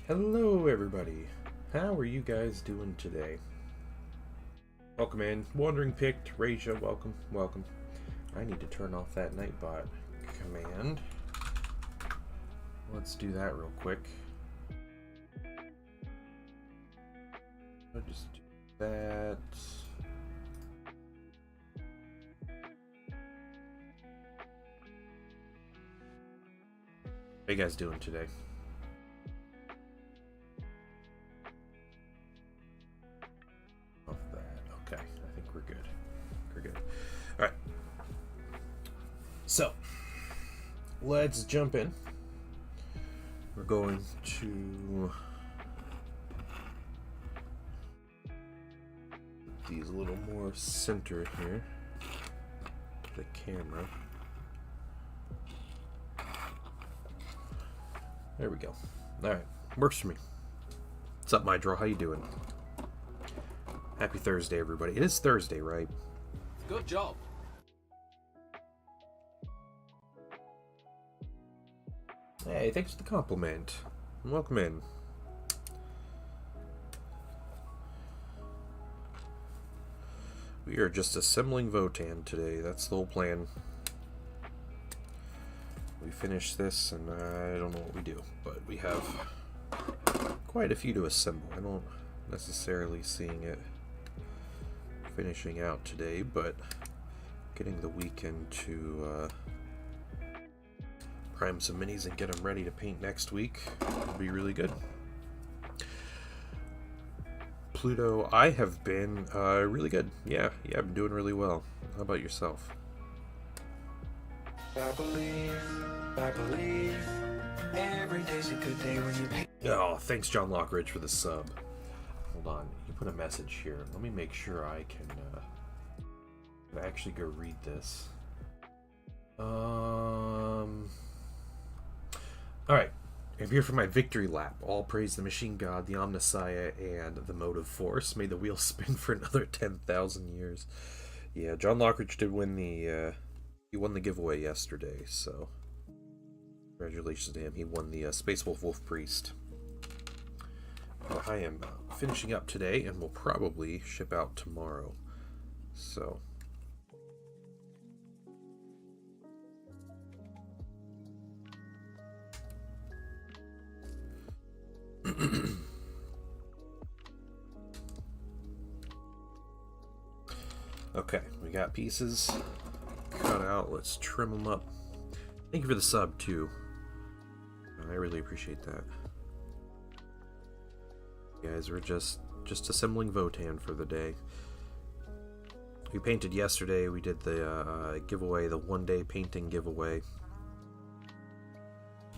Hello everybody, how are you guys doing today? Welcome in, Wandering Picked, Raja, welcome. I need to turn off that Nightbot command. Let's do that real quick. I'll just do that. How you guys doing today? Off that. Okay, I think we're good. We're good. All right. So, let's jump in. We're going to put these a little more center here. The camera. There we go. Alright, works for me. What's up, Mydro? How you doing? Happy Thursday, everybody. It is Thursday, right? Good job. Hey, thanks for the compliment. Welcome in. We are just assembling Votann today. That's the whole plan. We finish this, and I don't know what we do, but we have quite a few to assemble. I don't necessarily seeing it finishing out today, but getting the weekend to prime some minis and get them ready to paint next week will be really good. Pluto, I have been really good. Yeah, I've been doing really well. How about yourself? I believe every day's a good day when you paint. Oh, thanks, John Lockridge, for the sub. Hold on, you put a message here. Let me make sure I can actually go read this. Alright, I'm here for my victory lap. All praise the machine god, the Omnissiah, and the motive force. May the wheel spin for another 10,000 years. Yeah, John Lockridge did win the he won the giveaway yesterday, so congratulations to him. He won the Space Wolf Priest. I am finishing up today and will probably ship out tomorrow. So okay, we got pieces cut out. Let's trim them up. Thank you for the sub too. I really appreciate that. Guys, we're just assembling Votann for the day. We painted yesterday. We did the giveaway, the one-day painting giveaway.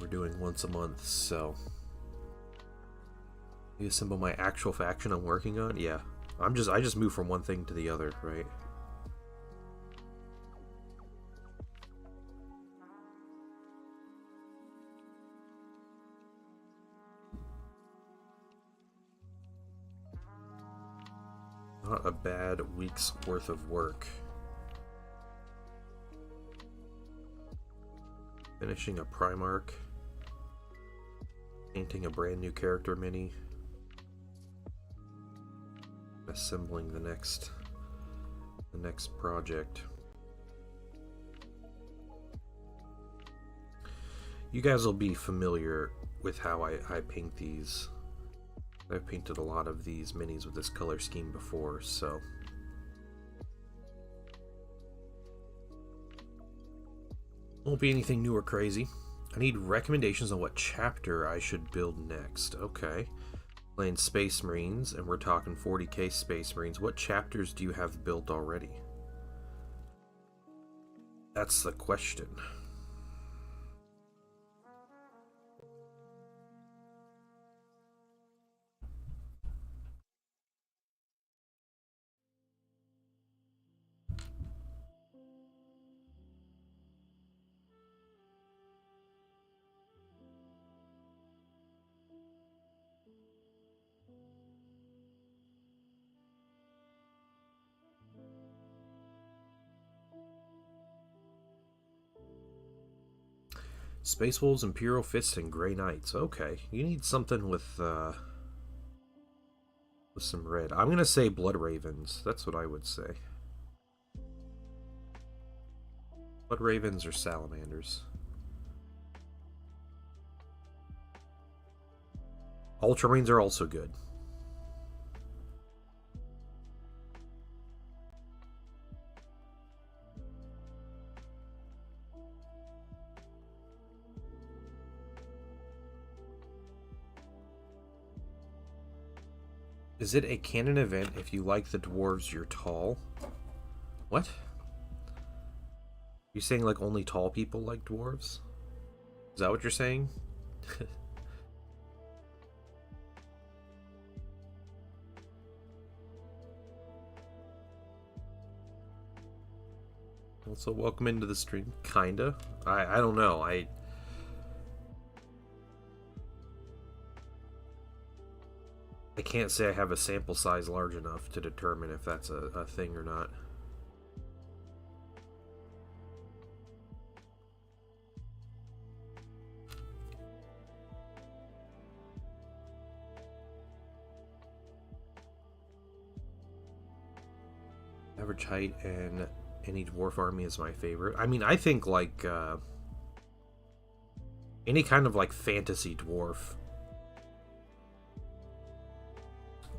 We're doing once a month, so you assemble my actual faction I'm working on. Yeah, I just move from one thing to the other, right? Not a bad week's worth of work. Finishing a Primarch. Painting a brand new character mini. Assembling the next project. You guys will be familiar with how I paint these. I've painted a lot of these minis with this color scheme before, so won't be anything new or crazy. I need recommendations on what chapter I should build next. Okay. Playing Space Marines, and we're talking 40k Space Marines. What chapters do you have built already? That's the question. Space Wolves, Imperial Fists, and Grey Knights. Okay, you need something with some red. I'm gonna say Blood Ravens. That's what I would say. Blood Ravens or Salamanders. Ultramarines are also good. Is it a canon event if you like the dwarves, you're tall? What? You saying like only tall people like dwarves? Is that what you're saying? Also, welcome into the stream. Kinda. I don't know. I can't say I have a sample size large enough to determine if that's a thing or not. Average height and any dwarf army is my favorite. I mean, I think like any kind of like fantasy dwarf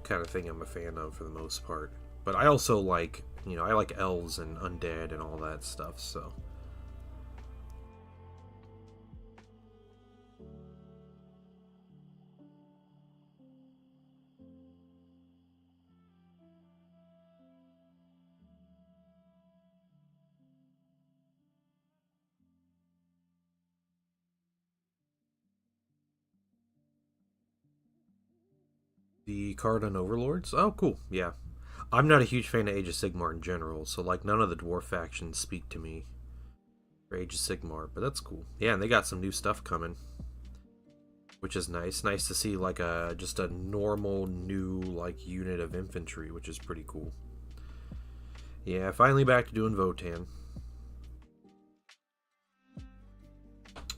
kind of thing I'm a fan of for the most part. But I also like, you know, I like elves and undead and all that stuff, so. The card on Overlords? Oh, cool. Yeah. I'm not a huge fan of Age of Sigmar in general, so like none of the dwarf factions speak to me for Age of Sigmar, but that's cool. Yeah, and they got some new stuff coming, which is nice. Nice to see like just a normal new like unit of infantry, which is pretty cool. Yeah, finally back to doing Votann.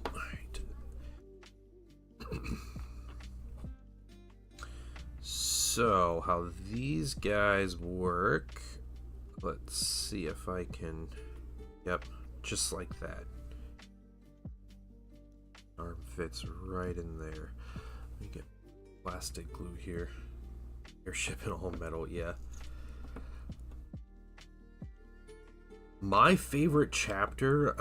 Alright. So, how these guys work, let's see if I can, yep, just like that. Arm fits right in there. Let me get plastic glue here. Airship and all metal, yeah. My favorite chapter,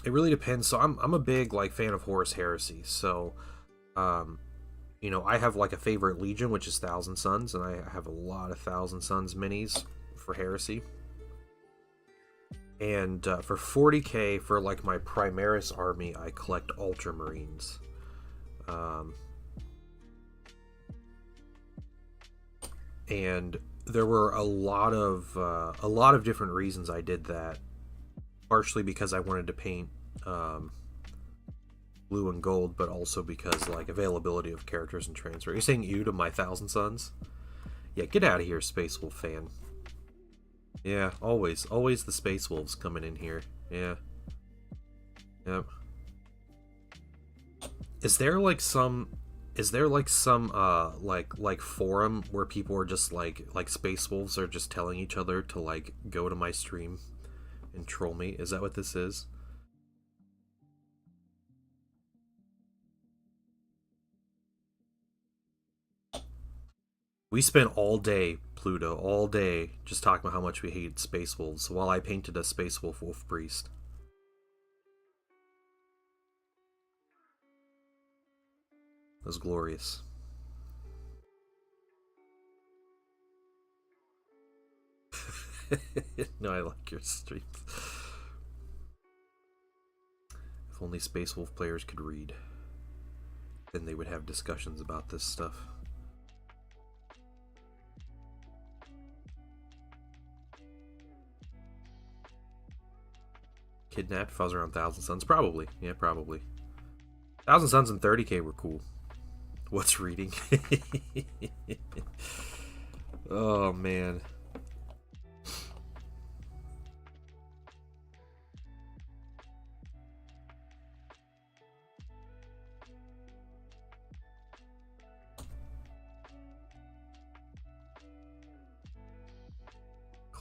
it really depends. So I'm a big like fan of Horus Heresy, so you know, I have like a favorite legion, which is Thousand Sons, and I have a lot of Thousand Sons minis for Heresy. And for 40k, for like my Primaris army, I collect Ultramarines. And there were a lot of different reasons I did that. Partially because I wanted to paint blue and gold, but also because like availability of characters and transfer. You're saying you to my Thousand Sons? Yeah, get out of here, Space Wolf fan. Yeah, always the Space Wolves coming in here. Yeah. Yep. Is there like some like forum where people are just like Space Wolves are just telling each other to like go to my stream and troll me? Is that what this is? We spent all day, Pluto, all day, just talking about how much we hate Space Wolves while I painted a Space Wolf Wolf Priest. It was glorious. No, I like your streams. If only Space Wolf players could read, then they would have discussions about this stuff. Kidnapped if I was around Thousand Sons? Probably. Yeah, probably. Thousand Sons and 30k were cool. What's reading? Oh, man.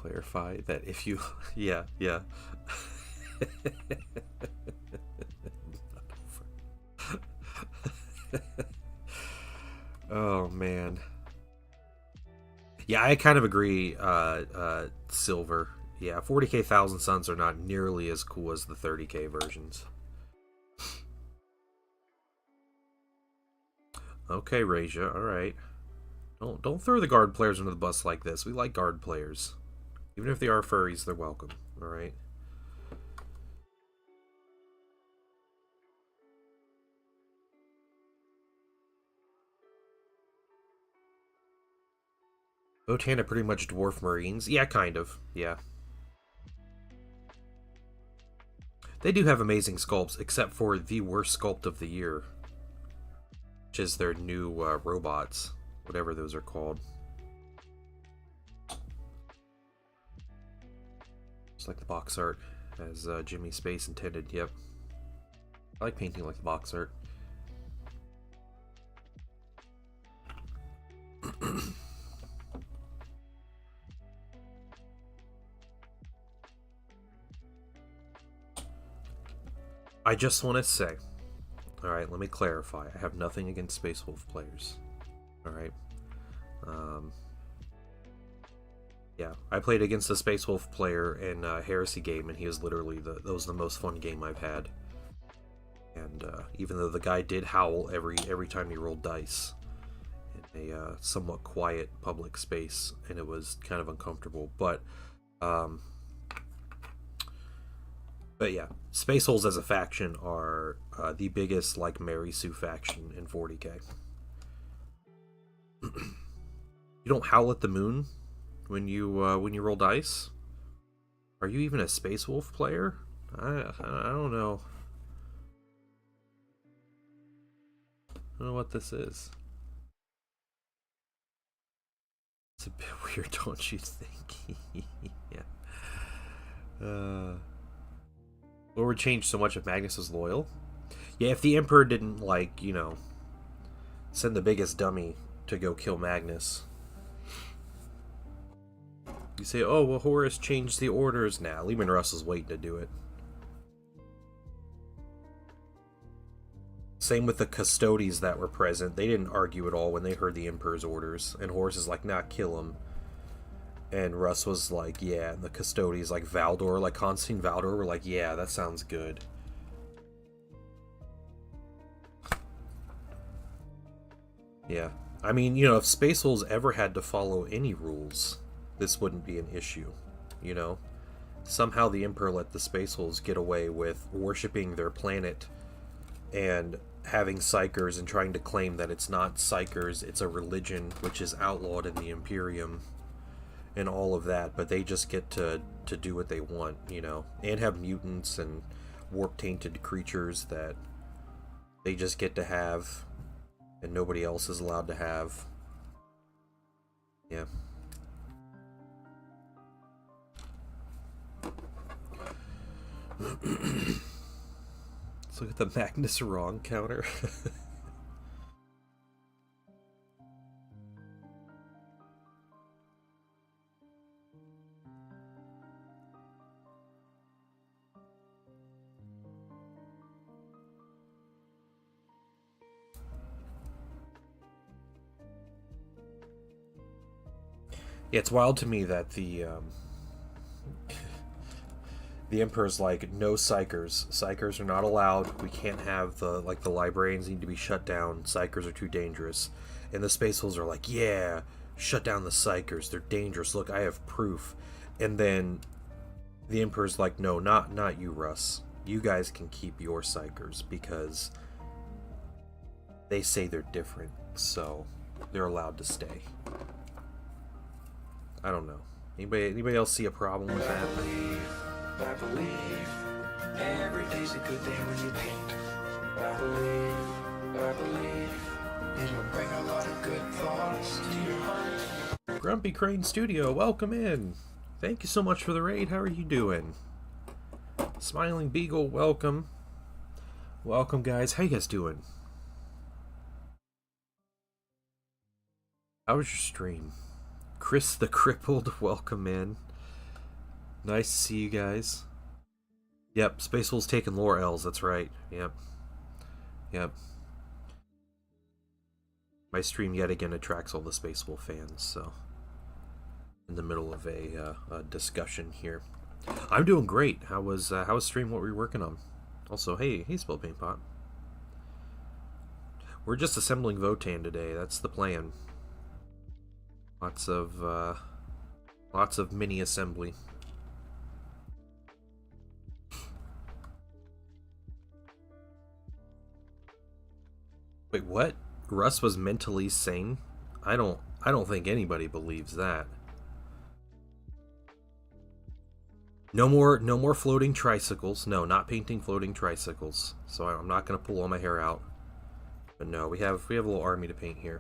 clarify that if you... Yeah, yeah. Oh, man. Yeah, I kind of agree, Silver. Yeah, 40k Thousand Suns are not nearly as cool as the 30k versions. Okay, Raja, alright. Don't throw the guard players under the bus like this. We like guard players. Even if they are furries, they're welcome, alright? Votann are pretty much dwarf marines. Yeah, kind of. Yeah. They do have amazing sculpts, except for the worst sculpt of the year, which is their new robots, whatever those are called. Just like the box art, as Jimmy Space intended. Yep. I like painting like the box art. I just want to say, alright, let me clarify. I have nothing against Space Wolf players. Alright. Yeah, I played against a Space Wolf player in a Heresy game, and he was literally that was the most fun game I've had. And even though the guy did howl every time he rolled dice in a somewhat quiet public space, and it was kind of uncomfortable, but yeah, Space Holes as a faction are the biggest, like, Mary Sue faction in 40k. You don't howl at the moon when you roll dice? Are you even a Space Wolf player? I don't know. I don't know what this is. It's a bit weird, don't you think? Yeah. What would change so much if Magnus was loyal? Yeah, if the Emperor didn't, like, you know, send the biggest dummy to go kill Magnus. You say, oh, well, Horus changed the orders. Nah, Lehman Russ was waiting to do it. Same with the Custodes that were present. They didn't argue at all when they heard the Emperor's orders. And Horus is like, nah, kill him. And Russ was like, yeah. And the Custodes, like Valdor, like Constantine Valdor, were like, yeah, that sounds good. Yeah. I mean, you know, if Space Holes ever had to follow any rules, this wouldn't be an issue, you know? Somehow the Emperor let the Space Holes get away with worshipping their planet and having Psychers and trying to claim that it's not Psychers, it's a religion which is outlawed in the Imperium and all of that, but they just get to do what they want, you know, and have mutants and warp-tainted creatures that they just get to have and nobody else is allowed to have. Yeah. Let's look at the Magnus Wrong counter. Yeah, it's wild to me that the Emperor's like, no Psychers. Psychers are not allowed. We can't have the librarians need to be shut down. Psychers are too dangerous. And the Space Wolves are like, yeah, shut down the Psychers. They're dangerous. Look, I have proof. And then the Emperor's like, no, not you, Russ. You guys can keep your Psychers because they say they're different, so they're allowed to stay. I don't know. Anybody else see a problem with that? I believe every day's a good day when you paint. I believe it'll bring a lot of good thoughts to your heart. Grumpy Crane Studio, welcome in. Thank you so much for the raid. How are you doing? Smiling Beagle, welcome. Welcome, guys. How you guys doing? How was your stream? Chris the Crippled, welcome in. Nice to see you guys. Yep, Space Wolf's taking lore L's, that's right. Yep. Yep. My stream yet again attracts all the Space Wolf fans, so... in the middle of a discussion here. I'm doing great. How was stream? What were you working on? Also, hey, Spell Paint Pot. We're just assembling Votann today. That's the plan. Lots of mini assembly. Wait, what? Russ was mentally sane? I don't think anybody believes that. No more floating tricycles. No, not painting floating tricycles. So I'm not gonna pull all my hair out. But no, we have a little army to paint here.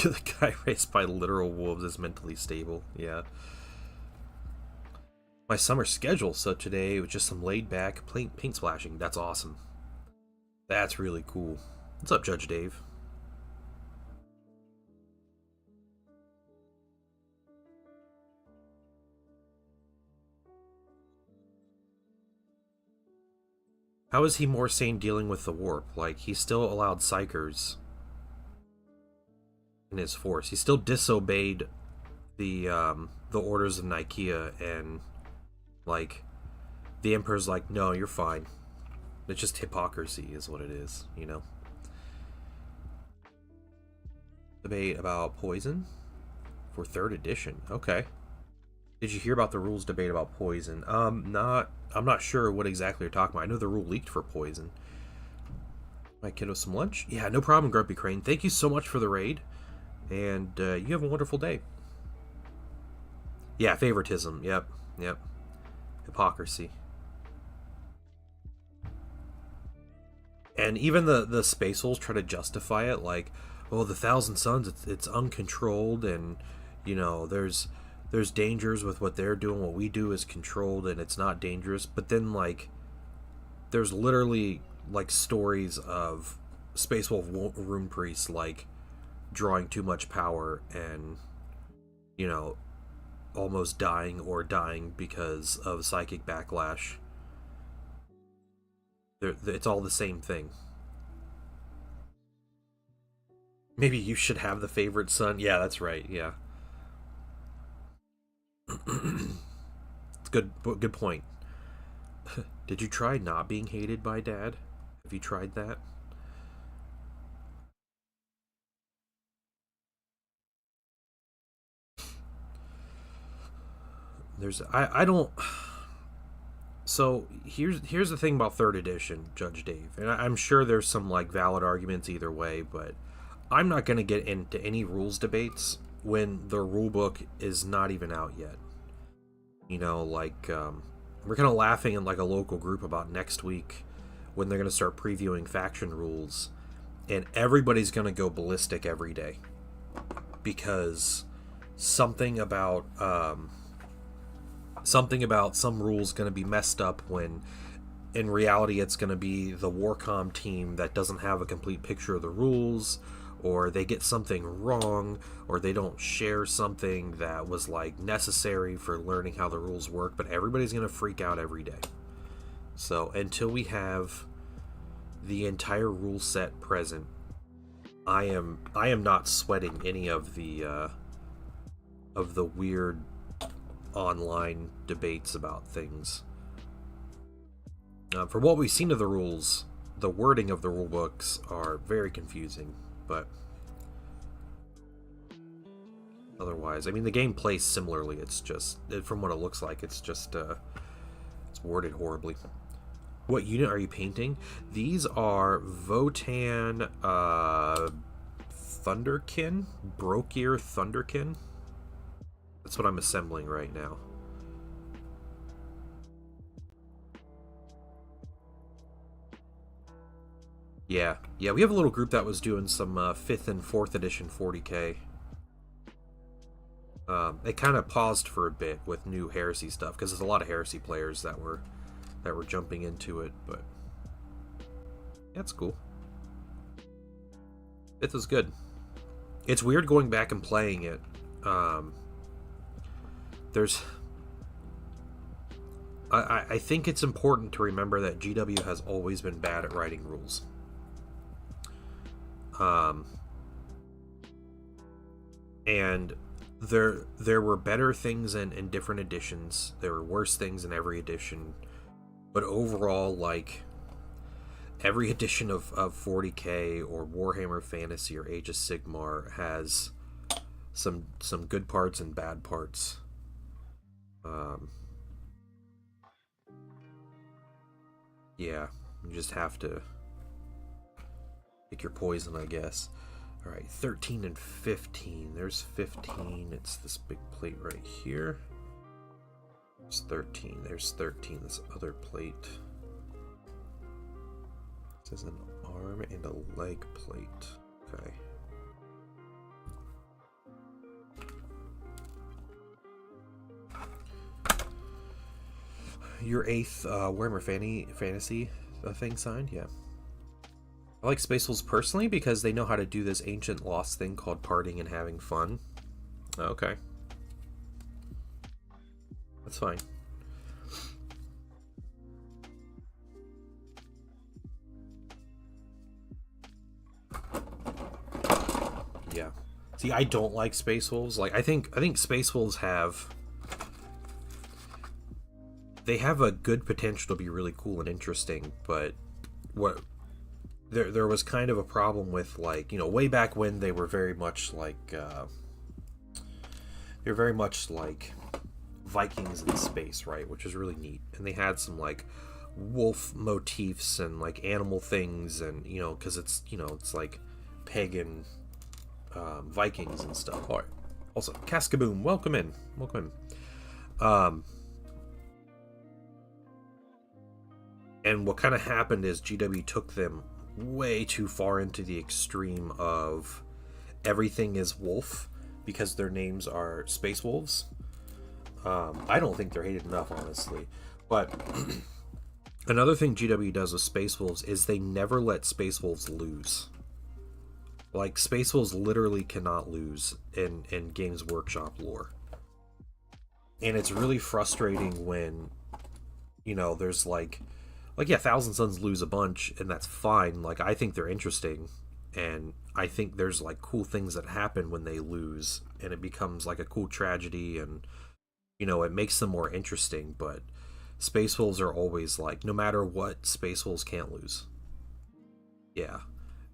The guy raised by literal wolves is mentally stable. Yeah. My summer schedule, so today was just some laid back paint splashing. That's awesome. That's really cool. What's up, Judge Dave? How is he more sane dealing with the warp? Like, he still allowed psychers in his force. He still disobeyed the orders of Nicaea, and like the Emperor's like, no, you're fine. It's just hypocrisy is what it is, you know? Debate about poison for 3rd edition. Okay. Did you hear about the rules debate about poison? I'm not sure what exactly you're talking about. I know the rule leaked for poison. My kiddo some lunch? Yeah, no problem, Grumpy Crane. Thank you so much for the raid. And you have a wonderful day. Yeah, favoritism. Yep. Hypocrisy. And even the Space Wolves try to justify it, like, oh, the Thousand Suns, it's uncontrolled, and, you know, there's dangers with what they're doing. What we do is controlled, and it's not dangerous. But then, like, there's literally, like, stories of Space Wolf Rune Priests, like, drawing too much power and, you know, almost dying because of psychic backlash. It's all the same thing. Maybe you should have the favorite son. Yeah, that's right. Yeah. It's good point. Did you try not being hated by Dad? Have you tried that? I don't. So here's the thing about 3rd edition, Judge Dave, and I'm sure there's some like valid arguments either way, but I'm not going to get into any rules debates when the rulebook is not even out yet. You know, like we're kind of laughing in like a local group about next week when they're going to start previewing faction rules, and everybody's going to go ballistic every day because something about some rules going to be messed up, when in reality it's going to be the Warcom team that doesn't have a complete picture of the rules, or they get something wrong, or they don't share something that was like necessary for learning how the rules work. But everybody's going to freak out every day. So until we have the entire rule set present, I am not sweating any of the weird online debates about things. For what we've seen of the rules, the wording of the rule books are very confusing, but otherwise, I mean, the game plays similarly. It's just, from what it looks like, it's just it's worded horribly. What unit are you painting? These are Votann Thunderkin, Brokier Thunderkin. That's what I'm assembling right now. Yeah, we have a little group that was doing some 5th and 4th edition 40k. It kind of paused for a bit with new Heresy stuff, because there's a lot of Heresy players that were that were jumping into it, but that's cool. 5th was good. It's weird going back and playing it. I think it's important to remember that GW has always been bad at writing rules. And there were better things in different editions. There were worse things in every edition. But overall, like, every edition of 40K or Warhammer Fantasy or Age of Sigmar has some good parts and bad parts. Yeah, you just have to pick your poison, I guess. Alright, 13 and 15. There's 15. It's this big plate right here. There's 13. There's 13. This other plate. This is an arm and a leg plate. Okay. Your 8th Warhammer Fantasy thing signed? Yeah. I like Space Wolves personally because they know how to do this ancient lost thing called partying and having fun. Okay. That's fine. Yeah. See, I don't like Space Wolves. Like, I think Space Wolves have a good potential to be really cool and interesting, but there was kind of a problem with, like, you know, way back when they were very much like Vikings in space, right? Which is really neat, and they had some like wolf motifs and like animal things, and you know, because it's, you know, it's like pagan Vikings and stuff. All right. Also, Cascaboom, welcome in. And what kind of happened is GW took them way too far into the extreme of everything is wolf because their names are Space Wolves. I don't think they're hated enough, honestly. But another thing GW does with Space Wolves is they never let Space Wolves lose. Like, Space Wolves literally cannot lose in Games Workshop lore. And it's really frustrating when, you know, there's like, yeah, Thousand Suns lose a bunch, and that's fine. Like, I think they're interesting, and I think there's like cool things that happen when they lose, and it becomes like a cool tragedy, and you know, it makes them more interesting. But Space Wolves are always like, no matter what, Space Wolves can't lose. Yeah,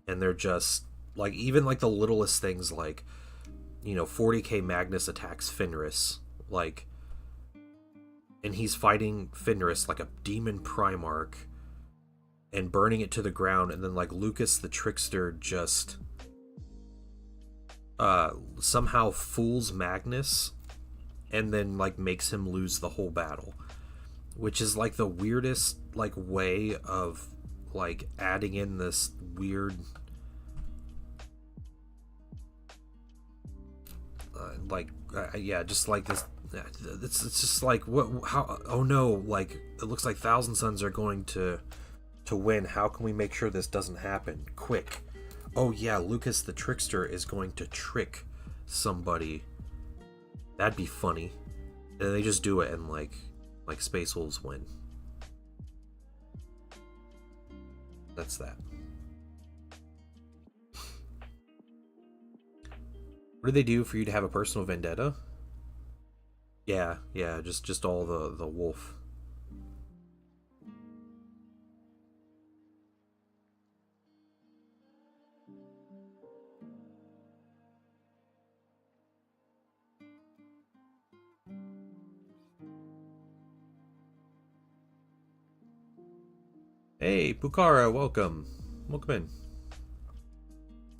and they're just like, even like the littlest things, like, you know, 40k Magnus attacks Fenris, like, and he's fighting Fenris like a demon Primarch and burning it to the ground, and then like Lucas the Trickster just somehow fools Magnus and then like makes him lose the whole battle, which is like the weirdest like way of like adding in this weird yeah, just like this. It's just like, what? How? Oh no! Like, it looks like Thousand Suns are going to win. How can we make sure this doesn't happen? Quick! Oh yeah, Lucas the Trickster is going to trick somebody. That'd be funny. And they just do it, and like Space Wolves win. That's that. What do they do for you to have a personal vendetta? Yeah, just all the wolf. Hey, Pukara, welcome. Welcome in.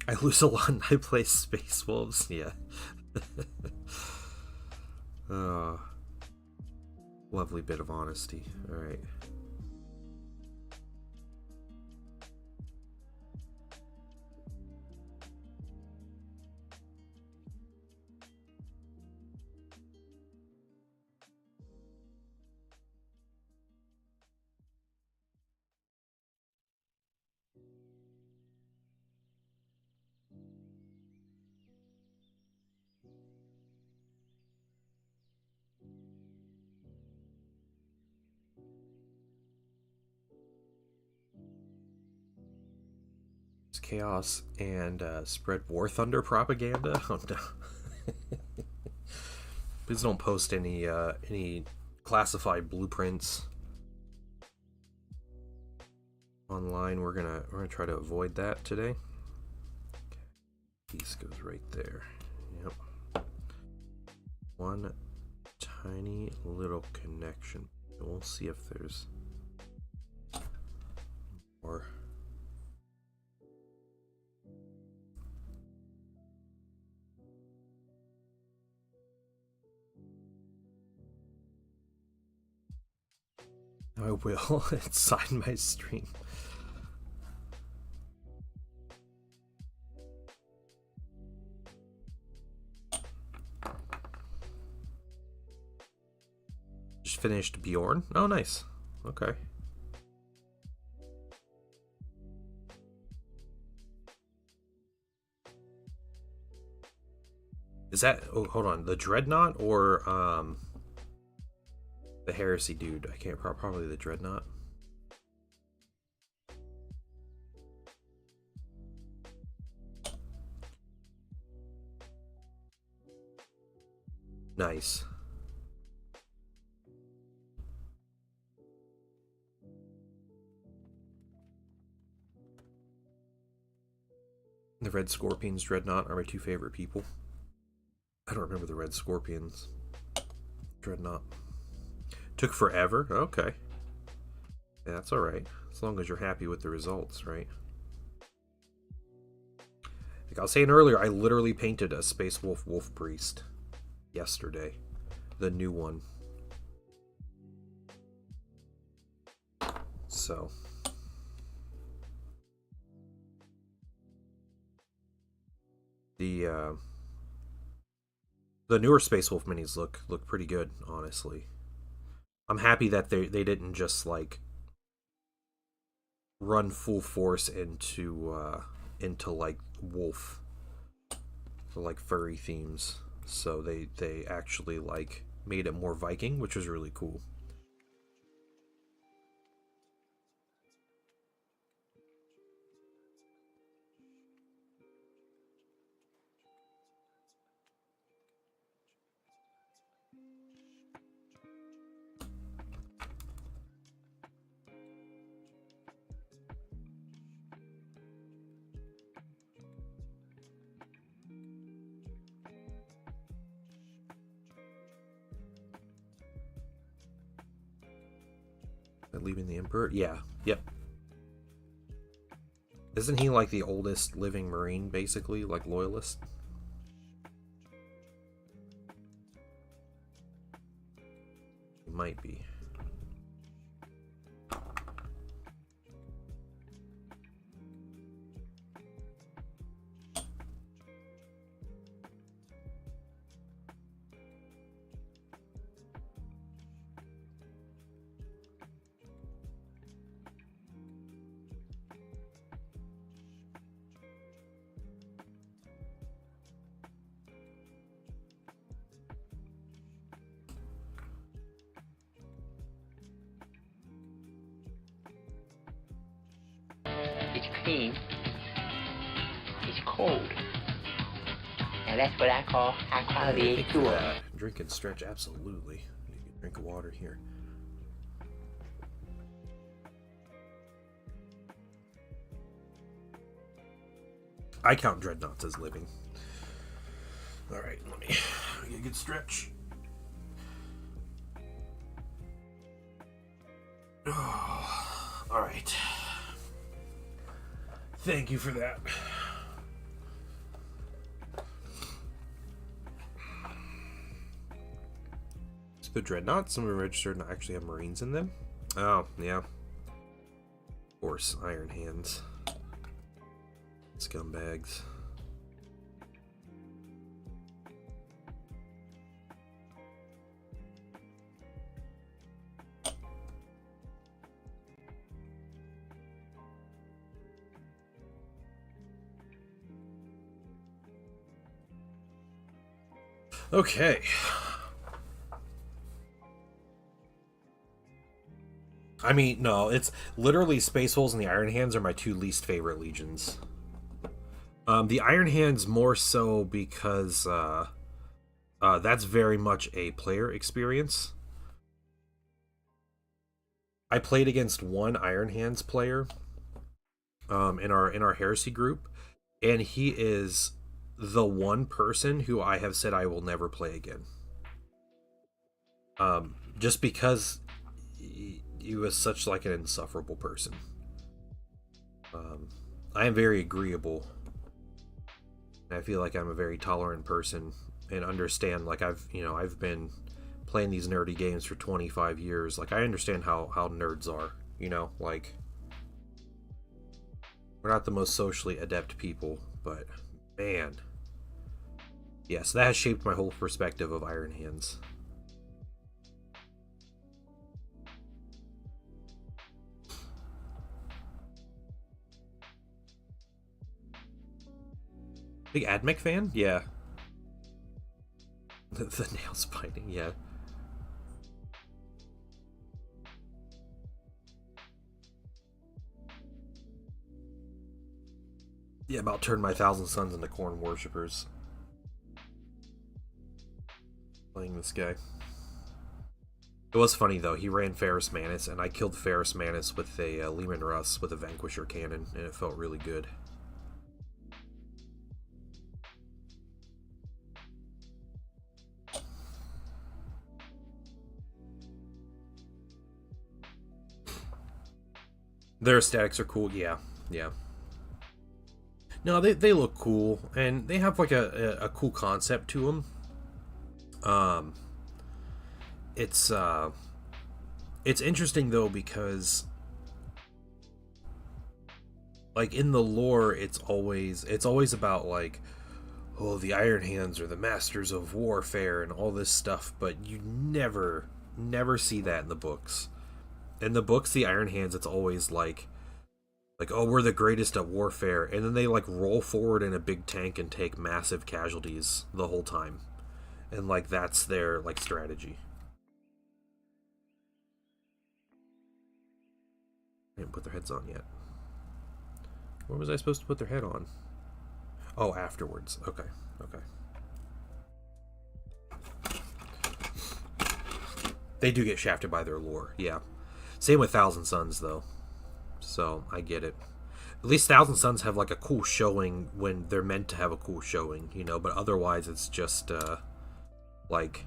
I lose a lot and I play Space Wolves. Yeah. Lovely bit of honesty. Alright. It's chaos and spread war thunder propaganda. Oh no. Please don't post any classified blueprints online. We're gonna try to avoid that today. Piece goes right there. Yep. One tiny little connection. We'll see if there's more. I will inside my stream. Just finished Bjorn. Oh, nice. Okay. Is that? Oh, hold on. The Dreadnought or the Heresy dude? I can't. Probably the Dreadnought. Nice. The Red Scorpions Dreadnought are my two favorite people. I don't remember the Red Scorpions Dreadnought. Took forever? Okay. Yeah, that's alright. As long as you're happy with the results, right? Like I was saying earlier, I literally painted a Space Wolf Wolf Priest yesterday. The new one. So... The newer Space Wolf minis look pretty good, honestly. I'm happy that they didn't just like run full force into like wolf, so like furry themes. So they actually like made it more Viking, which was really cool. Leaving the Emperor? Yeah. Yep. Isn't he like the oldest living Marine, basically? Like loyalist? He might be. Clean, it's cold. And that's what I call high quality H2O. Drink and stretch, absolutely. You can drink of water here. I count dreadnoughts as living. Alright, let me get a good stretch. Oh, alright. Thank you for that. So the dreadnoughts, some are registered and actually have Marines in them. Oh, yeah. Of course, Iron Hands. Scumbags. Okay. I mean, no, it's literally Space Wolves and the Iron Hands are my two least favorite legions The Iron Hands more so because that's very much a player experience. I played against one Iron Hands player in our heresy group, and he is the one person who I have said I will never play again. Just because he was such like an insufferable person. I am very agreeable. I feel like I'm a very tolerant person and understand, like, I've been playing these nerdy games for 25 years. Like, I understand how nerds are, like, we're not the most socially adept people, but man. Yeah, so that has shaped my whole perspective of Iron Hands. Big Admech fan? Yeah. The nails biting, yeah. Yeah, about turned my Thousand Sons into corn worshippers. Playing this guy. It was funny though, he ran Ferrus Manus, and I killed Ferrus Manus with a Lehman Russ with a Vanquisher cannon, and it felt really good. Their aesthetics are cool, yeah. No, they look cool, and they have like a cool concept to them. It's interesting though because like in the lore it's always about like, oh, the Iron Hands are the masters of warfare and all this stuff, but you never see that in the books. In the books, the Iron Hands, it's always like, oh, we're the greatest at warfare, and then they like roll forward in a big tank and take massive casualties the whole time, and like that's their like strategy. They didn't put their heads on yet. Where was I supposed to put their head on? Oh, afterwards. Okay. They do get shafted by their lore, yeah. Same with Thousand Sons, though. So, I get it. At least Thousand Sons have, like, a cool showing when they're meant to have a cool showing, but otherwise it's just, like,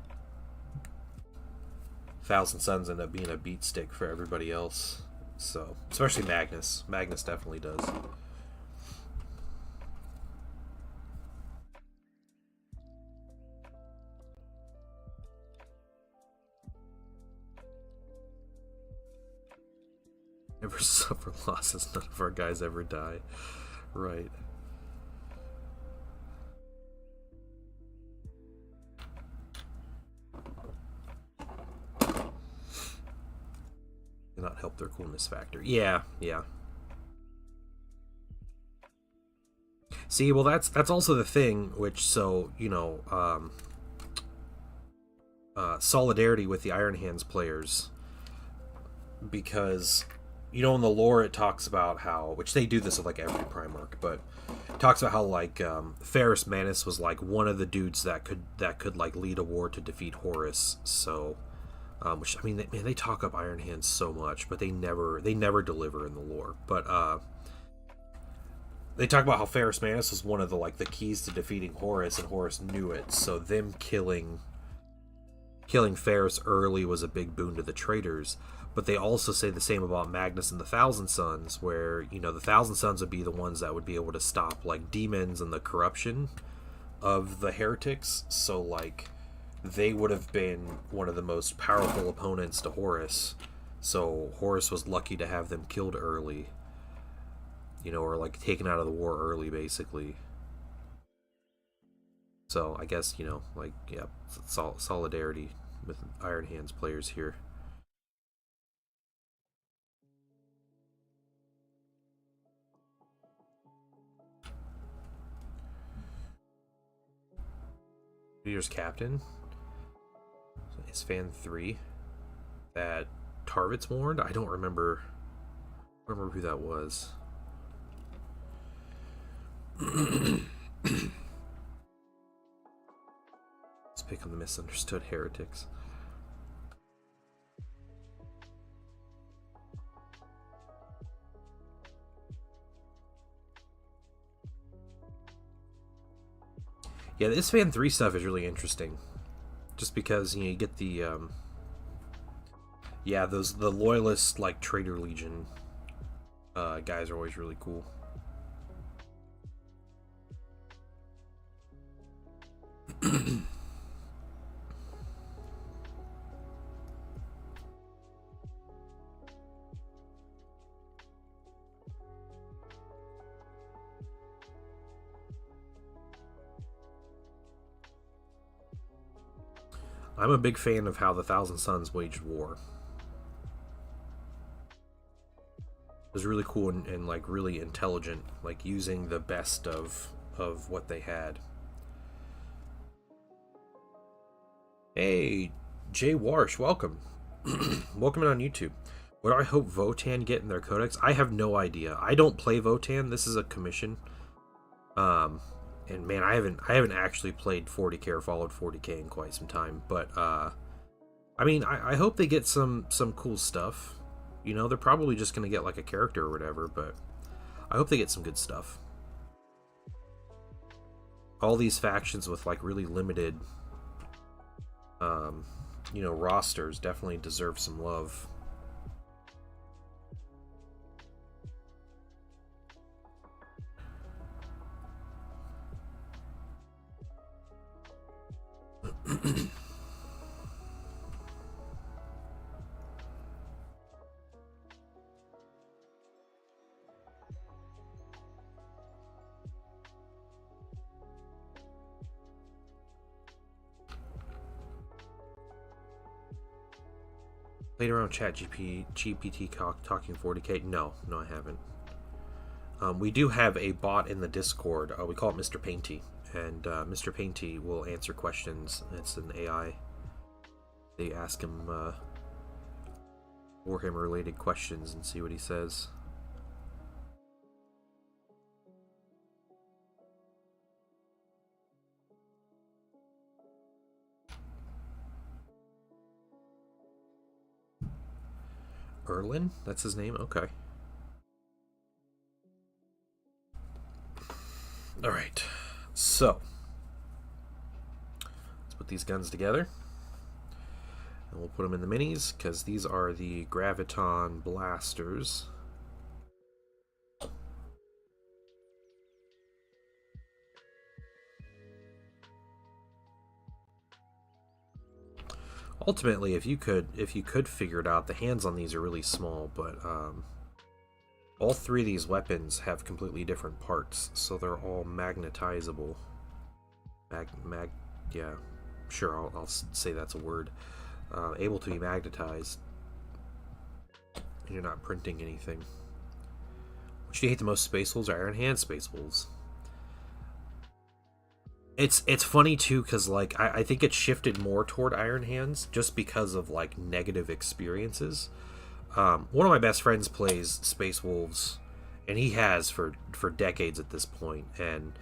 Thousand Sons end up being a beat stick for everybody else. So, especially Magnus. Magnus definitely does. Never suffer losses, none of our guys ever die. Right. Not help their coolness factor. Yeah. See, well, that's also the thing, which, so, solidarity with the Iron Hands players, because, in the lore it talks about how, which they do this with, like, every Primarch, but it talks about how, like, Ferrus Manus was, like, one of the dudes that could like, lead a war to defeat Horus, so... which, I mean, they talk up Iron Hands so much, but they never deliver in the lore. But they talk about how Ferrus Manus was one of the like the keys to defeating Horus, and Horus knew it. So them killing Ferrus early was a big boon to the traitors. But they also say the same about Magnus and the Thousand Sons, where the Thousand Sons would be the ones that would be able to stop like demons and the corruption of the heretics. So like, they would have been one of the most powerful opponents to Horus. So Horus was lucky to have them killed early. Or like taken out of the war early, basically. So I guess, like, yeah, solidarity with Iron Hands players here. New Year's Captain is fan 3 that Tarvitz warned. I don't remember who that was. Let's pick on the misunderstood heretics. Yeah, this Fan 3 stuff is really interesting. Just because, you get the, yeah, the loyalist, like, Traitor Legion guys are always really cool. I'm a big fan of how the Thousand Sons waged war. It was really cool and like really intelligent, like using the best of what they had. Hey, Jay Warsh, welcome. Welcome in on YouTube. What do I hope Votann get in their codex? I have no idea. I don't play Votann. This is a commission. And man, I haven't actually played 40k or followed 40k in quite some time. But I mean, I hope they get some cool stuff. They're probably just gonna get like a character or whatever, but I hope they get some good stuff. All these factions with like really limited rosters definitely deserve some love. Played around GPT talking 40k? No, I haven't. We do have a bot in the Discord. We call it Mr. Painty, and Mr. Painty will answer questions. It's an AI. They ask him Warhammer-related questions and see what he says. Erlin? That's his name? Okay. Alright. So. Let's put these guns together. And we'll put them in the minis, because these are the Graviton blasters. Ultimately, if you could figure it out, the hands on these are really small, but all three of these weapons have completely different parts, so they're all magnetizable. Yeah, sure, I'll say that's a word. Able to be magnetized, and you're not printing anything. Which do you hate the most, Space Wolves or Iron Hand? Space Wolves. It's funny too, because like I think it shifted more toward Iron Hands just because of like negative experiences. One of my best friends plays Space Wolves, and he has for decades at this point, and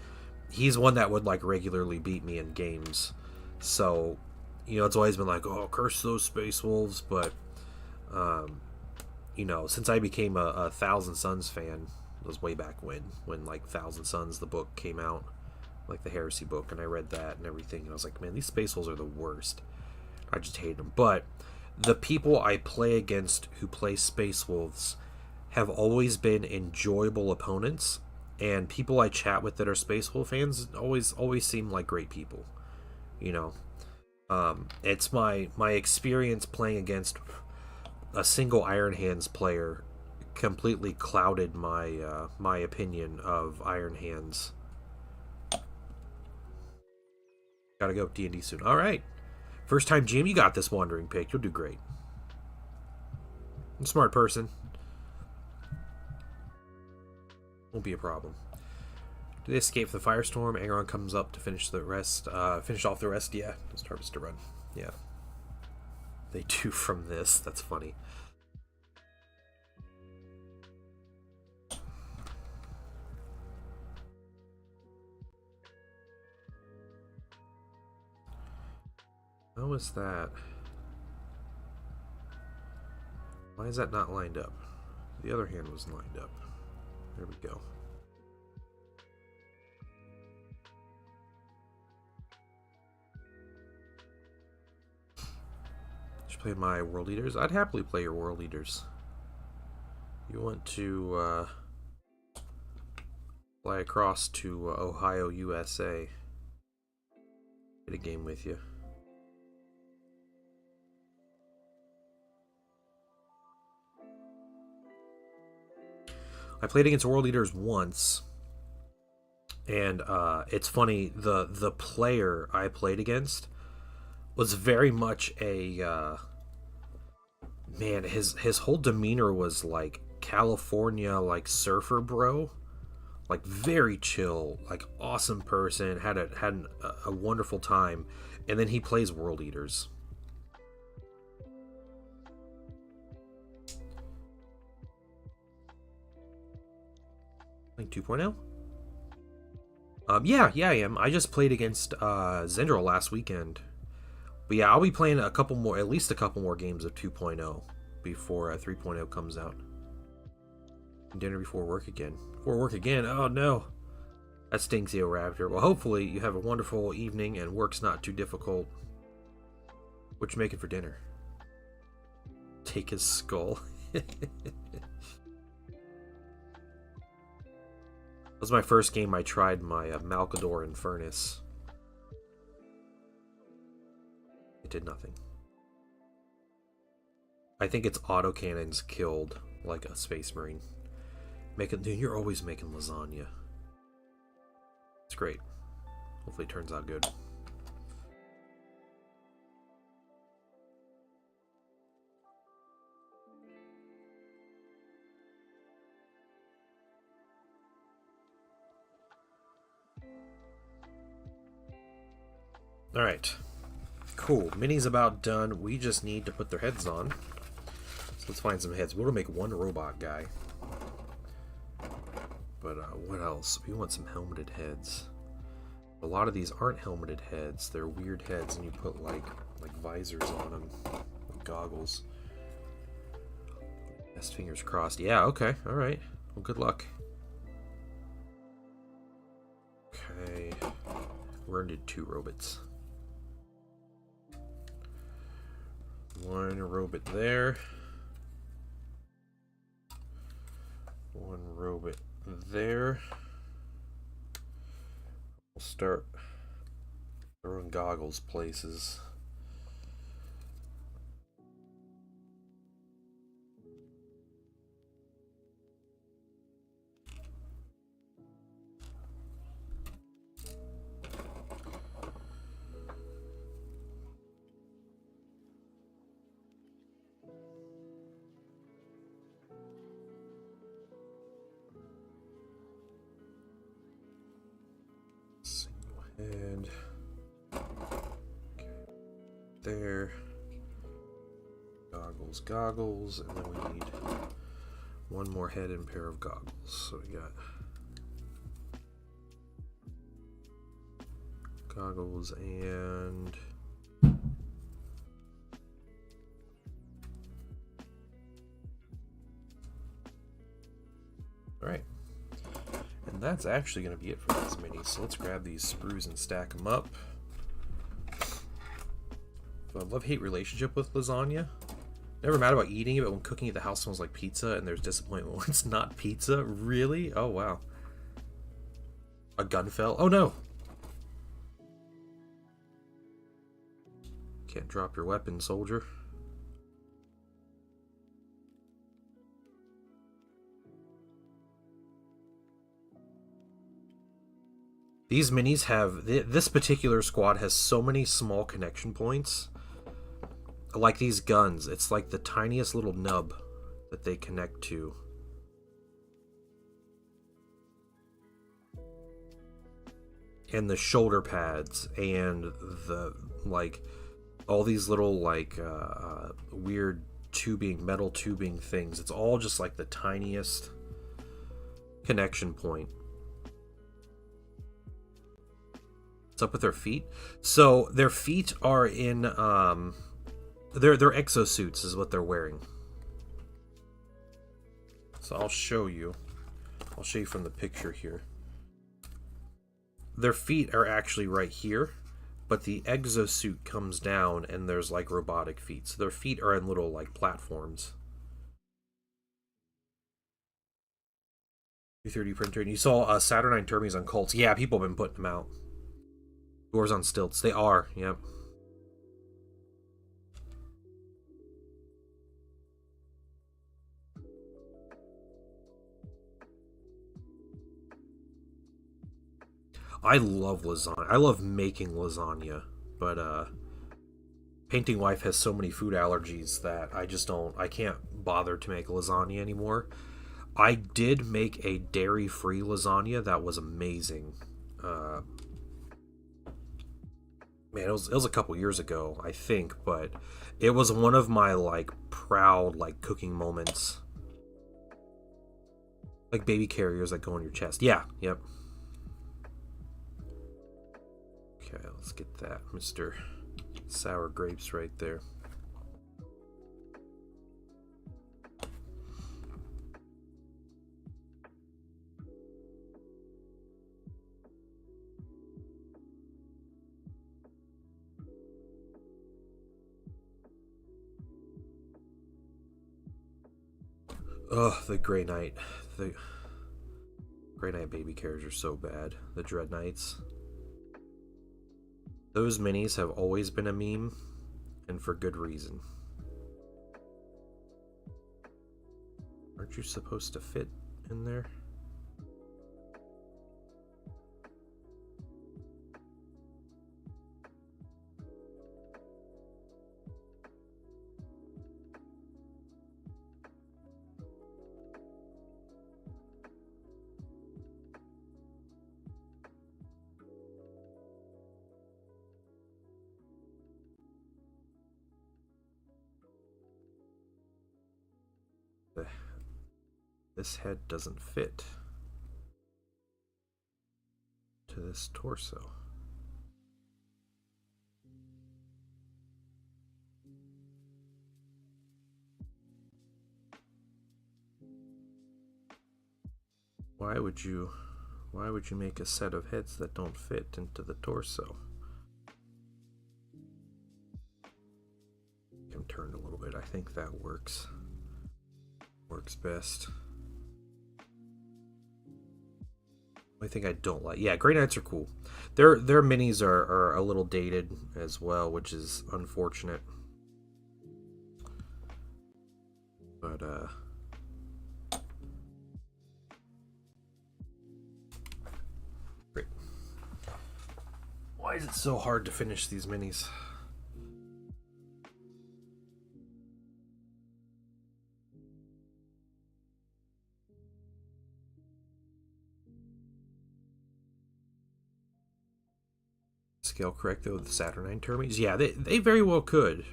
he's one that would like regularly beat me in games. So, it's always been like, oh, curse those Space Wolves, but since I became a Thousand Sons fan, it was way back when like Thousand Sons the book came out, like the Heresy book, and I read that and everything, and I was like, man, these Space Wolves are the worst. I just hate them. But the people I play against who play Space Wolves have always been enjoyable opponents, and people I chat with that are Space Wolf fans always seem like great people. It's my experience playing against a single Iron Hands player completely clouded my my opinion of Iron Hands. Gotta go D&D soon. All right. First time, Jim, you got this wandering pick. You'll do great. Smart person. Won't be a problem. Do they escape the firestorm? Aeron comes up to finish the rest. Finish off the rest. Yeah, just Harvester run. Yeah, they do from this. That's funny. How is that? Why is that not lined up? The other hand was lined up. There we go. Just play my World Eaters? I'd happily play your World Eaters. You want to fly across to Ohio, USA. Get a game with you. I played against World Eaters once, and it's funny, the player I played against was very much a man, his whole demeanor was like California, like surfer bro, like very chill, like awesome person, had a wonderful time, and then he plays World Eaters. Like 2.0? Yeah, I am. I just played against Zendril last weekend. But yeah, I'll be playing a couple more, at least a couple more games of 2.0 before 3.0 comes out. Dinner before work again. Before work again? Oh no. That stings, Theo Raptor. Well, hopefully you have a wonderful evening and work's not too difficult. What you making for dinner? Take his skull. That was my first game I tried my Malcador in Furnace. It did nothing. I think its autocannons killed like a Space Marine. Dude, you're always making lasagna. It's great. Hopefully it turns out good. Alright. Cool. Mini's about done. We just need to put their heads on. So let's find some heads. We'll make one robot guy. But what else? We want some helmeted heads. A lot of these aren't helmeted heads. They're weird heads, and you put like visors on them, like goggles. Best fingers crossed. Yeah. Okay. All right. Well, good luck. Okay. We're gonna do 2 robots. One robot there. One robot there. We'll start throwing goggles places. And there, goggles, and then we need one more head and pair of goggles. So we got goggles and all right. And that's actually going to be it for these minis. So let's grab these sprues and stack them up. So I love-hate relationship with lasagna. Never mad about eating it, but when cooking it, the house smells like pizza, and there's disappointment when it's not pizza. Really? Oh, wow. A gun fell? Oh, no! Can't drop your weapon, soldier. These minis have... This particular squad has so many small connection points. Like these guns. It's like the tiniest little nub that they connect to. And the shoulder pads. And the... like... all these little, like, weird tubing, metal tubing things. It's all just like the tiniest connection point. What's up with their feet? So their feet are in they're exosuits is what they're wearing. So I'll show you. I'll show you from the picture here. Their feet are actually right here, but the exosuit comes down and there's like robotic feet. So their feet are in little like platforms. 3D printer. And you saw Saturnine Termies on Colts. Yeah, people have been putting them out. Doors on stilts. They are, yep. I love lasagna. I love making lasagna, but Painting Wife has so many food allergies that I can't bother to make lasagna anymore. I did make a dairy-free lasagna that was amazing. Man, it was a couple years ago, I think, but it was one of my like proud like cooking moments. Like baby carriers that go on your chest. Yeah, yep. Okay, let's get that, Mr. Sour Grapes right there. Ugh, the Grey Knight. The Grey Knight baby carriers are so bad. The Dread Knights. Those minis have always been a meme, and for good reason. Aren't you supposed to fit in there? This head doesn't fit to this torso. Why would you make a set of heads that don't fit into the torso? I'm turned a little bit. I think that works best. I think I don't like. Yeah, Grey Knights are cool. Their minis are a little dated as well, which is unfortunate. But great. Why is it so hard to finish these minis? Scale correct though with the Saturnine Termies? Yeah, they very well could.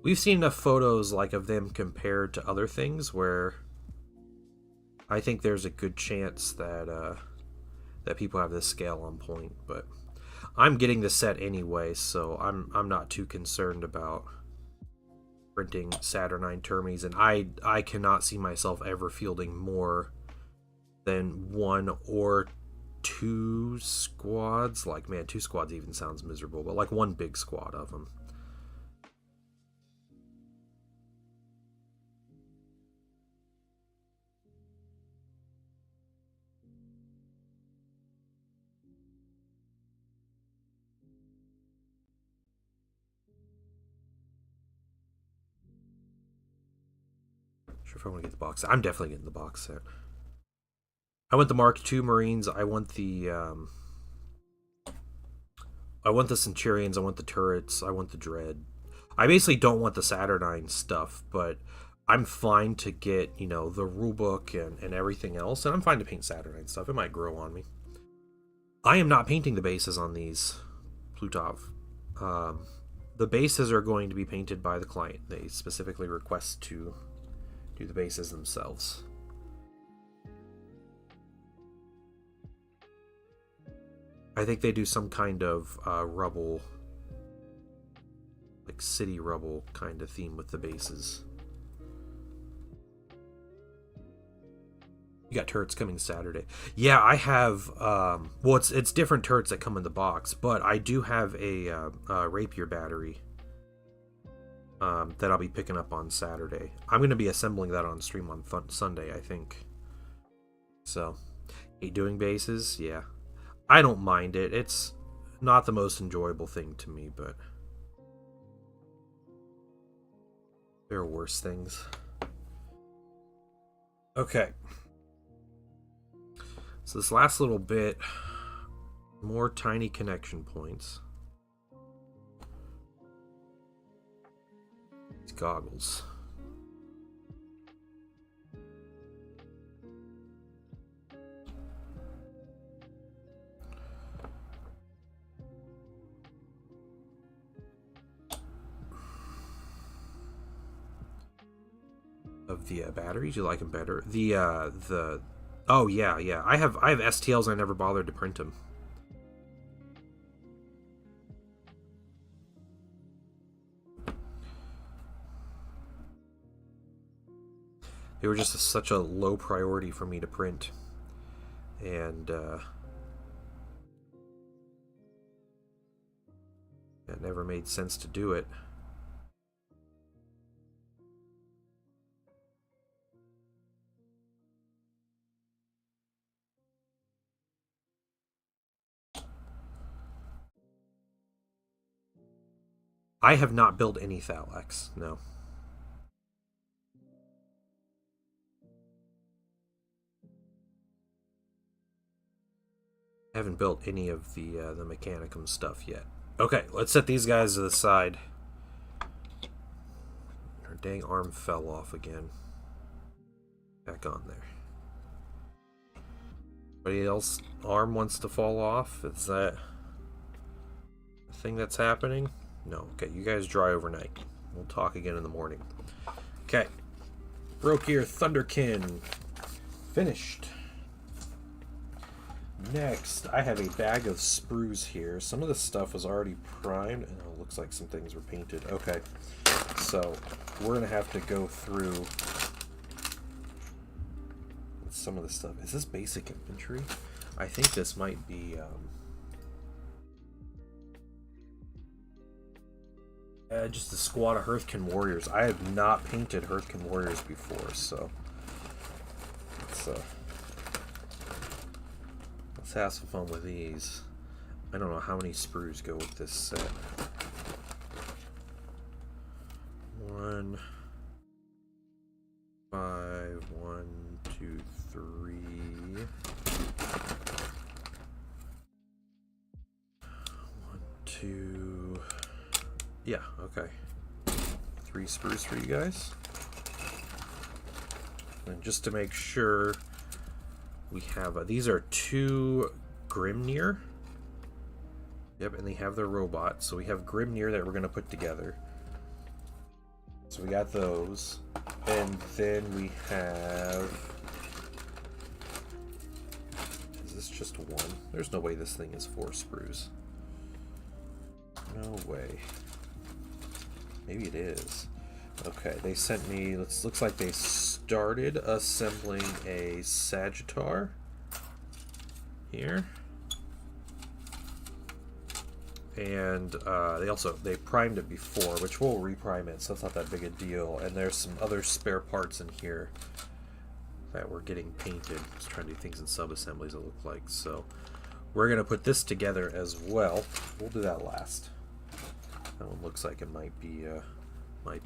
We've seen enough photos like of them compared to other things where I think there's a good chance that that people have this scale on point. But I'm getting the set anyway, so I'm not too concerned about printing Saturnine Termies, and I cannot see myself ever fielding more than one or two squads. Like, man, two squads even sounds miserable, but like one big squad of them. Sure, if I want to get the box set. I'm definitely getting the box set. I want the Mark II Marines. I want the Centurions. I want the turrets. I want the Dread. I basically don't want the Saturnine stuff, but I'm fine to get, you know, the rulebook and everything else, and I'm fine to paint Saturnine stuff. It might grow on me. I am not painting the bases on these, Plutov. The bases are going to be painted by the client. They specifically request to do the bases themselves. I think they do some kind of rubble, like city rubble kind of theme with the bases. You got turrets coming Saturday. Yeah, I have. Well, it's different turrets that come in the box, but I do have a rapier battery that I'll be picking up on Saturday. I'm going to be assembling that on stream on Sunday, I think. So, doing bases, yeah, I don't mind it. It's not the most enjoyable thing to me, but there are worse things. Okay. So this last little bit, more tiny connection points. These goggles. Of the batteries, you like them better? The oh yeah, I have STLs. I never bothered to print them. They were just such a low priority for me to print, and it never made sense to do it. I have not built any Thalax, no. I haven't built any of the Mechanicum stuff yet. Okay, let's set these guys to the side. Her dang arm fell off again. Back on there. Anybody else arm wants to fall off? Is that a thing that's happening? No. Okay, you guys dry overnight. We'll talk again in the morning. Okay. Brokir Thunderkin. Finished. Next, I have a bag of sprues here. Some of the stuff was already primed, and it looks like some things were painted. Okay, so we're going to have to go through some of the stuff. Is this basic infantry? I think this might be... just a squad of Hearthkin Warriors. I have not painted Hearthkin Warriors before, so... let's have some fun with these. I don't know how many sprues go with this set. 1, 5, 1, 2, 3. 1, 2. Yeah, okay. 3 sprues for you guys. And just to make sure, we have these are 2 Grimnir. Yep, and they have their robot. So we have Grimnir that we're going to put together. So we got those. And then we have... is this just 1? There's no way this thing is 4 sprues. No way. Maybe it is. Okay, they sent me... looks like they started assembling a Sagittar. Here. And they primed it before, which we'll reprime it, so it's not that big a deal. And there's some other spare parts in here that were getting painted. Just trying to do things in sub-assemblies, it looked like. So we're going to put this together as well. We'll do that last. That one looks like it might be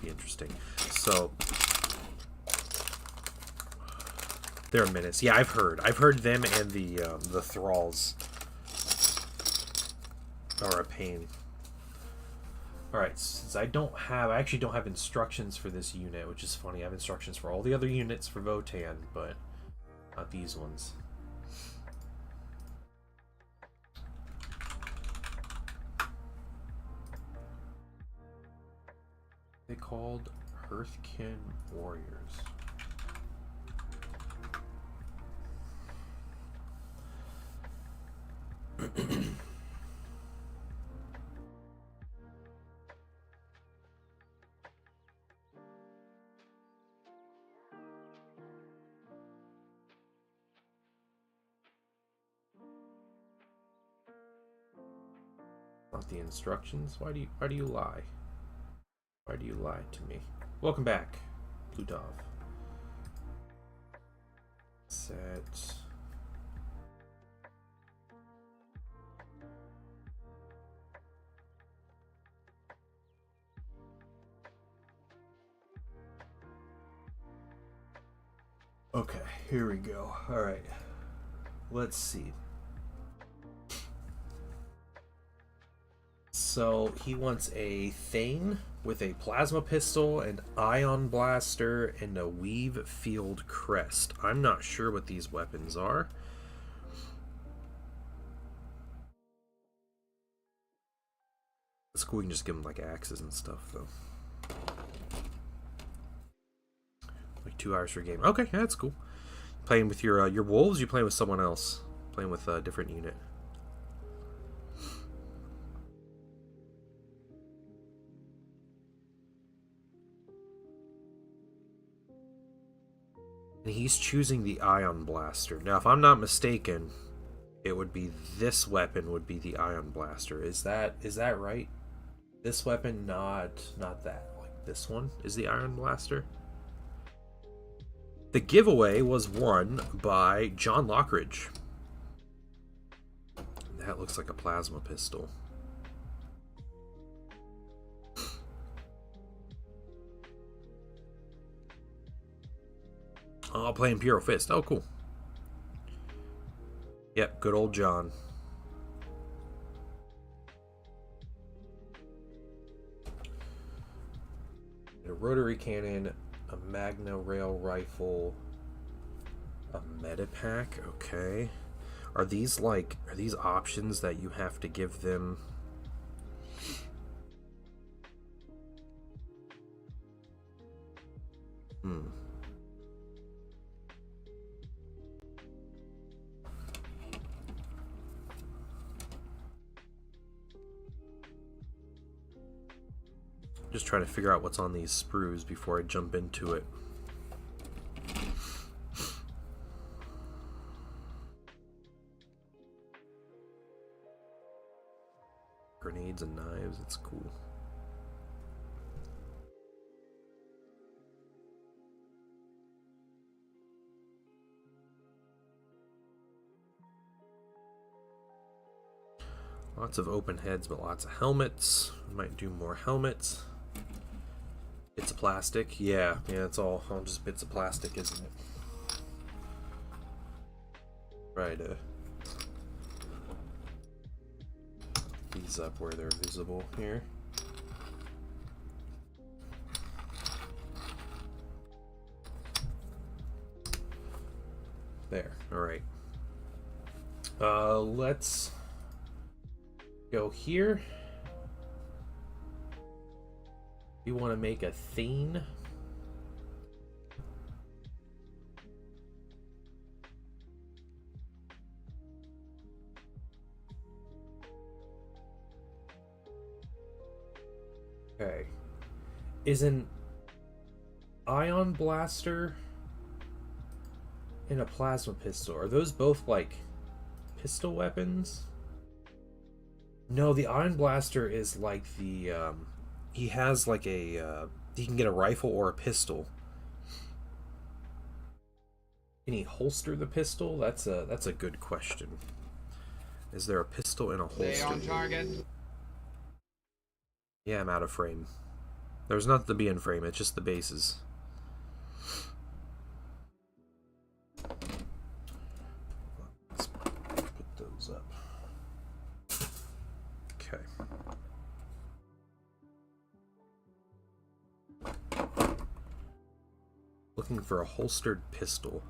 interesting. So they're menace. Yeah, I've heard them and the thralls are a pain. Alright, since I actually don't have instructions for this unit, which is funny. I have instructions for all the other units for Votann, but not these ones. They called Hearthkin Warriors. Not the instructions. Why do you lie? Why do you lie to me? Welcome back, Plutov. Set. Okay, here we go. All right. Let's see. So he wants a Thane with a plasma pistol, an ion blaster, and a weave field crest. I'm not sure what these weapons are. It's cool, we can just give them like axes and stuff though. Like 2 hours per game. Okay, yeah, that's cool. Playing with your wolves, you playing with someone else? Playing with a different unit. And he's choosing the ion blaster. Now, if I'm not mistaken, it would be this weapon would be the ion blaster. Is that right? This weapon, not that. Like this one is the ion blaster. The giveaway was won by John Lockridge. That looks like a plasma pistol. Oh, I'll play Imperial Fist. Oh, cool. Yep, good old John. A rotary cannon, a Magna rail rifle, a medipack. Okay. Are these options that you have to give them? Just trying to figure out what's on these sprues before I jump into it. Grenades and knives, it's cool. Lots of open heads, but lots of helmets. Might do more helmets. Bits of plastic. Yeah, it's all just bits of plastic, isn't it? Right, these up where they're visible here. There, alright. Let's go here. You want to make a Thane. Okay. Is an ion blaster and a plasma pistol, are those both like pistol weapons? No, the ion blaster is like the he has like a he can get a rifle or a pistol. Can he holster the pistol? That's a good question. Is there a pistol in a holster? Stay on target. Yeah, I'm out of frame. There's nothing to be in frame, it's just the bases. Let's put those up. Okay. Looking for a holstered pistol.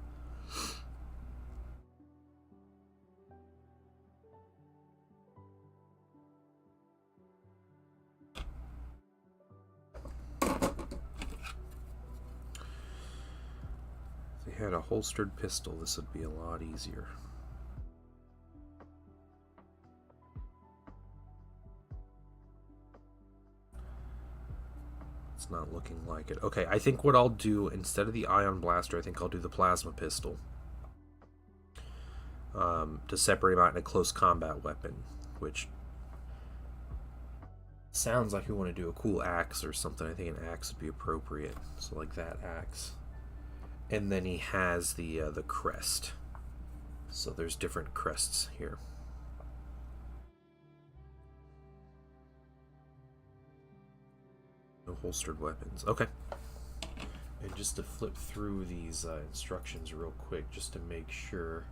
If they had a holstered pistol, this would be a lot easier. It's not looking like it. Okay, I think what I'll do, instead of the ion blaster, I think I'll do the plasma pistol. To separate him out in a close combat weapon, which Sounds like we want to do a cool axe or something. I think an axe would be appropriate. So like that axe. And then he has the crest. So there's different crests here. No holstered weapons. Okay. And just to flip through these instructions real quick, just to make sure.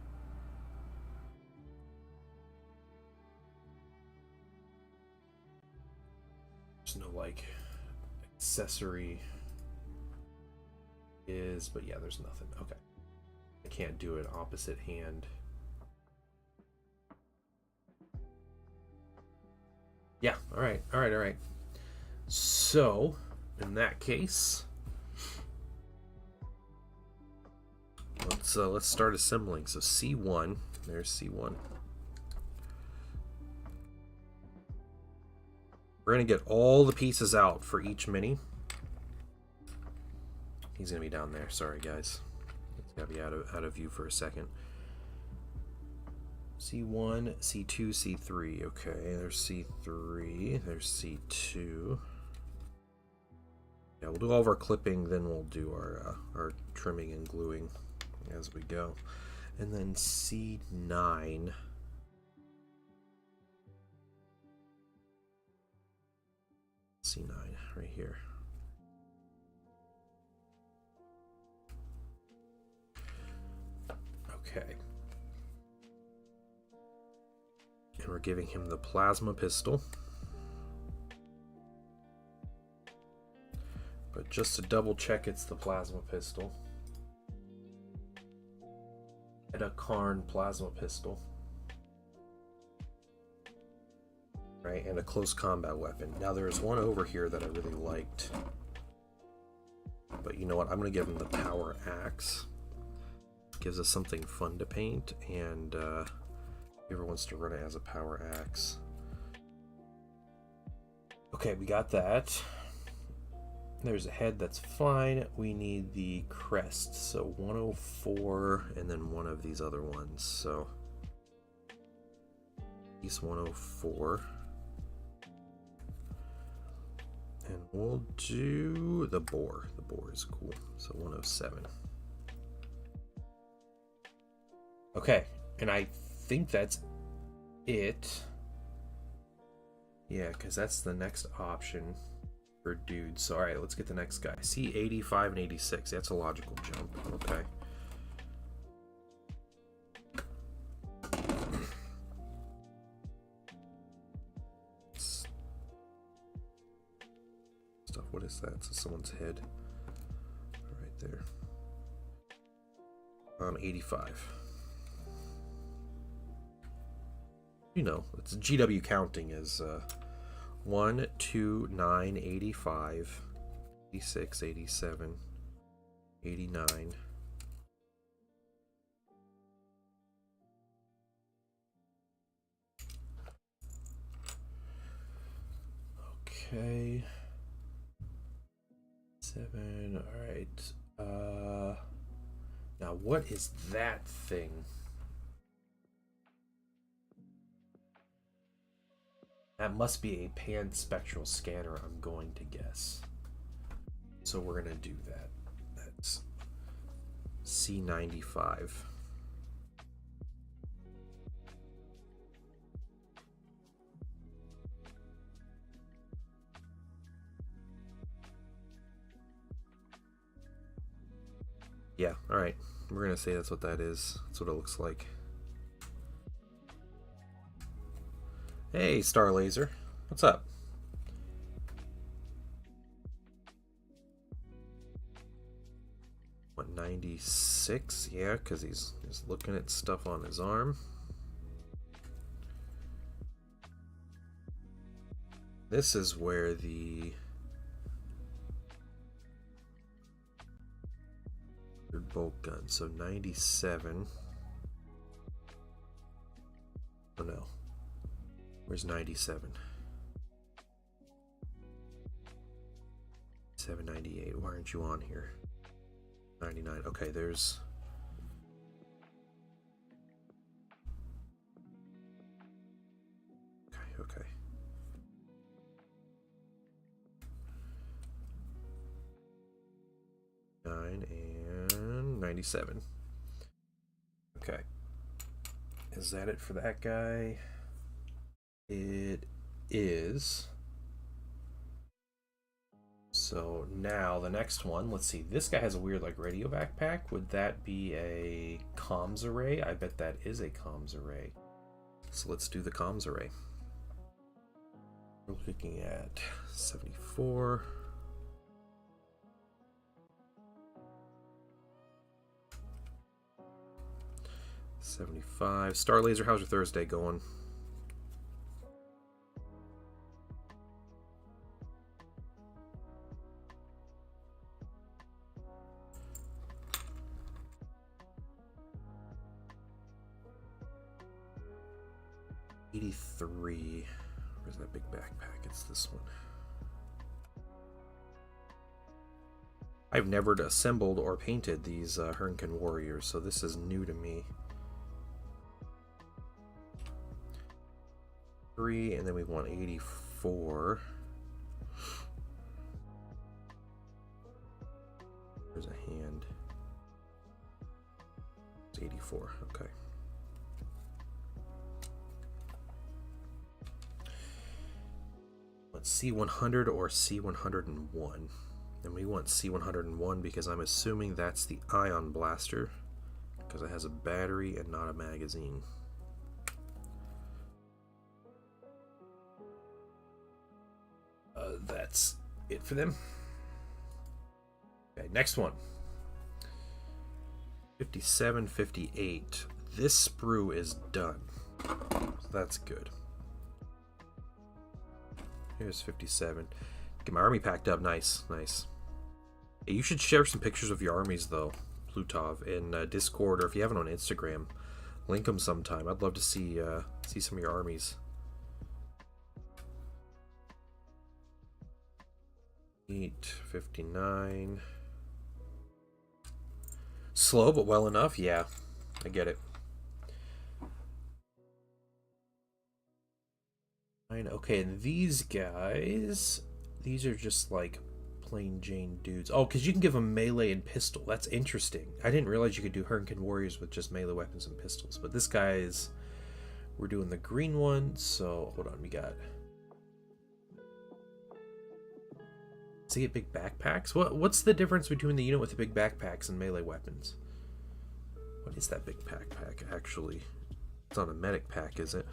There's no, like, accessory is, but yeah, there's nothing. Okay. I can't do it opposite hand. Yeah, alright. So, in that case, let's start assembling. So C1, there's C1. We're gonna get all the pieces out for each mini. He's gonna be down there. Sorry, guys. It's gotta be out of view for a second. C1, C2, C3. Okay, there's C3. There's C2. Yeah, we'll do all of our clipping, then we'll do our trimming and gluing as we go. And then C9. C9 right here. Okay. And we're giving him the plasma pistol. But just to double check, it's the plasma pistol. And a Karn plasma pistol. Right, and a close combat weapon. Now there's one over here that I really liked. But you know what? I'm going to give him the power axe. Gives us something fun to paint, and whoever wants to run it as a power axe. Okay, we got that. There's a head, that's fine. We need the crest, so 104, and then one of these other ones. So, piece 104. And we'll do the boar. The boar is cool. So 107. Okay, and I think that's it. Yeah, because that's the next option for dudes. So, alright, let's get the next guy. See 85 and 86. That's a logical jump. Okay. Stuff, what is that? So someone's head. Right there. 85. You know, it's GW counting is 1, 2, 9, 85, 86, 87, 89. Okay. 7, alright. Now what is that thing? That must be a pan-spectral scanner, I'm going to guess. So we're going to do that. That's C95. Yeah, alright. We're going to say that's what that is. That's what it looks like. Hey, Star Laser. What's up? What, 96? Yeah, because he's looking at stuff on his arm. This is where the bolt gun. So 97. Oh no. Where's 97? 798. Why aren't you on here? 99. Okay, there's... Okay. and 97. Okay. Is that it for that guy? It is. So now the next one, let's see. This guy has a weird like radio backpack. Would that be a comms array? I bet that is a comms array. So let's do the comms array. We're looking at 74. $75. Star Laser, how's your Thursday going? $83. Where's that big backpack? It's this one. I've never assembled or painted these Hernken Warriors, so this is new to me. 3, and then we want 84. There's a hand. It's 84. Okay. Let's C100 or C101. And we want C101 because I'm assuming that's the ion blaster, because it has a battery and not a magazine. That's it for them. Okay, next one. 57, 58. This sprue is done. So that's good. Here's 57. Get my army packed up. Nice, nice. Hey, you should share some pictures of your armies, though, Plutov, in Discord, or if you have it on Instagram, link them sometime. I'd love to see some of your armies. 859. Slow, but well enough. Yeah, I get it. Fine. Okay, and these guys, these are just like plain Jane dudes. Oh, because you can give them melee and pistol. That's interesting. I didn't realize you could do Hernken Warriors with just melee weapons and pistols. But this guy is, we're doing the green one. So hold on, we got. Does he get big backpacks? What's the difference between the unit with the big backpacks and melee weapons? What is that big backpack actually? It's not a medic pack, is it?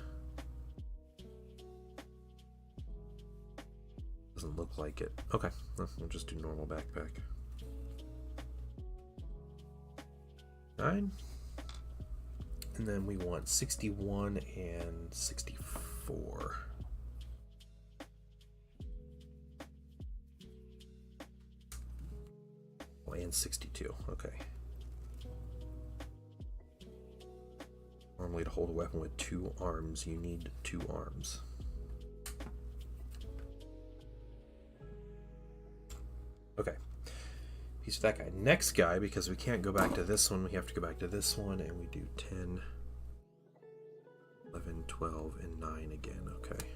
Doesn't look like it. Okay, we'll just do normal backpack. 9. And then we want 61 and 64. And 62. Okay. Normally to hold a weapon with 2 arms, you need 2 arms. Okay. Piece of that guy. Next guy, because we can't go back to this one, we have to go back to this one, and we do 10, 11, 12, and 9 again. Okay.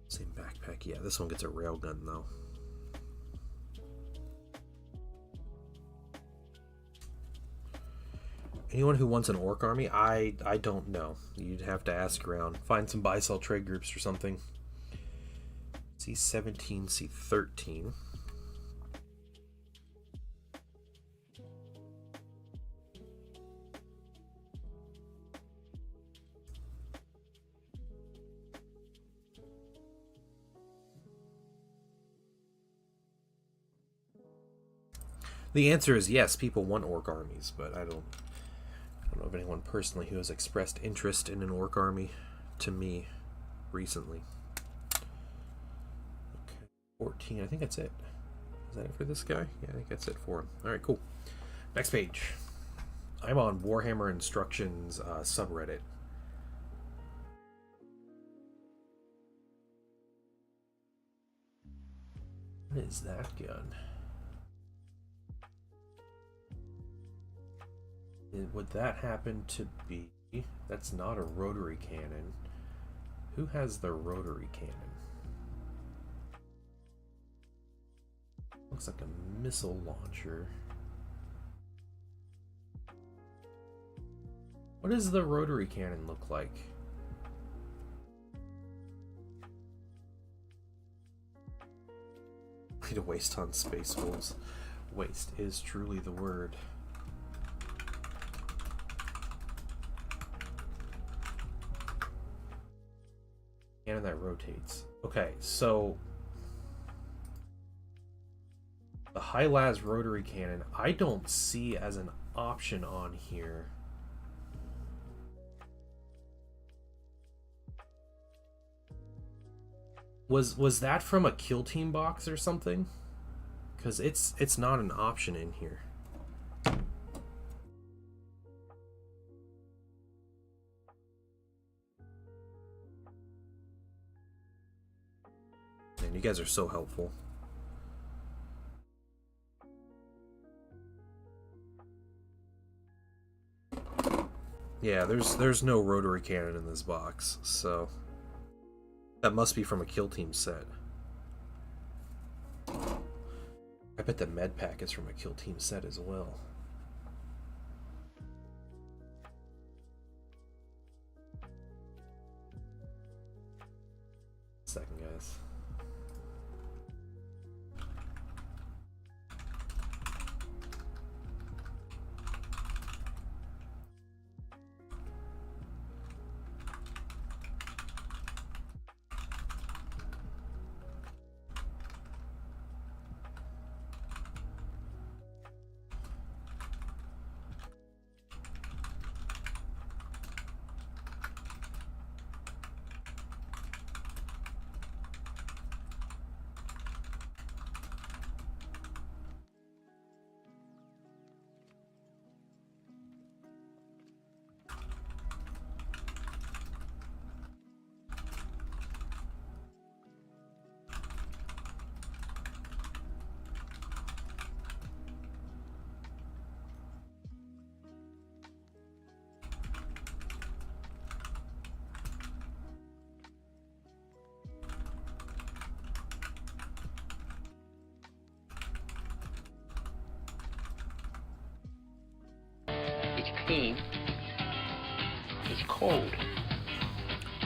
Same backpack. Yeah, this one gets a railgun though. Anyone who wants an orc army? I don't know. You'd have to ask around. Find some buy-sell trade groups or something. C17, C13. The answer is yes, people want orc armies, but I don't know of anyone personally who has expressed interest in an orc army to me recently. Okay, 14, I think that's it. Is that it for this guy? Yeah, I think that's it for him. Alright, cool. Next page. I'm on Warhammer Instructions subreddit. What is that gun? Would that happen to be... That's not a rotary cannon. Who has the rotary cannon? Looks like a missile launcher. What does the rotary cannon look like? Way to waste on Space Wolves. Waste is truly the word. Cannon that rotates. Okay, so the high-las rotary cannon I don't see as an option on here. Was that from a Kill Team box or something? Because it's not an option in here. Man, you guys are so helpful. Yeah, there's no rotary cannon in this box, so that must be from a Kill Team set. I bet the med pack is from a Kill Team set as well. Second, guys. Clean. It's cold.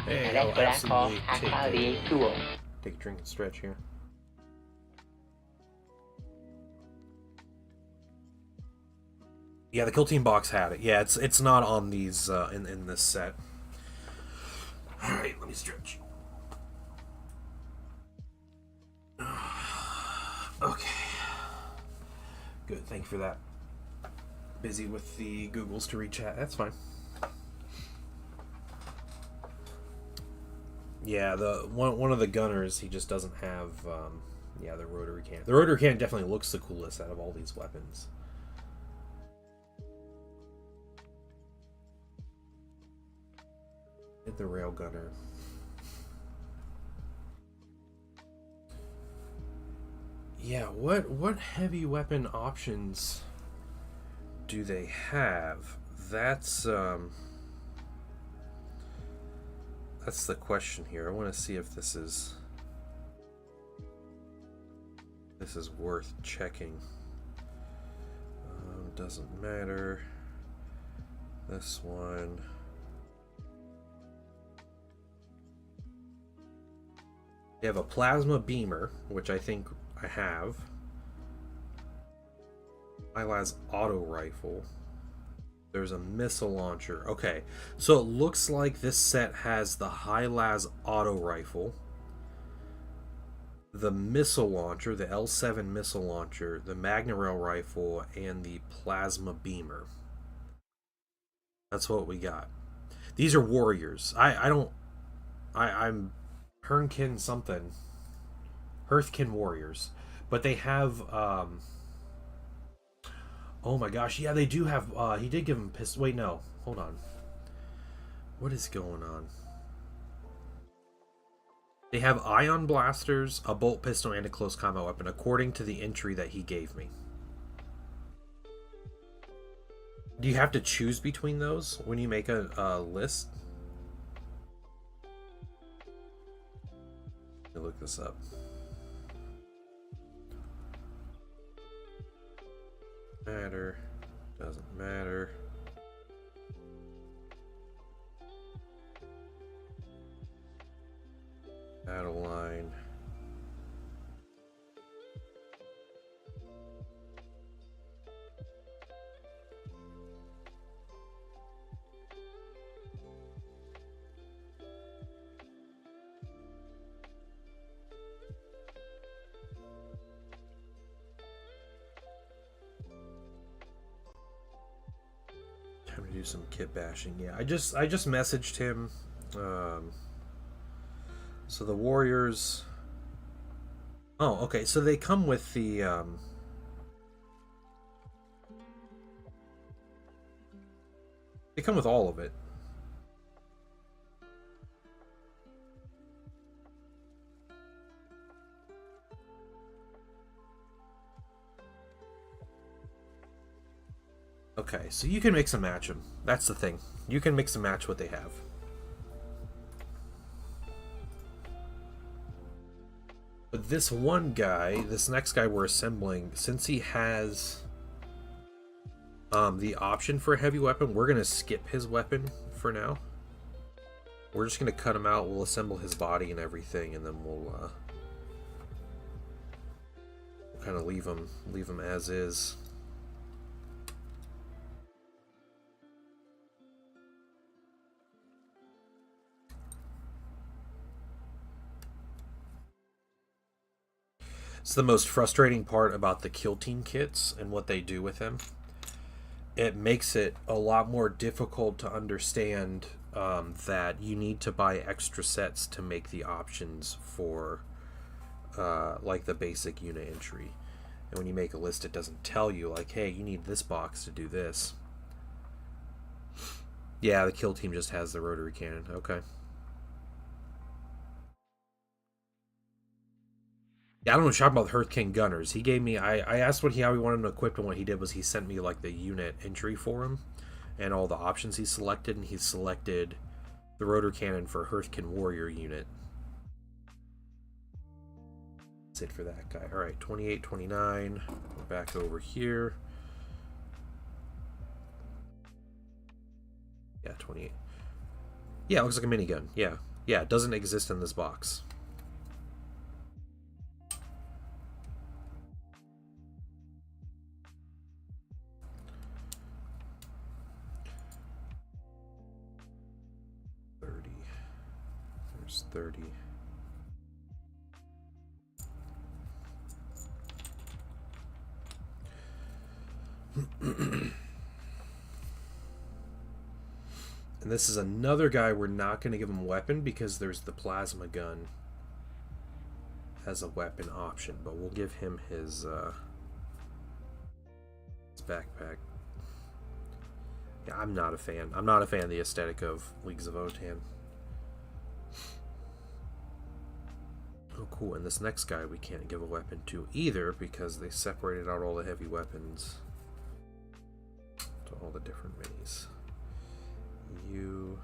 Hey, And that's what I call absolutely high quality H2O. take a drink and stretch here. Yeah, the Kill Team box had it. Yeah, it's not on these in this set. All right, let me stretch. Okay. Good. Thank you for that. Busy with the Googles to read chat. That's fine. Yeah, the one of the gunners, he just doesn't have yeah, the rotary cannon. The rotary cannon definitely looks the coolest out of all these weapons. Hit the rail gunner. Yeah, what heavy weapon options do they have? That's the question here. I want to see if this is worth checking. Doesn't matter. This one. They have a plasma beamer, which I think I have. High-las auto rifle. There's a missile launcher. Okay, so it looks like this set has the high-las auto rifle, the missile launcher, the L7 missile launcher, the Magna Rail rifle, and the plasma beamer. That's what we got. These are warriors. I'm Hernkin something. Hearthkin warriors. But they have oh my gosh, yeah, they do have he did give him pistol. Wait, no. Hold on. What is going on? They have ion blasters, a bolt pistol, and a close combat weapon, according to the entry that he gave me. Do you have to choose between those when you make a list? Let me look this up. Matter. Doesn't matter. Battle line. Time to do some kit bashing. Yeah, I just messaged him. So the Warriors. Oh, okay. So they come with the. They come with all of it. Okay, so you can mix and match them. That's the thing. You can mix and match what they have. But this one guy, this next guy we're assembling, since he has the option for a heavy weapon, we're going to skip his weapon for now. We're just going to cut him out. We'll assemble his body and everything, and then we'll kind of leave him as is. It's the most frustrating part about the kill team kits and what they do with them. It makes it a lot more difficult to understand that you need to buy extra sets to make the options for like the basic unit entry. And when you make a list, it doesn't tell you like, hey, you need this box to do this. Yeah, the kill team just has the rotary cannon. Okay. Yeah, I don't know what you're talking about Hearth King Gunners. He gave me, I asked how he wanted them equipped, and what he did was he sent me like the unit entry for him and all the options he selected, and he selected the rotor cannon for Hearthkin Warrior unit. That's it for that guy. Alright, 28, 29. We're back over here. Yeah, 28. Yeah, it looks like a minigun. Yeah. Yeah, it doesn't exist in this box. There's 30. And this is another guy we're not going to give him a weapon because there's the plasma gun as a weapon option, but we'll give him his backpack. Yeah, I'm not a fan. I'm not a fan of the aesthetic of Leagues of Votann. Oh, cool. And this next guy we can't give a weapon to either because they separated out all the heavy weapons to all the different minis. You...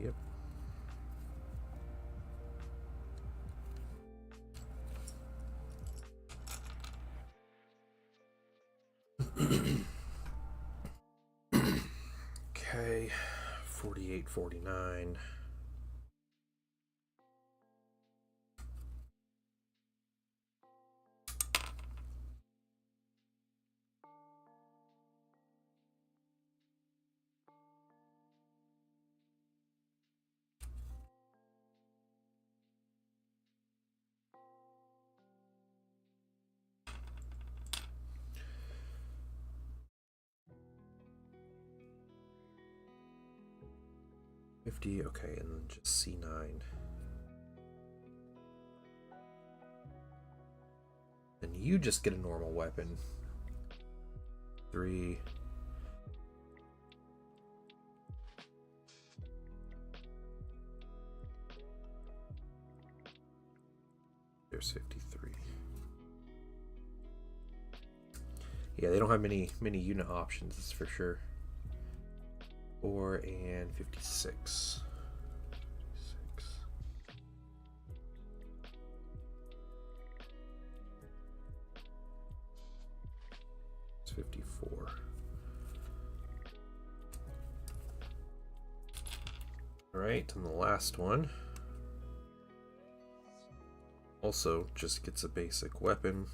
Yep. Okay, 48, 49. 50, okay, and then just C9. And you just get a normal weapon. 3. There's 53. Yeah, they don't have many unit options, that's for sure. 4 and 56. 54. Alright, and the last one also just gets a basic weapon.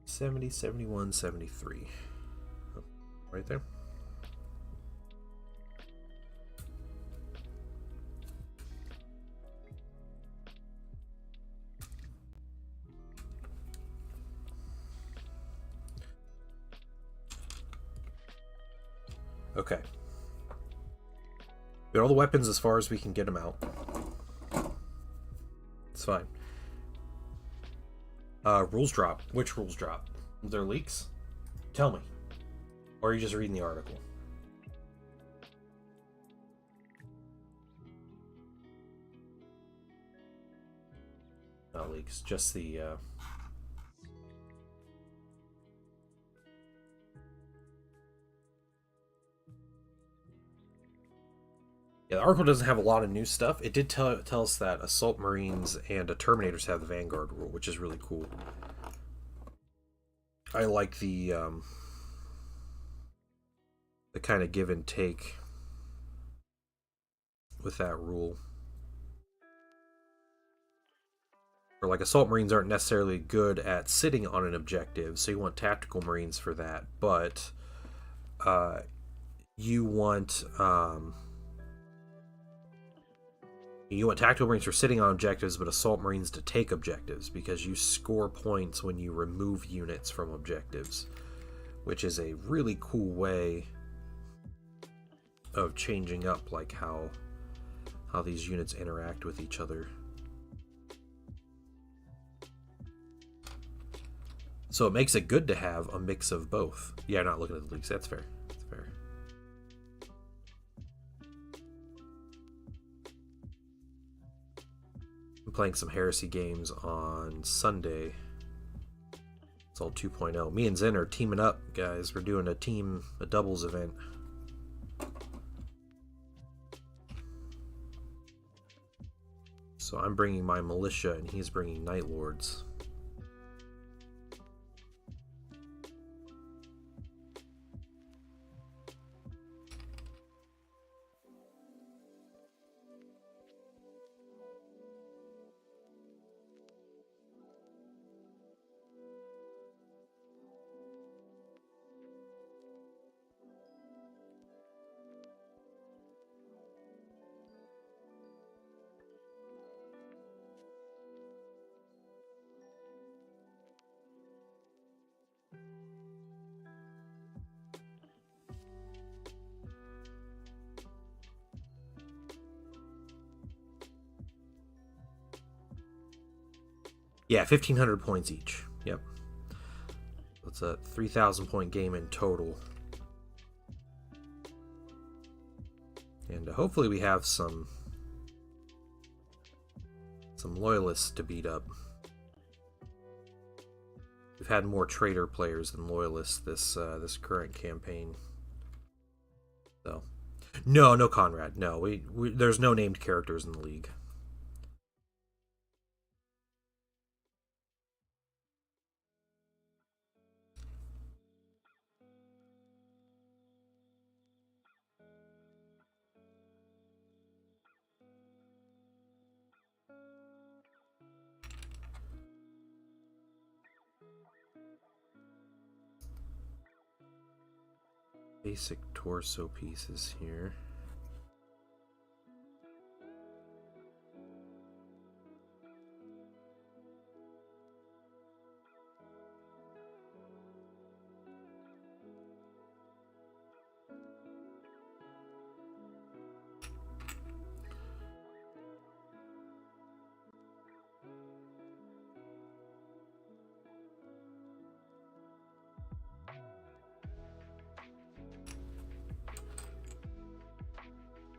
$70, $71, $73. Oh, right there. Okay. Get all the weapons as far as we can get them out. It's fine. Rules drop. Which rules drop? Are there leaks? Tell me. Or are you just reading the article? Not leaks, just the... Yeah, the article doesn't have a lot of new stuff. It did tell us that Assault Marines and Terminators have the Vanguard rule, which is really cool. I like the kind of give and take with that rule. Or like Assault Marines aren't necessarily good at sitting on an objective, so you want Tactical Marines for that, but you want Tactical Marines for sitting on objectives, but Assault Marines to take objectives, because you score points when you remove units from objectives, which is a really cool way of changing up like how these units interact with each other. So it makes it good to have a mix of both. Yeah, not looking at the leaks. That's fair. That's fair. I'm playing some Heresy games on Sunday. It's all 2.0. Me and Zen are teaming up, guys. We're doing a doubles event. So I'm bringing my militia and he's bringing Night Lords. Yeah, 1,500 points each. Yep. That's a 3,000 point game in total. And hopefully we have some loyalists to beat up. We've had more traitor players than loyalists this current campaign. So, no Conrad. No, we there's no named characters in the league. Basic torso pieces here.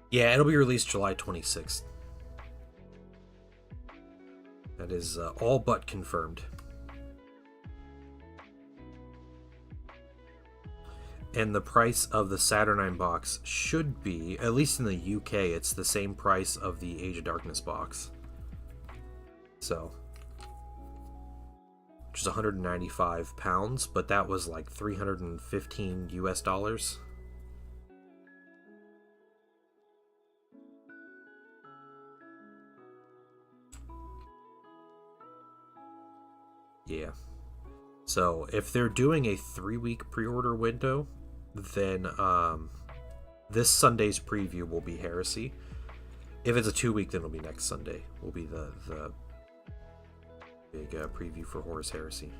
Yeah, it'll be released July 26th. That is all but confirmed. And the price of the Saturnine box should be, at least in the UK, it's the same price of the Age of Darkness box. So, which is £195, but that was like 315 US dollars. Yeah. So if they're doing a 3-week pre-order window, then this Sunday's preview will be Heresy. If it's a 2-week, then it'll be next Sunday. Will be the big preview for Horus Heresy.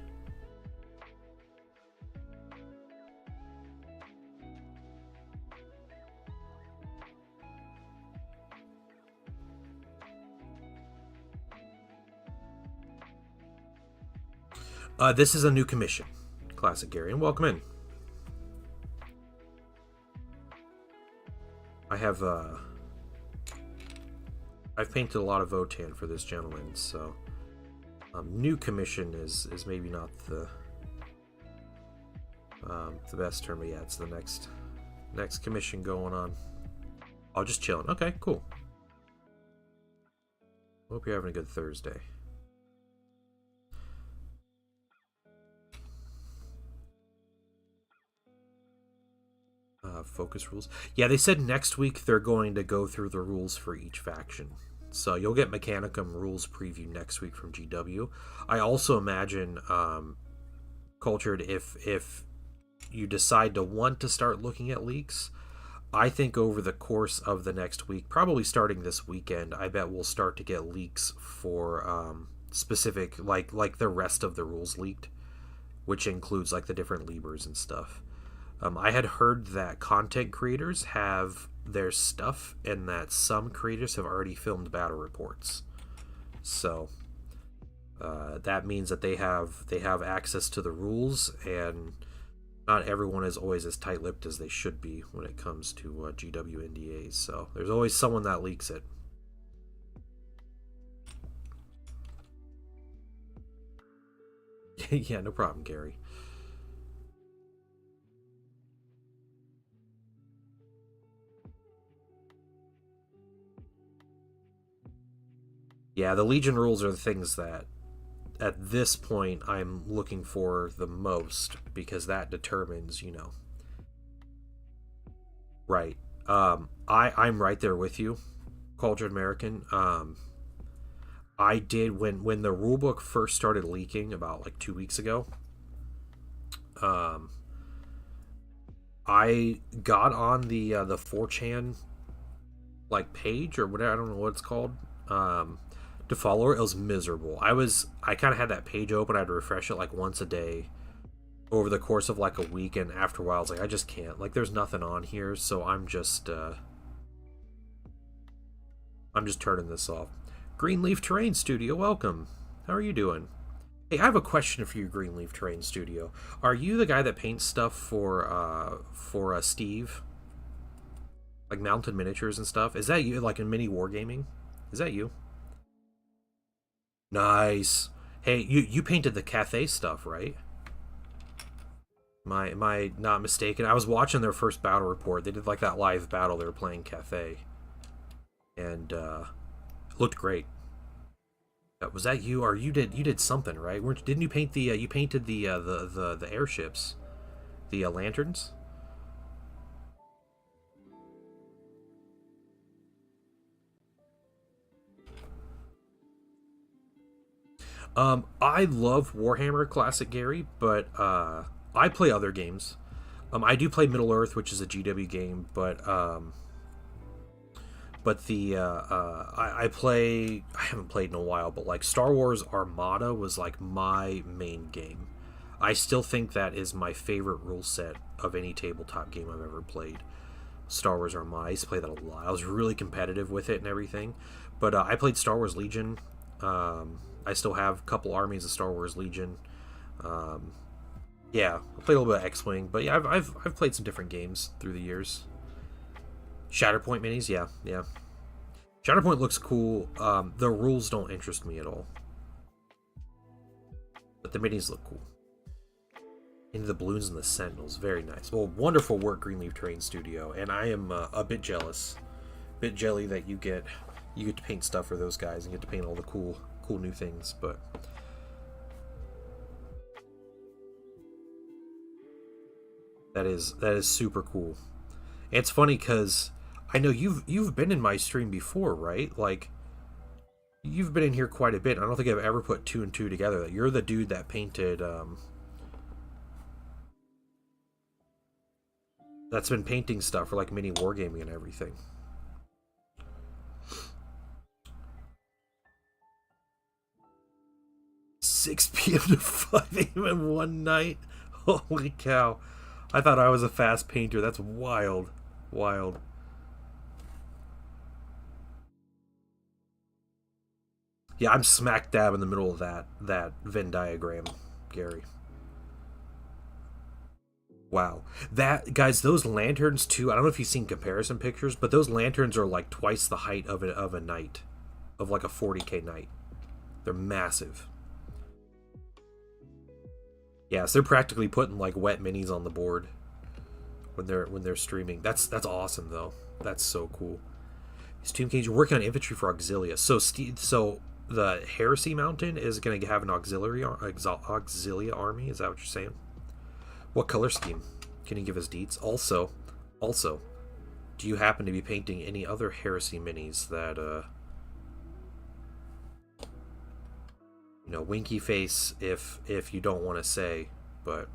This is a new commission, Classic Gary, and welcome in. I've painted a lot of Votann for this gentleman, so new commission is maybe not the best term, but yeah, it's the next commission going on. Oh, just chilling. Okay, cool. Hope you're having a good Thursday. Focus rules. Yeah, they said next week they're going to go through the rules for each faction. So you'll get Mechanicum rules preview next week from GW. I also imagine, Cultured, if you decide to want to start looking at leaks, I think over the course of the next week, probably starting this weekend, I bet we'll start to get leaks for specific, like the rest of the rules leaked, which includes like the different Libers and stuff. I had heard that content creators have their stuff and that some creators have already filmed battle reports. So that means that they have access to the rules, and not everyone is always as tight-lipped as they should be when it comes to GW NDAs. So there's always someone that leaks it. Yeah, no problem, Gary. Yeah, the Legion rules are the things that, at this point, I'm looking for the most, because that determines, Right. I'm right there with you, Cultured American. I did, when the rulebook first started leaking about like 2 weeks ago, I got on the 4chan like page or whatever, I don't know what it's called, to follow her. It was miserable. I kind of had that page open. I'd refresh it like once a day over the course of like a week, and after a while I was like, I just can't, like, there's nothing on here, so I'm just turning this off. Greenleaf Terrain Studio, welcome. How are you doing? Hey, I have a question for you, Greenleaf Terrain Studio. Are you the guy that paints stuff for Steve, like mounted miniatures and stuff? Is that you, like in mini wargaming? Is that you? Nice. Hey, you painted the Cathay stuff, right? Am I not mistaken? I was watching their first battle report. They did like that live battle. They were playing Cathay, and looked great. Was that you, or you did something, right? Didn't you paint the you painted the airships, the lanterns? I love Warhammer Classic, Gary, but I play other games. I do play Middle Earth, which is a GW game, but I haven't played in a while, but like Star Wars Armada was like my main game. I still think that is my favorite rule set of any tabletop game I've ever played. Star Wars Armada. I used to play that a lot. I was really competitive with it and everything. But I played Star Wars Legion. I still have a couple armies of Star Wars Legion. Um, yeah, I played a little bit of X-Wing, but yeah, I've played some different games through the years. Shatterpoint minis, yeah, yeah. Shatterpoint looks cool. The rules don't interest me at all, but the minis look cool. Into the Balloons and the Sentinels, very nice. Well, wonderful work, Greenleaf Terrain Studio, and I am a bit jealous, bit jelly that you get to paint stuff for those guys and get to paint all the cool new things. But that is super cool. And it's funny because I know you've been in my stream before, right? Like you've been in here quite a bit. I don't think I've ever put two and two together. You're the dude that painted. That's been painting stuff for like mini wargaming and everything. Six p.m. to 5 a.m. in one night. Holy cow! I thought I was a fast painter. That's wild, wild. Yeah, I'm smack dab in the middle of that Venn diagram, Gary. Wow. That guys, those lanterns too. I don't know if you've seen comparison pictures, but those lanterns are like twice the height of a knight, of like a 40k knight. They're massive. Yeah, so they're practically putting like wet minis on the board when they're streaming. That's awesome though. That's so cool. These Tomb Kings, you're working on infantry for Auxilia. So the Heresy Mountain is going to have an auxilia army. Is that what you're saying? What color scheme? Can you give us deets? Also, do you happen to be painting any other Heresy minis that, winky face if you don't want to say, but...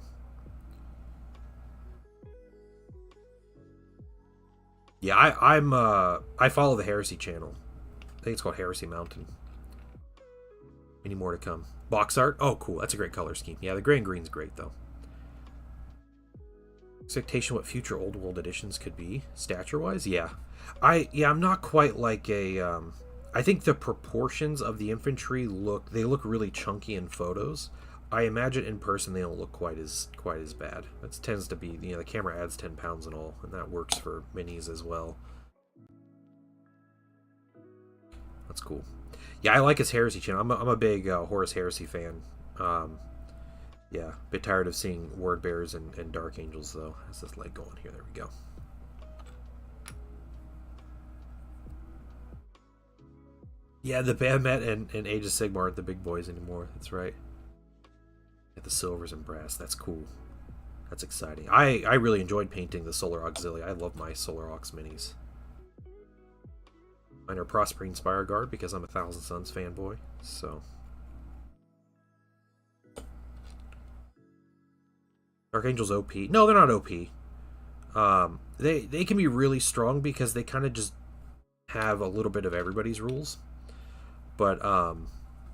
Yeah, I follow the Heresy channel. I think it's called Heresy Mountain. Any more to come? Box art? Oh, cool. That's a great color scheme. Yeah, the gray and green's great, though. Expectation what future old world editions could be stature wise. I'm not quite like a I think the proportions of the infantry look really chunky in photos. I imagine in person they don't look quite as bad. That tends to be, the camera adds 10 pounds and all, and that works for minis as well. That's cool. Yeah, I like his Heresy channel. I'm a big Horus Heresy fan. Yeah, a bit tired of seeing Word Bears and Dark Angels, though. How's this light going here? There we go. Yeah, the Bahamut and Age of Sigmar aren't the big boys anymore. That's right. Get the silvers and brass. That's cool. That's exciting. I really enjoyed painting the Solar Auxilia. I love my Solar Aux minis. Mine are Prospering Spire Guard because I'm a Thousand Suns fanboy, so... Archangel's OP. No, they're not OP. They can be really strong because they kind of just have a little bit of everybody's rules. But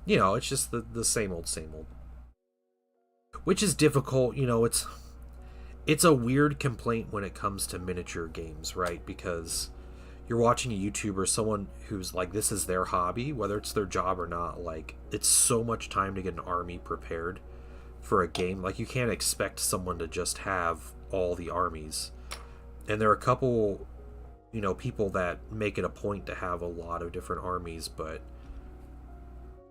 it's just the same old. Which is difficult, it's a weird complaint when it comes to miniature games, right? Because you're watching a YouTuber, someone who's like, this is their hobby, whether it's their job or not, like, it's so much time to get an army prepared for a game. Like, you can't expect someone to just have all the armies. And there are a couple, people that make it a point to have a lot of different armies, but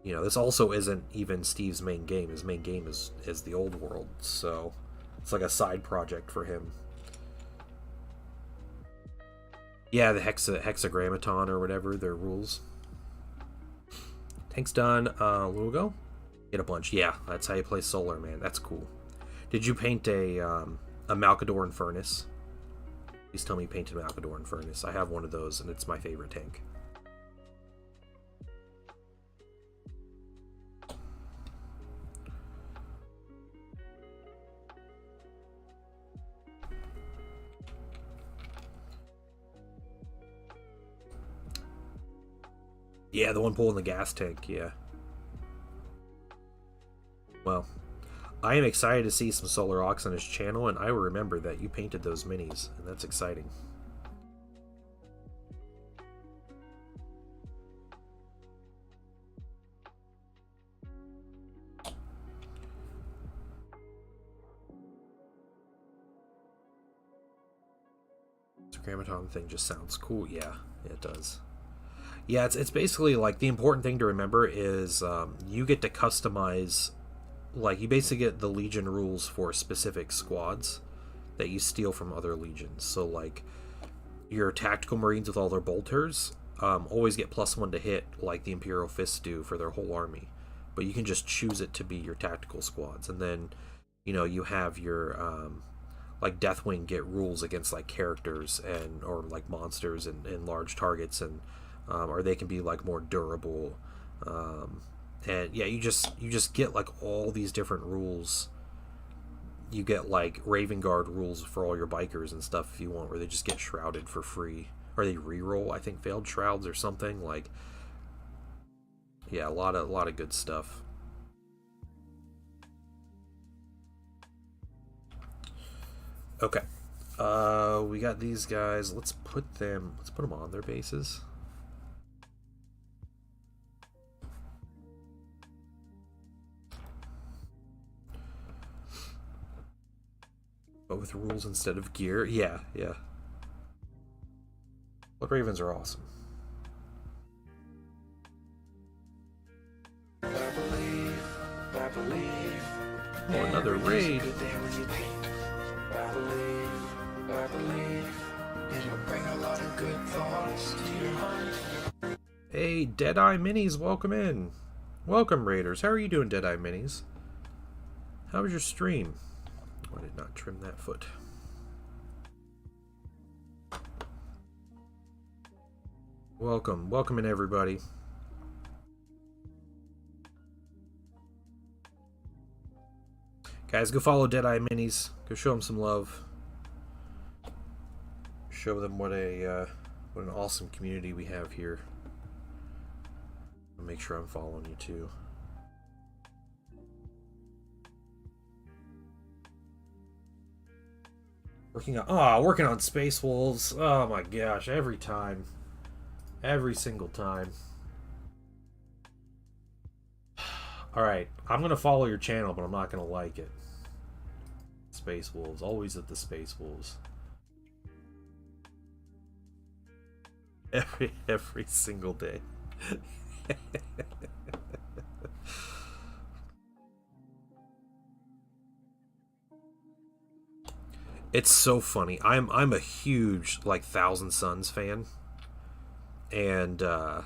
this also isn't even Steve's main game. His main game is the old world, so it's like a side project for him. Yeah, the hexagrammaton or whatever, their rules. Tank's done. We'll go. Get a bunch. Yeah, that's how you play Solar, man. That's cool. Did you paint a Malcadoran Furnace? Please tell me you painted a Malcadoran Furnace. I have one of those, and it's my favorite tank. Yeah, the one pulling the gas tank, yeah. Well, I am excited to see some Solar Ox on his channel, and I will remember that you painted those minis, and that's exciting. The Grammaton thing just sounds cool. Yeah, it does. Yeah, it's basically like the important thing to remember is you get to customize, like you basically get the Legion rules for specific squads that you steal from other legions. So like your tactical marines with all their bolters always get +1 to hit, like the Imperial Fists do for their whole army. But you can just choose it to be your tactical squads, and then you have your like Deathwing get rules against like characters and or like monsters and large targets, and or they can be like more durable. And yeah, you just get like all these different rules. You get like Raven Guard rules for all your bikers and stuff if you want, where they just get shrouded for free, or they reroll, I think, failed shrouds or something. Like, yeah, a lot of good stuff. Okay, we got these guys. Let's put them on their bases. But with rules instead of gear. Yeah, yeah. Blood Ravens are awesome. I believe. Oh, another raid. I believe. It'll bring a lot of good thoughts to your heart. Hey, Deadeye Minis, welcome in. Welcome, Raiders. How are you doing, Deadeye Minis? How was your stream? I did not trim that foot. Welcome in, everybody. Guys, go follow Deadeye Minis. Go show them some love. Show them what an awesome community we have here. I'll make sure I'm following you too. Working on Space Wolves. Oh my gosh, every time. Every single time. Alright, I'm gonna follow your channel, but I'm not gonna like it. Space Wolves. Always at the Space Wolves. Every single day. It's so funny. I'm a huge like Thousand Suns fan, and I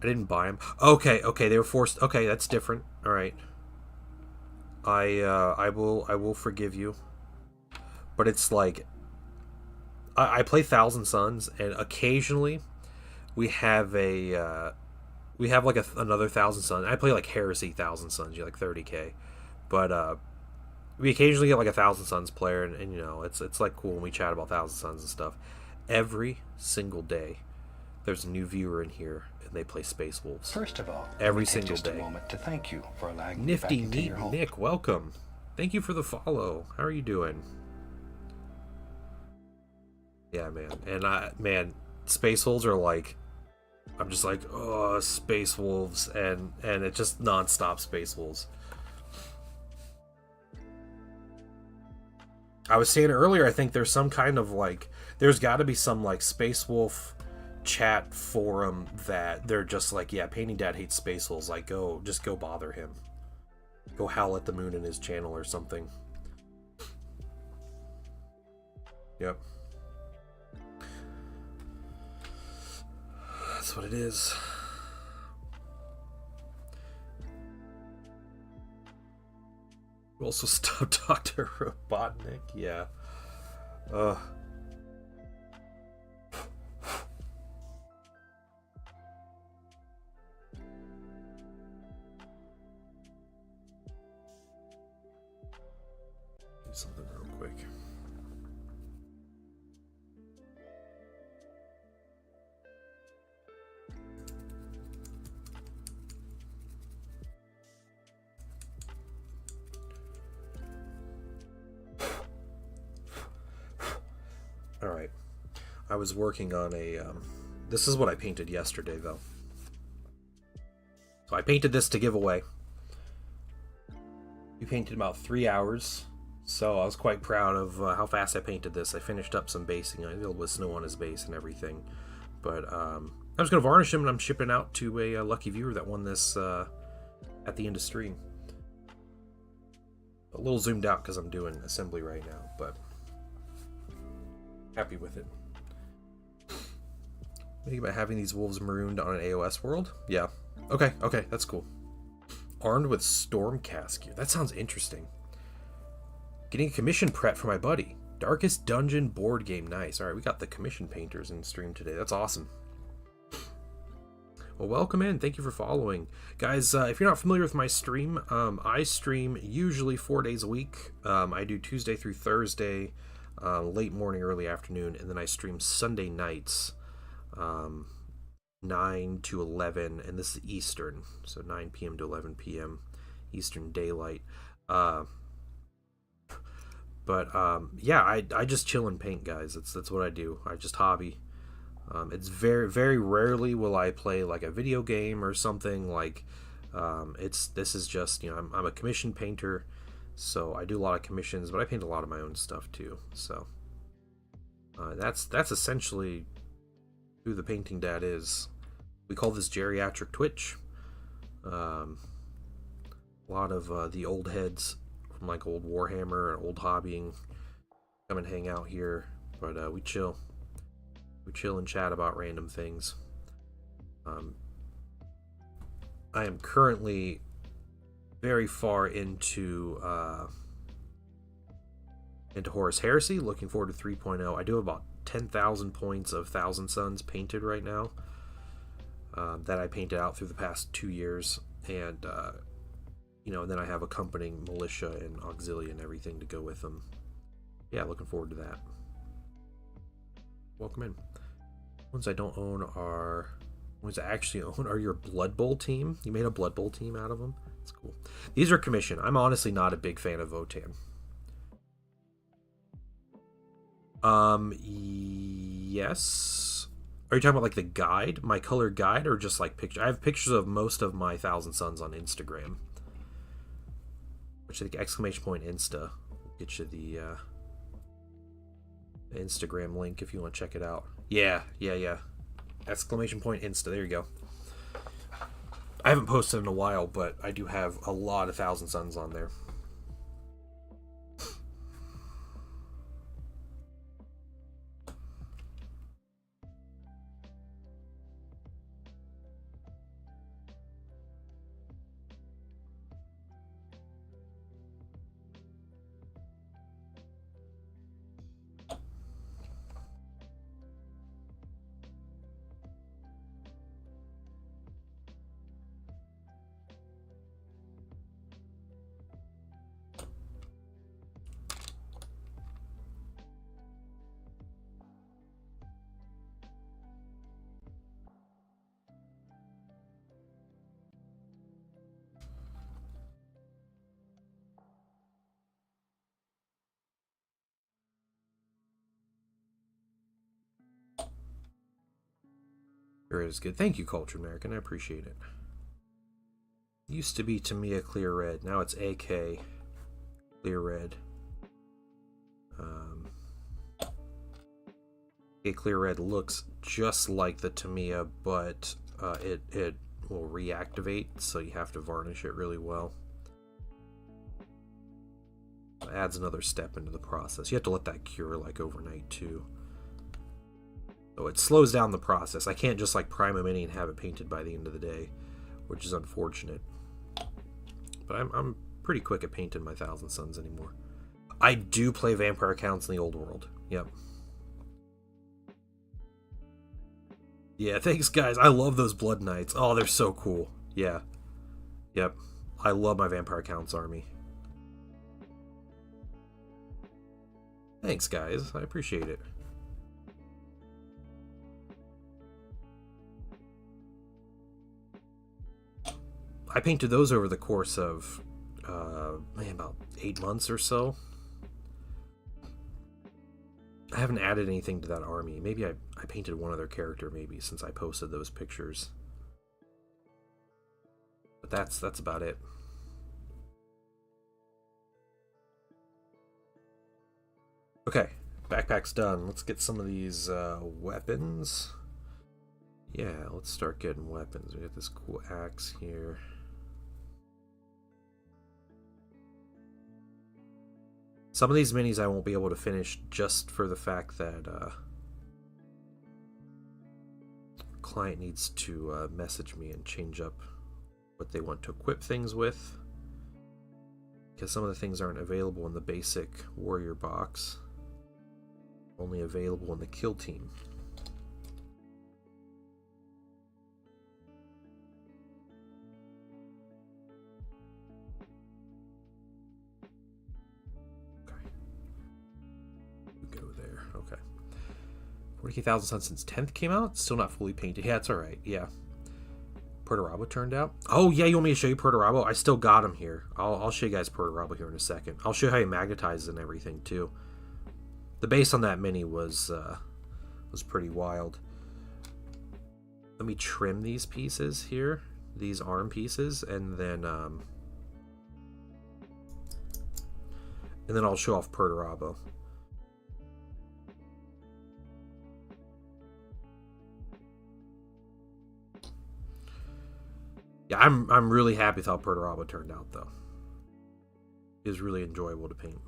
didn't buy them. Okay, they were forced. Okay, that's different. All right. I will forgive you, but it's like I play Thousand Suns, and occasionally we have like another Thousand Suns. I play like Heresy Thousand Suns. You like 30k, but we occasionally get like a Thousand Suns player, and it's like cool when we chat about Thousand Suns and stuff. Every single day, there's a new viewer in here, and they play Space Wolves. First of all, every single just day. A moment to thank you for allowing Nifty me back into your Neat home. Nick, welcome. Thank you for the follow. How are you doing? Yeah, man, Space Wolves are like, I'm just like, oh, Space Wolves, and it's just non-stop Space Wolves. I was saying earlier, I think there's some kind of like, there's got to be some like Space Wolf chat forum that they're just like, yeah, Painting Dad hates Space Wolves. Like, just go bother him. Go howl at the moon in his channel or something. Yep. That's what it is. Also stop Dr. Robotnik. Yeah. Do something real quick. I was working on a, this is what I painted yesterday, though. So I painted this to give away. We painted about 3 hours, so I was quite proud of how fast I painted this. I finished up some basing. I did with snow on his base and everything. But I'm just going to varnish him, and I'm shipping out to a lucky viewer that won this at the end of stream. A little zoomed out because I'm doing assembly right now, but happy with it. Thinking about having these wolves marooned on an AOS world? Yeah. Okay, that's cool. Armed with Stormcast gear. That sounds interesting. Getting a commission prep for my buddy. Darkest Dungeon board game. Nice. Alright, we got the commission painters in stream today. That's awesome. Well, welcome in. Thank you for following. Guys, if you're not familiar with my stream, I stream usually 4 days a week. I do Tuesday through Thursday, late morning, early afternoon, and then I stream Sunday nights. 9 to 11, and this is Eastern, so 9 p.m. to 11 p.m. Eastern Daylight. Yeah, I just chill and paint, guys. That's what I do. I just hobby. It's very, very rarely will I play like a video game or something. Like, this is just, you know, I'm a commission painter, so I do a lot of commissions, but I paint a lot of my own stuff too. So that's essentially who the painting dad is. We call this geriatric Twitch. A lot of the old heads from like old Warhammer and old hobbying come and hang out here, but we chill and chat about random things. I am currently very far into Horus Heresy, looking forward to 3.0. I do have about 10,000 points of Thousand Suns painted right now, that I painted out through the past 2 years, and you know, and then I have accompanying militia and auxilia and everything to go with them. Yeah, looking forward to that. Welcome in. Ones I don't own are ones I actually own are your Blood Bowl team. You made a Blood Bowl team out of them. That's cool. These are commission. I'm honestly not a big fan of Votann. Yes. Are you talking about like the guide, my color guide, or just like pictures? I have pictures of most of my Thousand Suns on Instagram, which I think exclamation point Insta will get you the Instagram link if you want to check it out. Yeah. Exclamation point Insta. There you go. I haven't posted in a while, but I do have a lot of Thousand Suns on there. It is good. Thank you, Culture American. I appreciate it. Used to be Tamiya Clear Red. Now it's AK Clear Red. AK Clear Red looks just like the Tamiya, but it will reactivate, so you have to varnish it really well. It adds another step into the process. You have to let that cure like overnight too. So it slows down the process. I can't just like prime a mini and have it painted by the end of the day, which is unfortunate. But I'm pretty quick at painting my Thousand Suns anymore. I do play vampire accounts in the old world. Yep. Yeah, thanks guys. I love those Blood Knights. Oh, they're so cool. Yeah. Yep. I love my vampire accounts army. Thanks guys. I appreciate it. I painted those over the course of, about 8 months or so. I haven't added anything to that army. Maybe I painted one other character, maybe, since I posted those pictures. But that's about it. Okay, backpack's done. Let's get some of these weapons. Yeah, let's start getting weapons. We got this cool axe here. Some of these minis I won't be able to finish just for the fact that client needs to message me and change up what they want to equip things with, because some of the things aren't available in the basic warrior box, only available in the kill team. Go there. Okay. 48,000 suns since 10th came out. Still not fully painted. Yeah, it's alright. Yeah. Perturabo turned out. Oh, yeah, you want me to show you Perturabo? I still got him here. I'll show you guys Perturabo here in a second. I'll show you how he magnetizes and everything, too. The base on that mini was pretty wild. Let me trim these pieces here. These arm pieces. And then I'll show off Perturabo. Yeah, I'm really happy with how Perturabo turned out, though. It was really enjoyable to paint.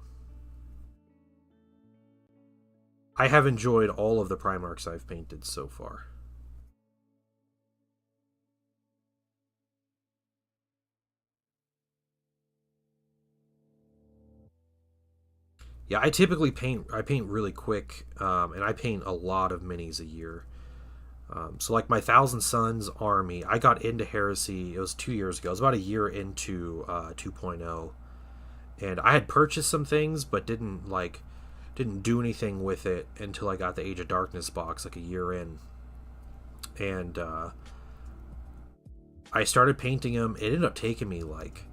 I have enjoyed all of the Primarchs I've painted so far. Yeah, I typically paint really quick, and I paint a lot of minis a year. So like my Thousand Suns army, I got into Heresy, it was 2 years ago. It was about a year into 2.0. And I had purchased some things, but didn't do anything with it until I got the Age of Darkness box, like a year in. And I started painting them. It ended up taking me like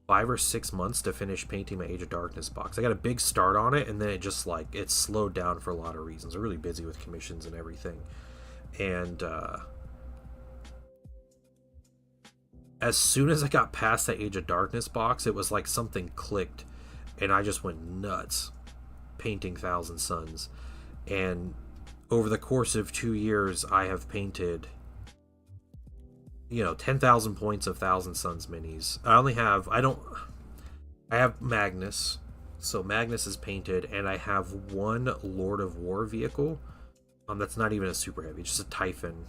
5 or 6 months to finish painting my Age of Darkness box. I got a big start on it, and then it just it slowed down for a lot of reasons. I'm really busy with commissions and everything. And as soon as I got past that Age of Darkness box, it was like something clicked, and I just went nuts painting Thousand Suns. And over the course of 2 years, I have painted 10,000 points of Thousand Suns minis. I have Magnus, so Magnus is painted, and I have one Lord of War vehicle. That's not even a super heavy, just a Typhon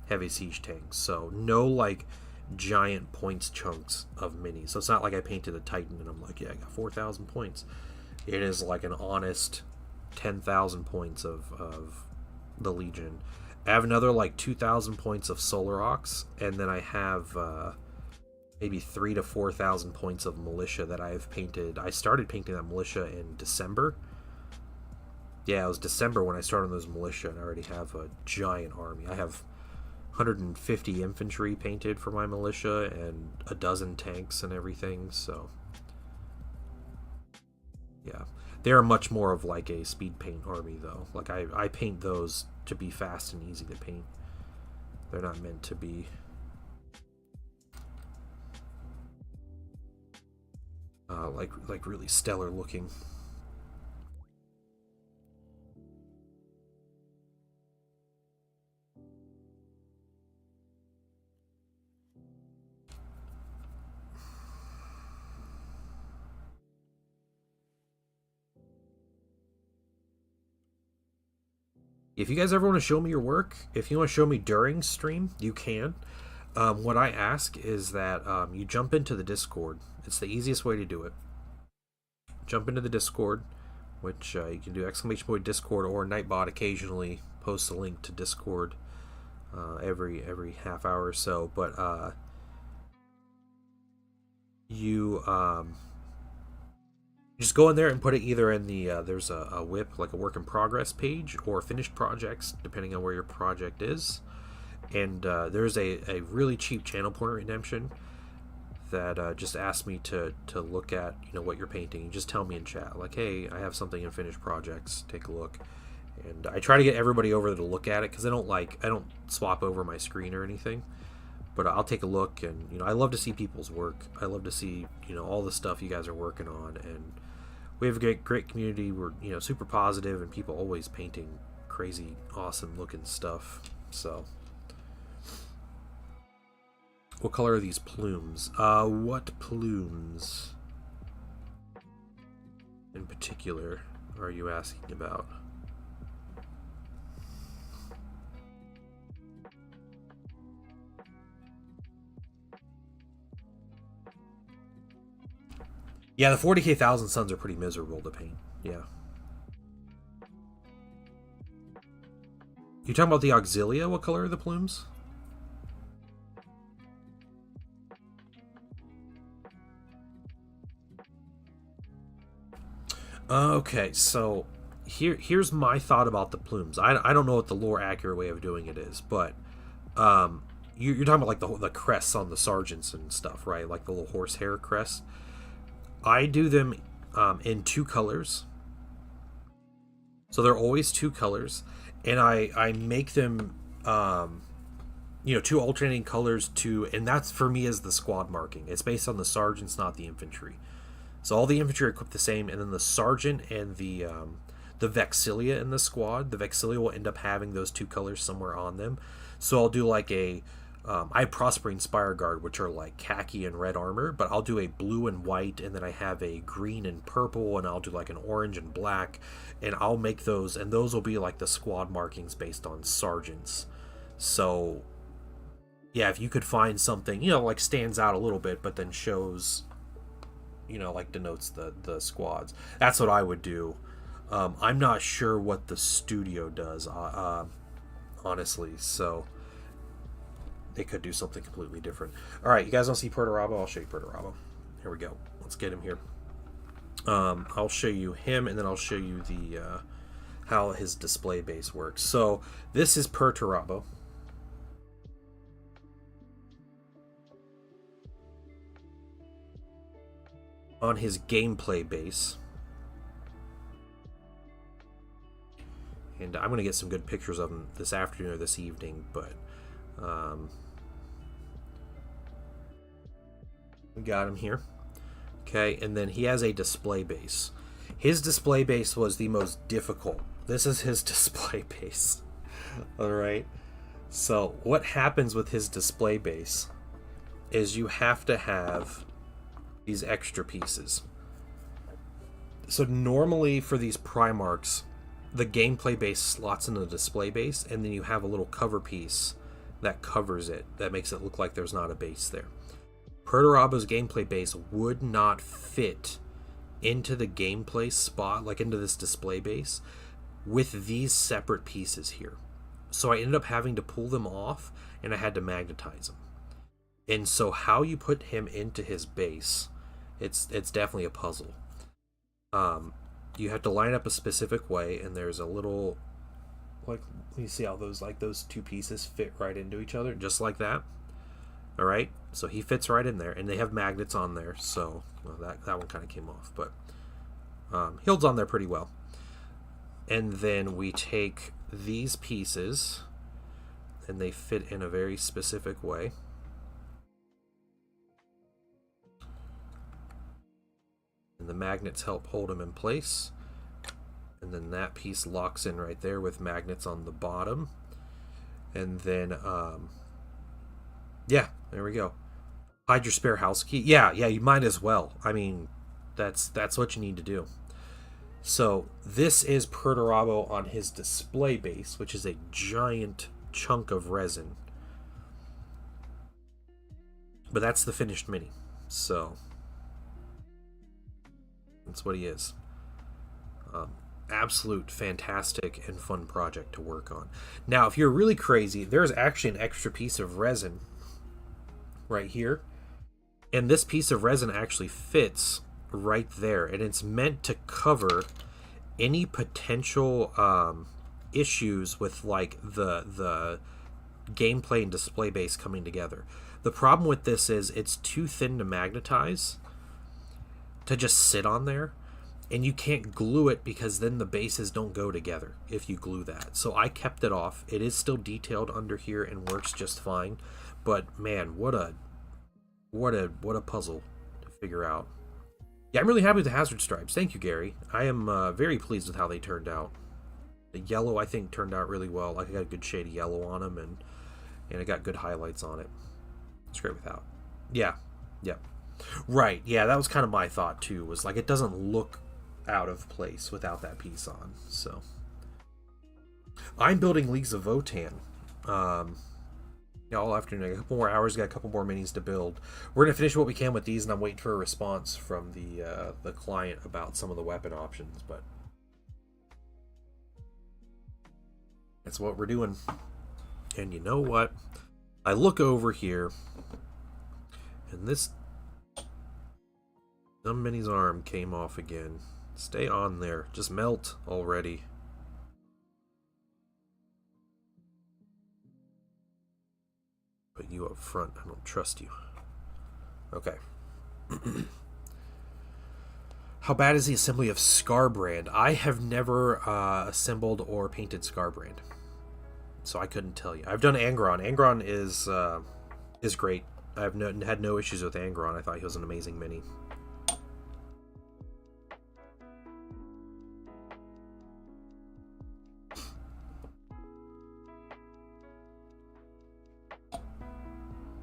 heavy siege tank. So no giant points chunks of minis. So it's not like I painted a Titan and I'm like, yeah, I got 4,000 points. It is like an honest 10,000 points of the Legion. I have another 2,000 points of Solar Ox, and then I have maybe 3,000 to 4,000 points of Militia that I have painted. I started painting that Militia in December. Yeah, it was December when I started on those Militia, and I already have a giant army. I have 150 infantry painted for my Militia, and a dozen tanks and everything, so yeah. They're much more of a speed paint army, though. I paint those to be fast and easy to paint. They're not meant to be really stellar looking. If you guys ever want to show me your work, if you want to show me during stream, you can. What I ask is that you jump into the Discord. It's the easiest way to do it. Jump into the Discord, which you can do !point Discord, or Nightbot occasionally posts a link to Discord every half hour or so. But you just go in there and put it either in the there's a WIP, like a work in progress page, or finished projects, depending on where your project is. And there's a really cheap channel point redemption that just ask me to look at, you know, what you're painting. You just tell me in chat, like, hey, I have something in finished projects, take a look. And I try to get everybody over there to look at it, because I don't swap over my screen or anything. But I'll take a look, and, you know, I love to see people's work. I love to see, you know, all the stuff you guys are working on, and we have a great community. We're, you know, super positive, and people always painting crazy, awesome looking stuff. So, what color are these plumes? What plumes in particular are you asking about? Yeah, the 40K Thousand Suns are pretty miserable to paint. Yeah. You talking about the Auxilia? What color are the plumes? Okay, so here's my thought about the plumes. I don't know what the lore accurate way of doing it is, but you're talking about like the crests on the sergeants and stuff, right? Like the little horsehair crest. I do them in 2 colors. So they're always 2 colors. And I make them, you know, 2 alternating colors and that's for me as the squad marking. It's based on the sergeants, not the infantry. So all the infantry are equipped the same, and then the sergeant and the Vexilia in the squad, the Vexilia will end up having those 2 colors somewhere on them. So I'll do like I have Prospering Spire Guard, which are like khaki and red armor, but I'll do a blue and white, and then I have a green and purple, and I'll do like an orange and black, and I'll make those, and those will be like the squad markings based on sergeants. So, yeah, if you could find something, you know, like stands out a little bit, but then shows, you know, like denotes the squads, that's what I would do. I'm not sure what the studio does, honestly, so they could do something completely different. All right, you guys don't see Perturabo? I'll show you Perturabo. Here we go. Let's get him here. I'll show you him, and then I'll show you the how his display base works. So this is Perturabo. On his gameplay base. And I'm going to get some good pictures of him this afternoon or this evening, but we got him here. Okay, and then he has a display base. His display base was the most difficult. This is his display base. Alright, so what happens with his display base is you have to have these extra pieces. So normally for these Primarchs, the gameplay base slots into the display base, and then you have a little cover piece that covers it, that makes it look like there's not a base there. Perturabo's gameplay base would not fit into the gameplay spot, like into this display base, with these separate pieces here. So I ended up having to pull them off, and I had to magnetize them. And so how you put him into his base, it's definitely a puzzle. You have to line up a specific way, and there's a little, like, you see how those 2 pieces fit right into each other, just like that. All right, so he fits right in there, and they have magnets on there, so well, that one kind of came off, but he holds on there pretty well. And then we take these pieces, and they fit in a very specific way. And the magnets help hold them in place. And then that piece locks in right there with magnets on the bottom. And then, yeah, there we go. Hide your spare house key. Yeah, you might as well. I mean, that's what you need to do. So this is Perturabo on his display base, which is a giant chunk of resin. But that's the finished mini. So that's what he is. Absolute fantastic and fun project to work on. Now, if you're really crazy, there's actually an extra piece of resin right here. And this piece of resin actually fits right there. And it's meant to cover any potential issues with like the gameplay and display base coming together. The problem with this is it's too thin to magnetize, to just sit on there, and you can't glue it because then the bases don't go together if you glue that. So I kept it off. It is still detailed under here and works just fine, but man, what a puzzle to figure out. Yeah, I'm really happy with the hazard stripes. Thank you, Gary. I am very pleased with how they turned out. The yellow, I think, turned out really well. Like, I got a good shade of yellow on them, and I got good highlights on it. It's great without. Yeah. Right, yeah, that was kind of my thought, too, was like, it doesn't look out of place without that piece on, so. I'm building Leagues of Votann. All afternoon. I got a couple more hours, got a couple more minis to build. We're going to finish what we can with these, and I'm waiting for a response from the client about some of the weapon options, but that's what we're doing. And you know what? I look over here, and this dumb mini's arm came off again. Stay on there. Just melt already. Put you up front. I don't trust you. Okay. How bad is the assembly of Scarbrand? I have never assembled or painted Scarbrand, so I couldn't tell you. I've done Angron. Angron is great. I've had no issues with Angron. I thought he was an amazing mini.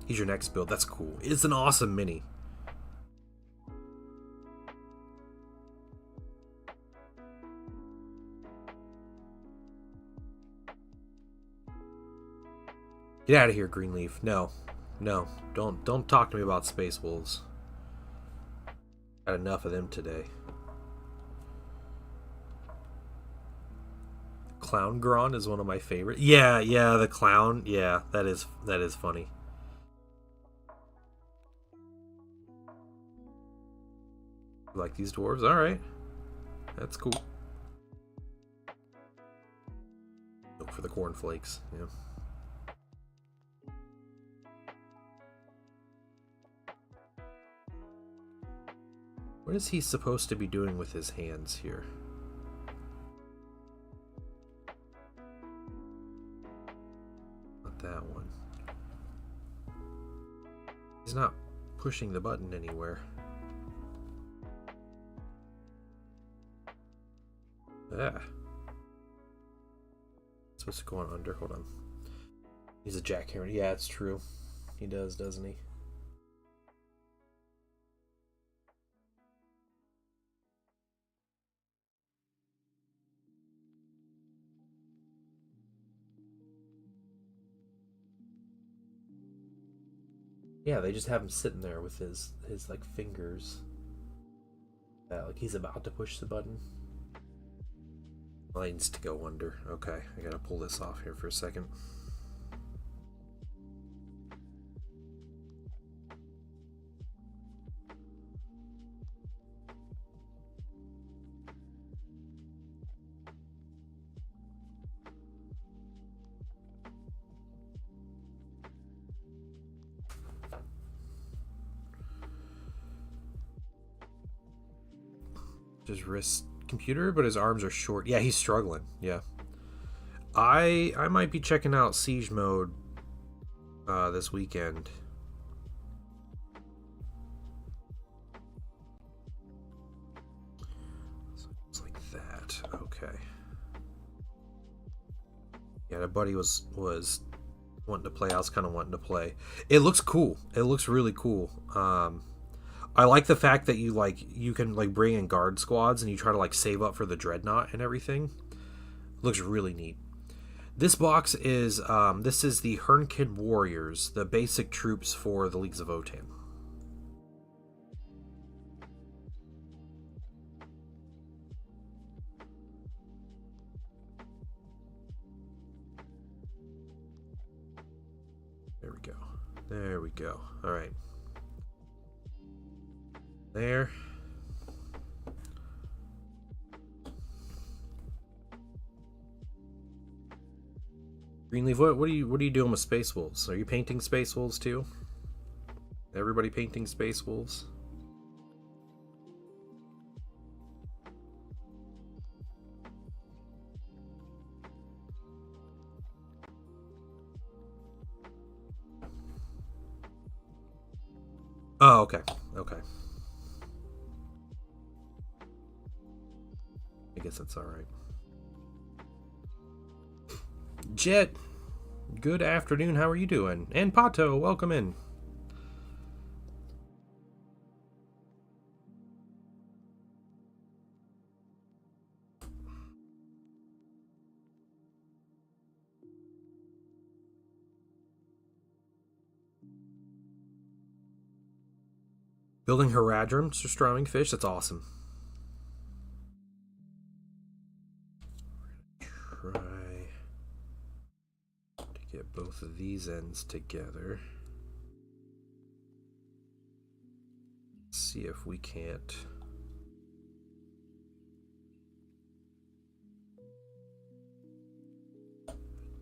He's your next build. That's cool. It's an awesome mini. Get out of here, Greenleaf. No. Don't talk to me about Space Wolves. Got enough of them today. Clown Gron is one of my favorite. Yeah, the clown. Yeah, that is funny. Like these dwarves? Alright. That's cool. Look for the cornflakes, yeah. What is he supposed to be doing with his hands here? Not that one. He's not pushing the button anywhere. Ah. Supposed to go on under. Hold on. He's a jackhammer. Yeah, it's true. He does, doesn't he? Yeah, they just have him sitting there with his like fingers. Like he's about to push the button. Well, he needs to go under. Okay, I gotta pull this off here for a second. His wrist computer, but his arms are short. Yeah, he's struggling. Yeah, I might be checking out Siege Mode this weekend. So it's like that. Okay. Yeah, the buddy was wanting to play. I was kind of wanting to play. It looks cool. It looks really cool. I like the fact that you can bring in guard squads and you try to save up for the dreadnought and everything. Looks really neat. This box is this is the Hernkin Warriors, the basic troops for the Leagues of Votann. There we go. There we go. All right. There. Greenleaf, what are you doing with Space Wolves? Are you painting Space Wolves too? Everybody painting Space Wolves. Oh, okay. Okay. I guess that's alright. Jet, good afternoon. How are you doing? And Pato, welcome in. Building Haradrim, Surstroming Fish, that's awesome. Try to get both of these ends together. See if we can't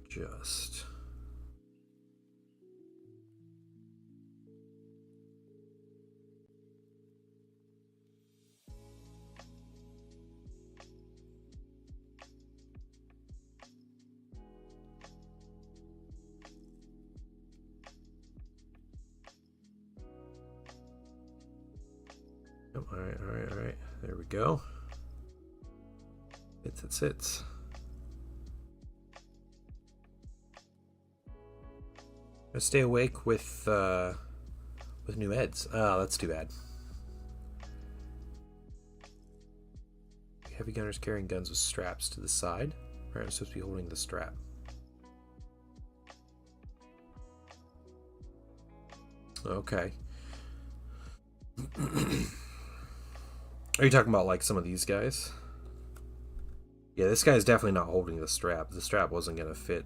just... Alright. There we go. It's. I stay awake with new eds. Oh, that's too bad. Heavy gunners carrying guns with straps to the side. Alright, I'm supposed to be holding the strap. Okay. Are you talking about like some of these guys? Yeah, this guy's definitely not holding the strap. The strap wasn't gonna fit.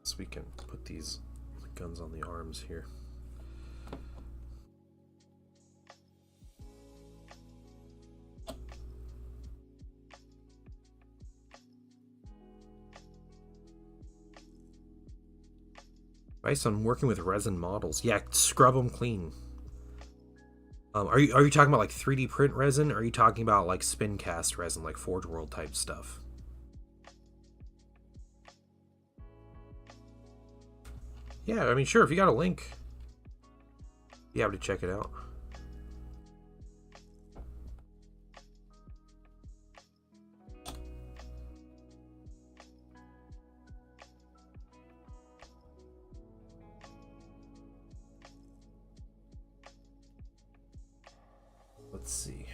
So we can put these guns on the arms here. Advice on working with resin models. Yeah, scrub them clean. Are you talking about like 3D print resin, or are you talking about like spin cast resin, like Forge World type stuff? Yeah, I mean, sure, if you got a link, be able to check it out. Let's see.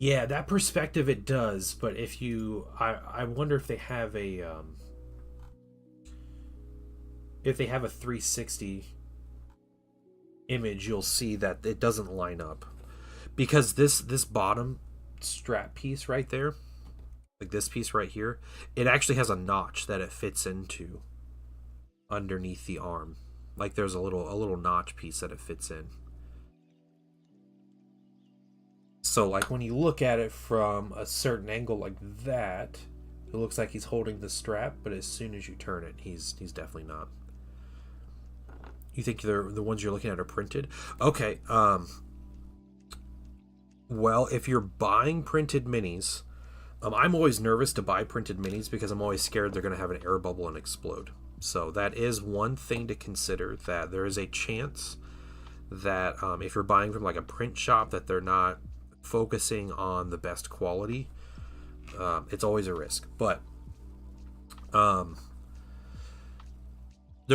Yeah, that perspective it does, but if you, I wonder if they have a 360 image, you'll see that it doesn't line up, because this bottom strap piece right there, like this piece right here, it actually has a notch that it fits into underneath the arm. Like there's a little notch piece that it fits in. So like when you look at it from a certain angle like that, it looks like he's holding the strap, but as soon as you turn it, he's definitely not. You think the ones you're looking at are printed? Okay. Well, if you're buying printed minis, I'm always nervous to buy printed minis because I'm always scared they're going to have an air bubble and explode. So that is one thing to consider, that there is a chance that if you're buying from like a print shop that they're not focusing on the best quality. It's always a risk, but they're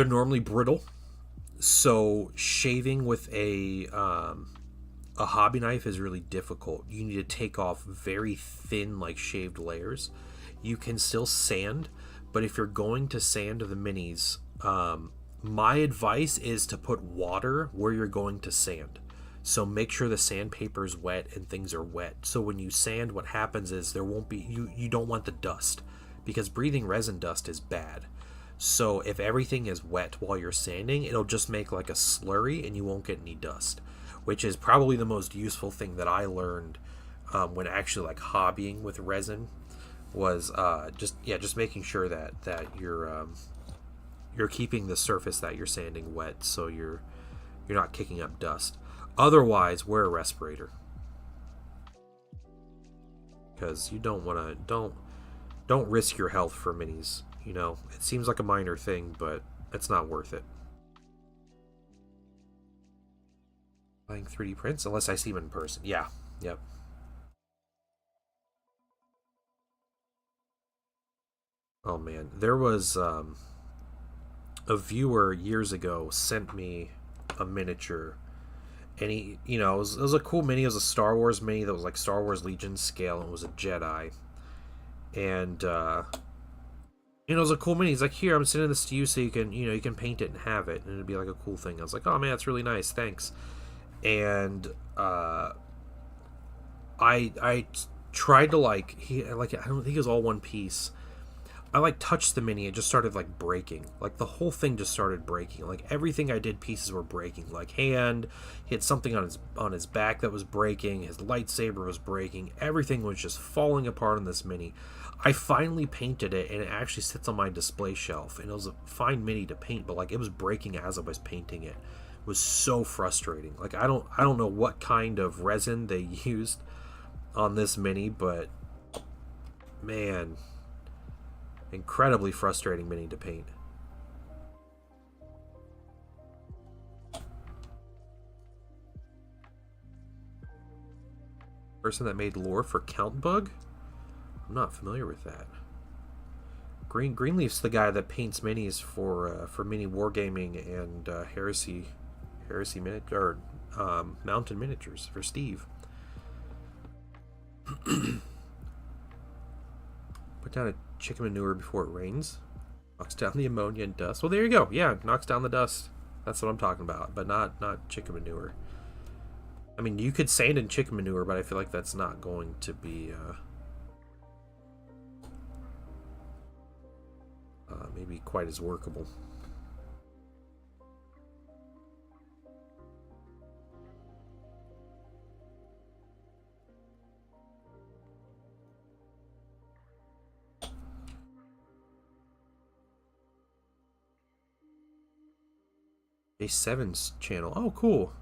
normally brittle, so shaving with a hobby knife is really difficult. You need to take off very thin, like shaved layers. You can still sand, but if you're going to sand the minis, my advice is to put water where you're going to sand. So make sure the sandpaper is wet and things are wet. So when you sand, what happens is there won't be, you don't want the dust, because breathing resin dust is bad. So if everything is wet while you're sanding, it'll just make like a slurry and you won't get any dust. which is probably the most useful thing that I learned when actually like hobbying with resin was just making sure that you're keeping the surface that you're sanding wet, so you're not kicking up dust. Otherwise, wear a respirator, because you don't risk your health for minis. You know, it seems like a minor thing, but it's not worth it. Buying 3D prints unless I see them in person. Yeah, yep. Oh man, there was a viewer years ago sent me a miniature, and he, it was a cool mini. It was a Star Wars mini that was like Star Wars Legion scale, and it was a Jedi, and it was a cool mini. He's like, "Here, I'm sending this to you so you can, you can paint it and have it, and it'd be like a cool thing." I was like, "Oh man, that's really nice, thanks." And I tried to I don't think it was all one piece. I touched the mini, it just started breaking. Like the whole thing just started breaking. Like everything I did, pieces were breaking. Like hand hit something on his back that was breaking. His lightsaber was breaking. Everything was just falling apart on this mini. I finally painted it, and it actually sits on my display shelf. And it was a fine mini to paint, but it was breaking as I was painting it. It was so frustrating. Like I don't know what kind of resin they used on this mini, but man, incredibly frustrating mini to paint. Person that made lore for Count Bug? I'm not familiar with that. Greenleaf's the guy that paints minis for mini wargaming and heresy miniature or mountain miniatures for Steve. Put down a chicken manure before it rains. Knocks down the ammonia and dust. Well, there you go. Yeah, knocks down the dust. That's what I'm talking about, but not chicken manure. I mean, you could sand in chicken manure, but I feel like that's not going to be maybe quite as workable. J7's channel. Oh, cool.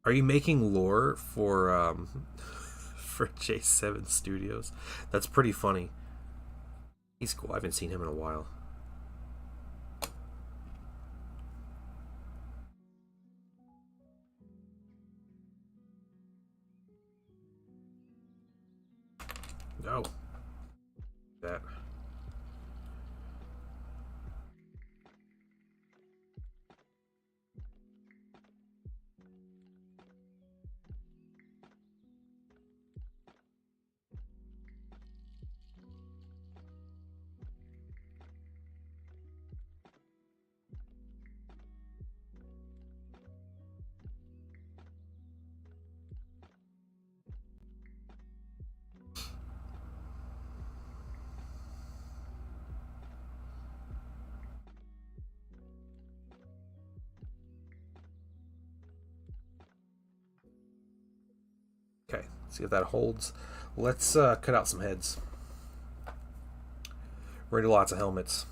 Are you making lore for for J7 Studios? That's pretty funny. He's cool. I haven't seen him in a while. Oh. That. Okay, see if that holds. Let's cut out some heads. We're gonna do lots of helmets.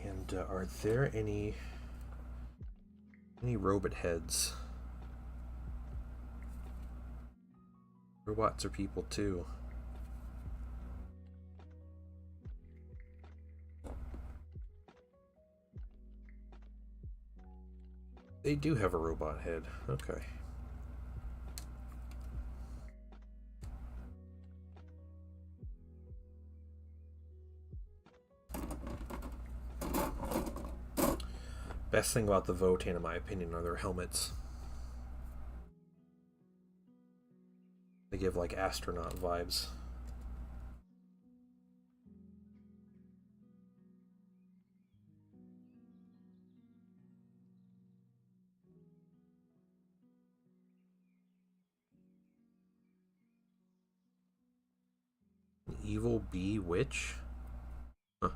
And are there any robot heads? Robots are people too. They do have a robot head. Okay. Best thing about the Votann, in my opinion, are their helmets. They give like astronaut vibes. Evil bee witch? Huh.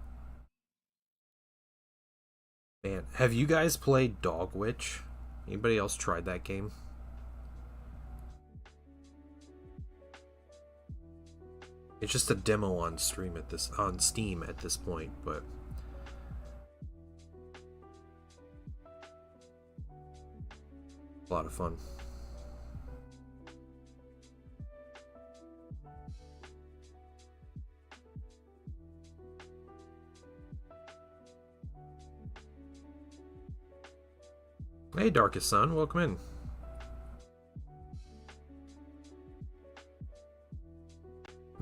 Man, have you guys played Dog Witch? Anybody else tried that game? It's just a demo on Steam at this point, but a lot of fun. Hey, Darkest Sun, welcome in.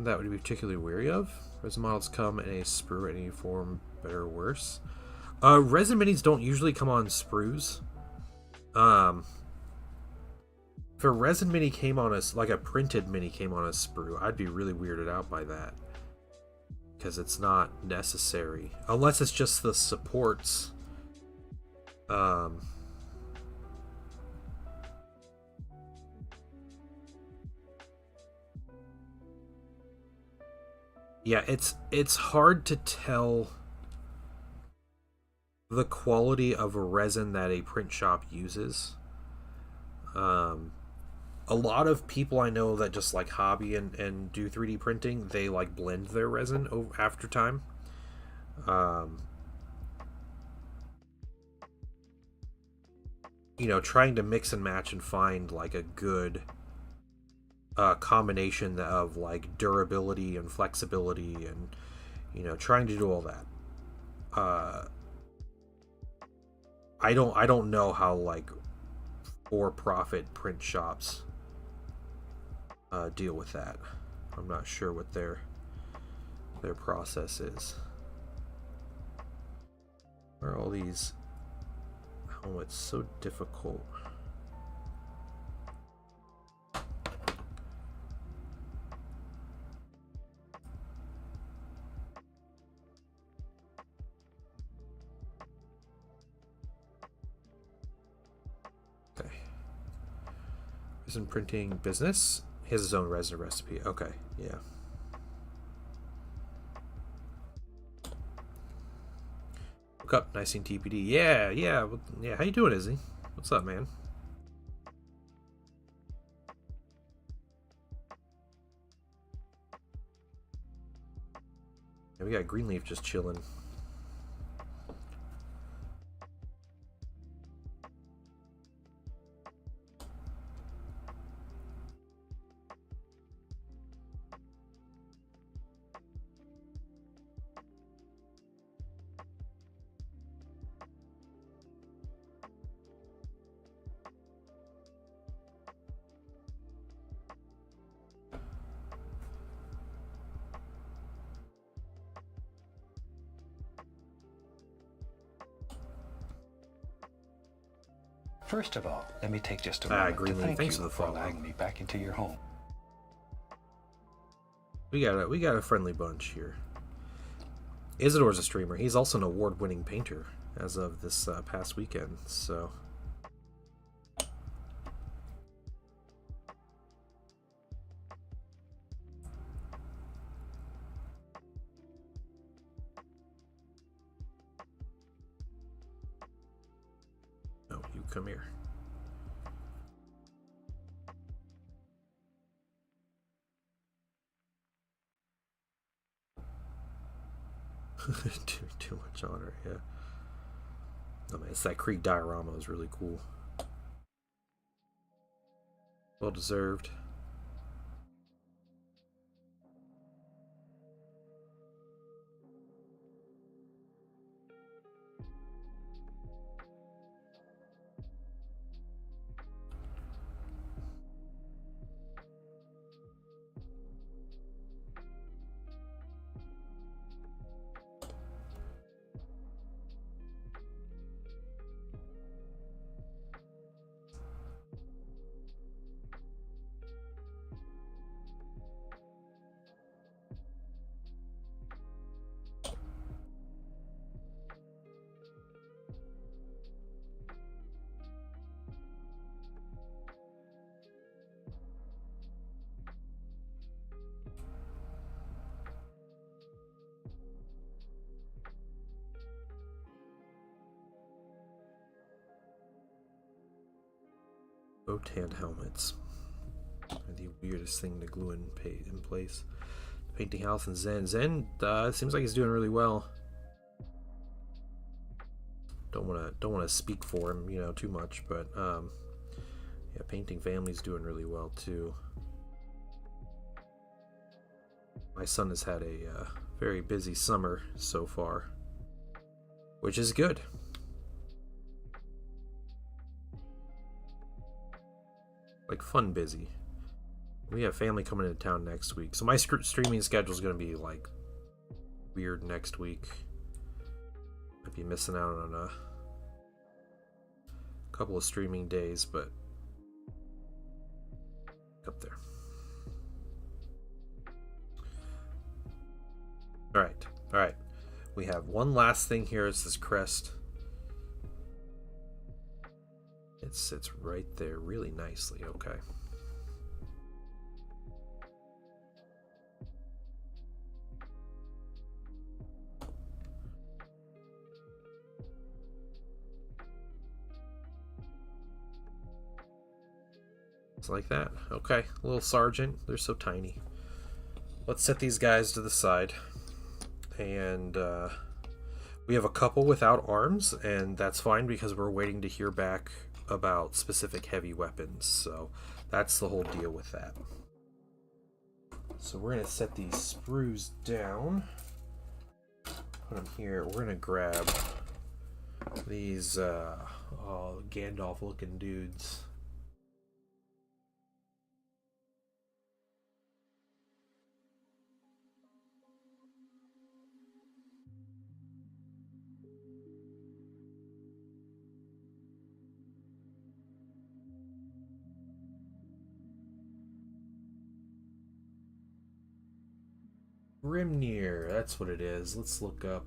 That would be particularly wary of. Resin models come in a sprue in any form, better or worse. Resin minis don't usually come on sprues. If a resin mini came on like a printed mini came on a sprue, I'd be really weirded out by that. Because it's not necessary. Unless it's just the supports. Yeah, it's hard to tell the quality of a resin that a print shop uses. A lot of people I know that just like hobby and do 3D printing, they like blend their resin after time. You know, trying to mix and match and find like a good combination of like durability and flexibility, and you know, trying to do all that. I don't know how like for-profit print shops deal with that. I'm not sure what their process is. Where are all these? Oh, it's so difficult. Okay. Resin printing business. He has his own resin recipe. Okay, yeah. Woke up, nice seeing TPD. Yeah, yeah, yeah. How you doing, Izzy? What's up, man? Yeah, we got Greenleaf just chilling. First of all, let me take just a moment to Greenleaf, thank thanks you for the for follow. allowing me back into your home. We got a friendly bunch here. Isidore's a streamer. He's also an award-winning painter as of this past weekend. So. No, you come here. too much honor, yeah. Oh man, it's that Krieg diorama is really cool. Well deserved. Votann helmets are the weirdest thing to glue in place. Painting house and Zen. Zen seems like he's doing really well. Don't wanna speak for him, you know, too much, but yeah, painting family's doing really well too. My son has had a very busy summer so far, which is good. Like fun busy. We have family coming into town next week, so my streaming schedule is going to be like weird next week. Might be missing out on a couple of streaming days, but up there. All right. We have one last thing here. It's this crest. It sits right there really nicely. Okay. It's like that. Okay, little sergeant. They're so tiny. Let's set these guys to the side. And we have a couple without arms, and that's fine because we're waiting to hear back about specific heavy weapons. So that's the whole deal with that. So we're going to set these sprues down. Put them here. We're going to grab these Gandalf looking dudes. Grimnir, that's what it is. Let's look up.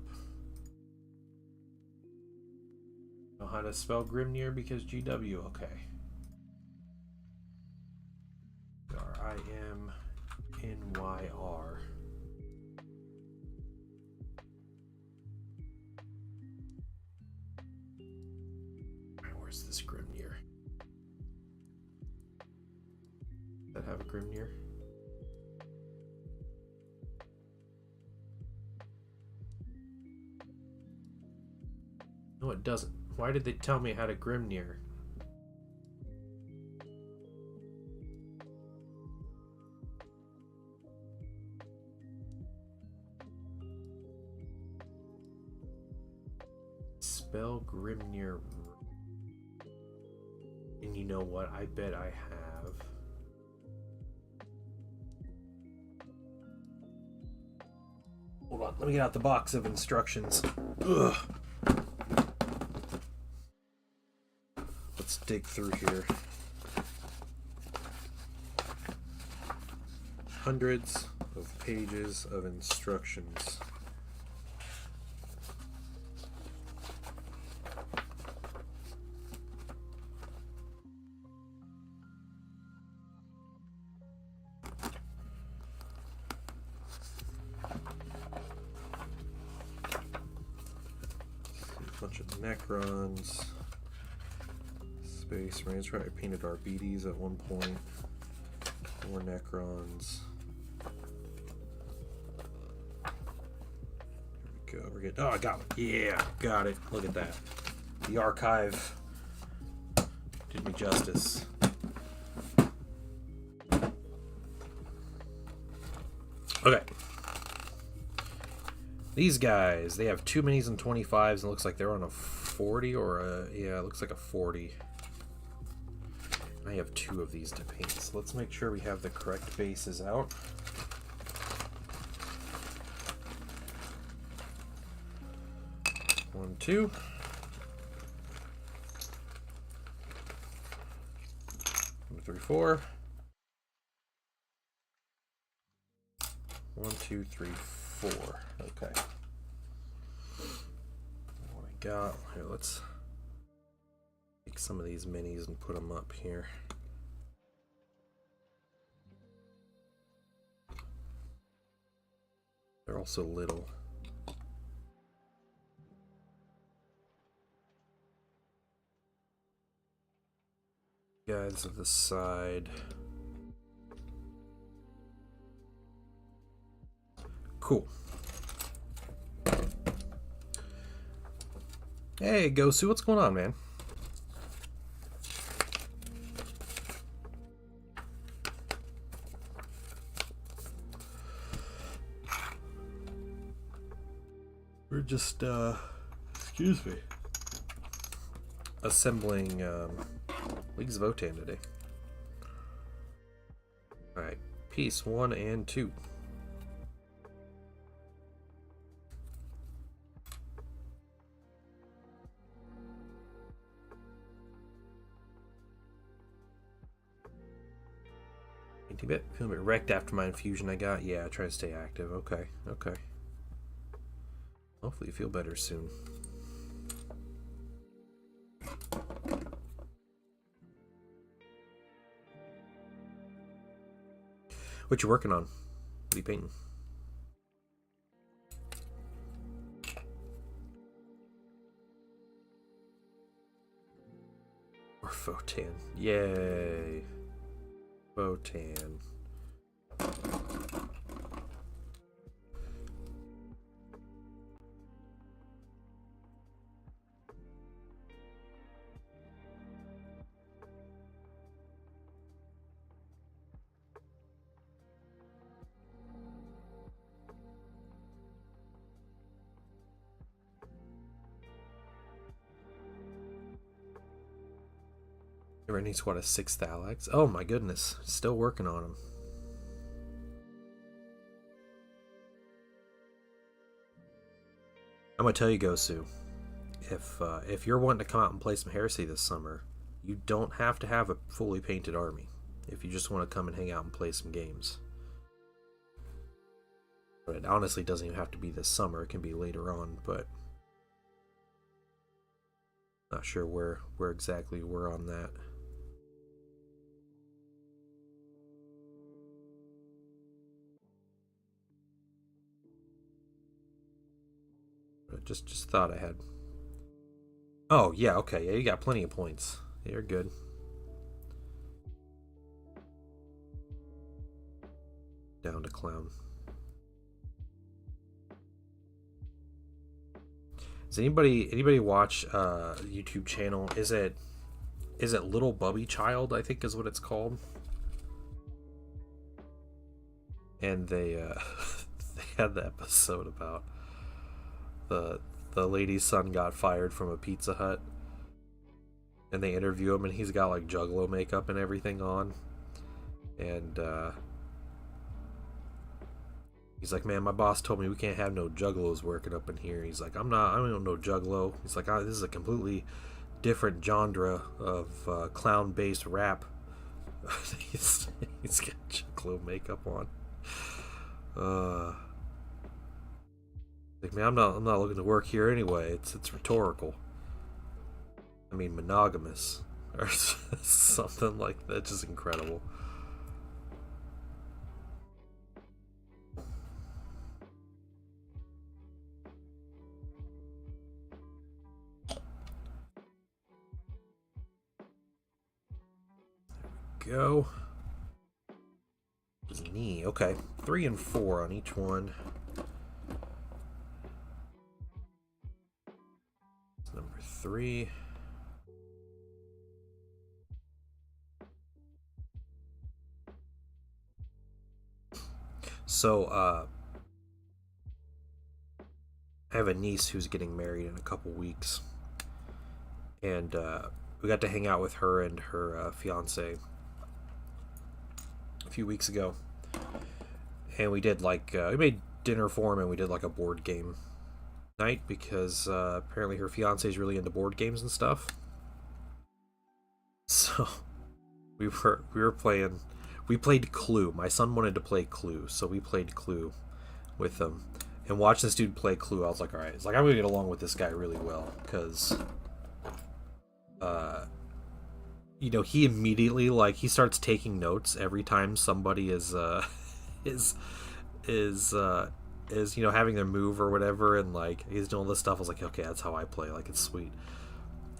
Know how to spell Grimnir because GW, okay. Grimnyr. Where's this Grimnir? Does that have a Grimnir? No, it doesn't. Why did they tell me I had a Grimnir? Spell Grimnir. And you know what? I bet I have. Hold on, let me get out the box of instructions. Ugh. Let's dig through here. Hundreds of pages of instructions. A bunch of Necrons. Space Marines. Right, I painted Arbites at one point. More Necrons. Here we go. We're getting. Oh, I got it. Yeah, got it. Look at that. The archive did me justice. Okay. These guys, they have 2 minis and 25s, and it looks like they're on a 40 or a, yeah, it looks like a 40. I have 2 of these to paint, so let's make sure we have the correct bases out. One, 2. One, 3, 4. 1, 2, 3, 4. Okay. What I got here, let's take some of these minis and put them up here. They're also little. Guys at the side. Cool. Hey, Gosu, what's going on, man? We're just, excuse me, assembling, Leagues of Votann today. Alright, piece 1 and 2. Feeling a bit wrecked after my infusion I got. Yeah, try to stay active. Okay, okay. Hopefully you feel better soon. What you working on? What are you painting? Or Votann. Yay. Votann. Rennie squad a 6th Alex. Oh my goodness. Still working on him. I'm gonna tell you, Gosu, if you're wanting to come out and play some Heresy this summer, you don't have to have a fully painted army. If you just want to come and hang out and play some games. But it honestly doesn't even have to be this summer. It can be later on, but not sure where exactly we're on that. Just thought I had. Oh, yeah, okay. Yeah, you got plenty of points. You're good. Down to clown. Does anybody watch YouTube channel? Is it Little Bubby Child, I think is what it's called? And they they had the episode about the lady's son got fired from a Pizza Hut, and they interview him, and he's got like Juggalo makeup and everything on, and he's like, man, my boss told me we can't have no Juggalos working up in here. He's like, I don't know Juggalo. He's like, this is a completely different genre of clown-based rap. he's got Juggalo makeup on. Like, man, I'm not looking to work here anyway. It's rhetorical. I mean, monogamous or something like that. Just incredible. There we go. His knee. Okay, 3 and 4 on each one. Number 3. So, I have a niece who's getting married in a couple weeks, and we got to hang out with her and her fiance a few weeks ago, and we did like we made dinner for him, and we did like a board game night because apparently her fiance is really into board games and stuff. So we were playing. We played Clue. My son wanted to play Clue, so we played Clue with him. And watching this dude play Clue, I was like, all right. It's like, I'm going to get along with this guy really well. Because, you know, he immediately, like, he starts taking notes every time somebody is you know, having their move or whatever. And, like, he's doing all this stuff. I was like, okay, that's how I play. Like, it's sweet.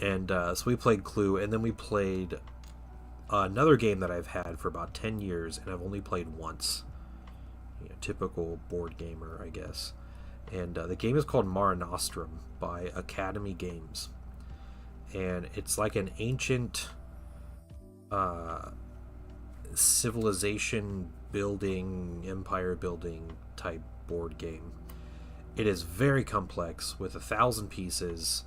And so we played Clue. And then we played Another game that I've had for about 10 years and I've only played once. Typical board gamer, I guess. And the game is called Mare Nostrum by Academy Games. And it's like an ancient civilization building, empire building type board game. It is very complex with 1,000 pieces,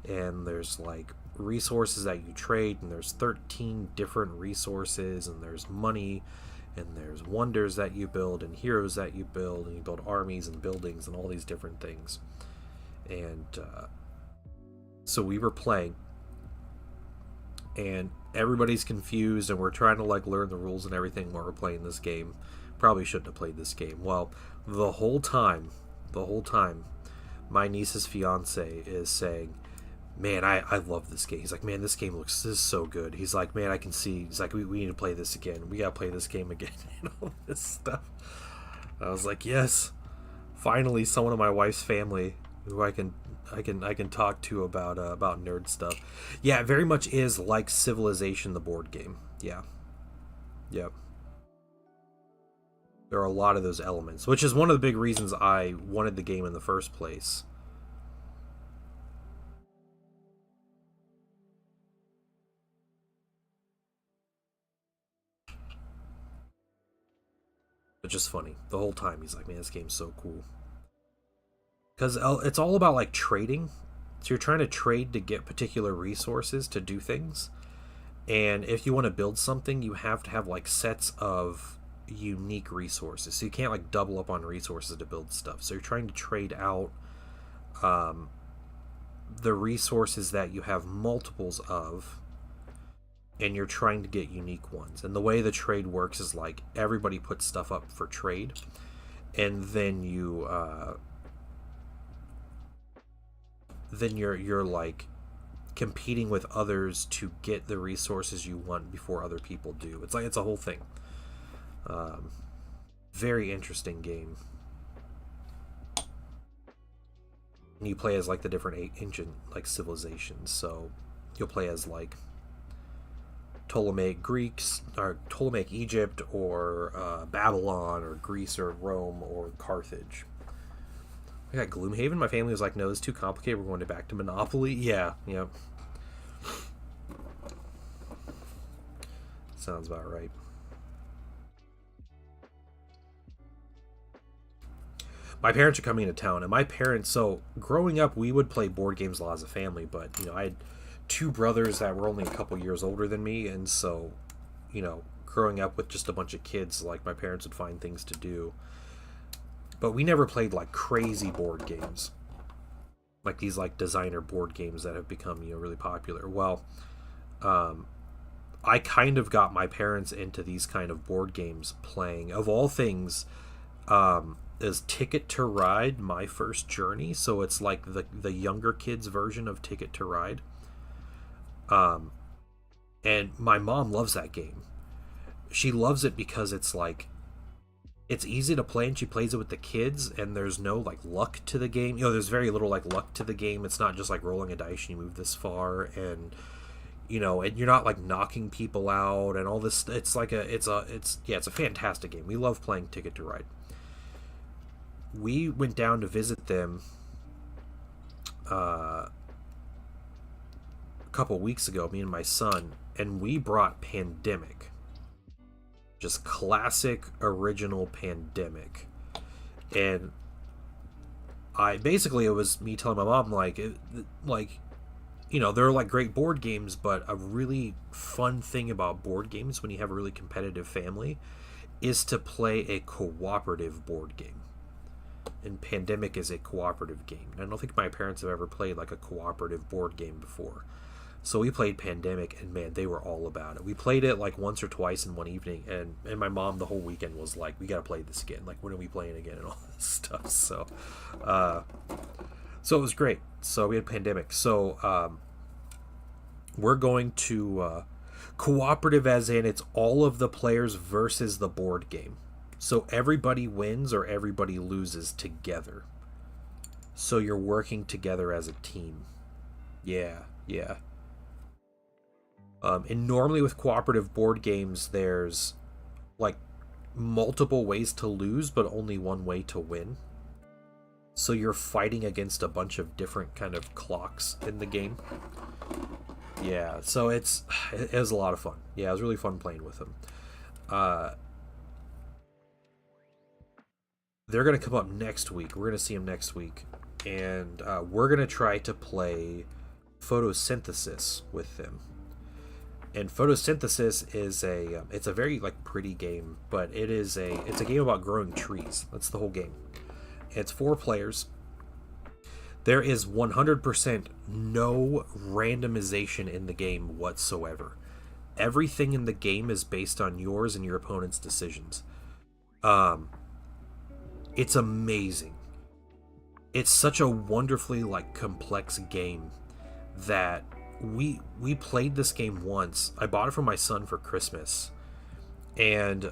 and there's like resources that you trade, and there's 13 different resources, and there's money, and there's wonders that you build, and heroes that you build, and you build armies and buildings and all these different things. And so we were playing, and everybody's confused, and we're trying to like learn the rules and everything while we're playing this game. Probably shouldn't have played this game. Well, the whole time, my niece's fiance is saying, man, I love this game. He's like, man, this is so good. He's like, man, I can see. He's like, we need to play this again. We gotta play this game again and all this stuff. I was like, yes, finally, someone in my wife's family who I can talk to about nerd stuff. Yeah, it very much is like Civilization, the board game. Yeah, yep. There are a lot of those elements, which is one of the big reasons I wanted the game in the first place. But just funny. The whole time he's like, man, this game's so cool. Because it's all about like trading. So you're trying to trade to get particular resources to do things. And if you want to build something, you have to have like sets of unique resources. So you can't like double up on resources to build stuff. So you're trying to trade out the resources that you have multiples of, and you're trying to get unique ones. And the way the trade works is like everybody puts stuff up for trade, and then you're like competing with others to get the resources you want before other people do. It's a whole thing. Very interesting game. And you play as like the different ancient like civilizations. So you'll play as like Ptolemaic Greeks, or Ptolemaic Egypt, or Babylon, or Greece, or Rome, or Carthage. I got Gloomhaven. My family was like, no, it's too complicated. We're going back to Monopoly. Yeah, yep. Sounds about right. My parents are coming into town, and my parents, so growing up, we would play board games a lot as a family, but, I had two brothers that were only a couple years older than me, and so, growing up with just a bunch of kids, like, my parents would find things to do. But we never played, like, crazy board games. Like, these, like, designer board games that have become, really popular. Well, I kind of got my parents into these kind of board games playing. Of all things, is Ticket to Ride My First Journey. So it's like the younger kids version of Ticket to Ride. And my mom loves that game. She loves it because it's like, it's easy to play, and she plays it with the kids, and there's no like luck to the game. There's very little like luck to the game. It's not just like rolling a dice and you move this far, and and you're not like knocking people out and all this. It's a fantastic game. We love playing Ticket to Ride. We went down to visit them a couple weeks ago, me and my son, and we brought Pandemic. Just classic, original Pandemic. And it was me telling my mom, they're like great board games, but a really fun thing about board games when you have a really competitive family is to play a cooperative board game. And Pandemic is a cooperative game. And I don't think my parents have ever played like a cooperative board game before. So we played Pandemic, and man, they were all about it. We played it like once or twice in one evening, and my mom the whole weekend was like, we gotta play this again. Like, when are we playing again and all this stuff. So it was great. So we had Pandemic. So we're going to cooperative, as in it's all of the players versus the board game. So everybody wins or everybody loses together. So you're working together as a team. Yeah. And normally with cooperative board games, there's like multiple ways to lose, but only one way to win. So you're fighting against a bunch of different kind of clocks in the game. Yeah, so it was a lot of fun. Yeah, it was really fun playing with them. They're going to come up next week. We're going to see them next week. And we're going to try to play Photosynthesis with them. And Photosynthesis is it's a very like pretty game, but it's a game about growing trees. That's the whole game. It's 4 players. There is 100% no randomization in the game whatsoever. Everything in the game is based on yours and your opponent's decisions. It's amazing. It's such a wonderfully like complex game that we played this game once. I bought it for my son for Christmas, and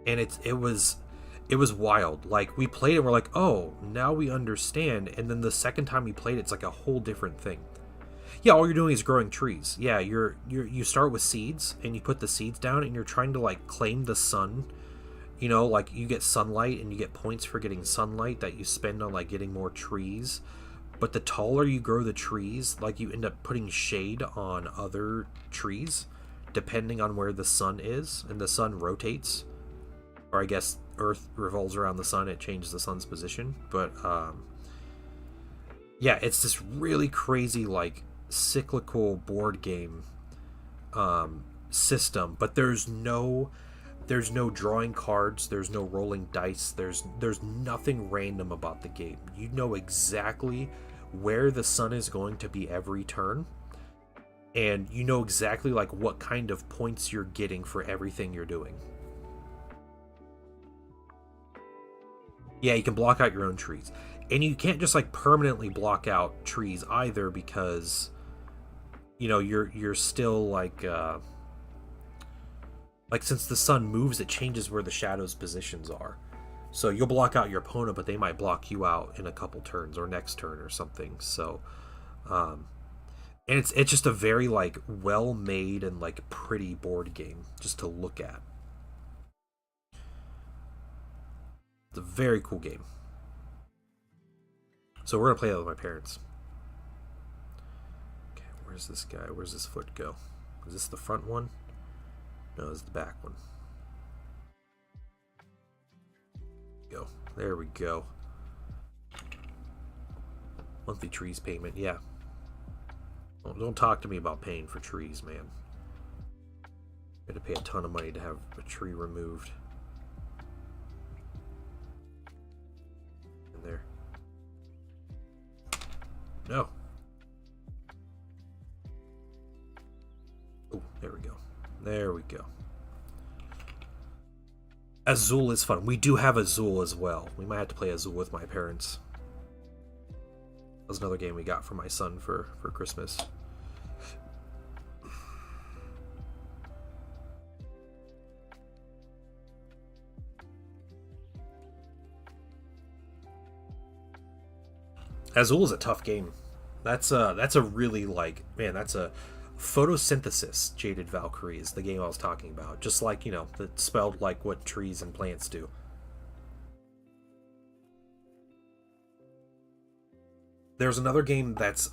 it was wild. Like, we played it, we're like, oh, now we understand. And then the second time we played it, it's like a whole different thing. Yeah, all you're doing is growing trees. Yeah, you start with seeds, and you put the seeds down, and you're trying to like claim the sun. You know, like you get sunlight, and you get points for getting sunlight that you spend on like getting more trees. But the taller you grow the trees, like you end up putting shade on other trees, depending on where the sun is, and the sun rotates. Or I guess Earth revolves around the sun, it changes the sun's position. But yeah, it's this really crazy like cyclical board game system, but there's no drawing cards, there's no rolling dice, there's nothing random about the game. You know exactly where the sun is going to be every turn, and you know exactly like what kind of points you're getting for everything you're doing. Yeah, you can block out your own trees. And you can't just like permanently block out trees either, because you know you're still like since the sun moves, it changes where the shadows positions are. So you'll block out your opponent, but they might block you out in a couple turns or next turn or something. So and it's just a very like well made and like pretty board game just to look at. It's a very cool game. So we're gonna play that with my parents. Okay, where's this guy? Where's this foot go? Is this the front one? No, this is the back one. Go. There we go. Monthly trees payment, yeah. Don't talk to me about paying for trees, man. You had to pay a ton of money to have a tree removed. In there. No. Oh, there we go. There we go. Azul is fun. We do have Azul as well. We might have to play Azul with my parents. That was another game we got for my son for Christmas. Azul is a tough game. That's a really like, man, that's a Photosynthesis. Jaded Valkyrie is the game I was talking about. Just like, you know, it's spelled like what trees and plants do. There's another game that's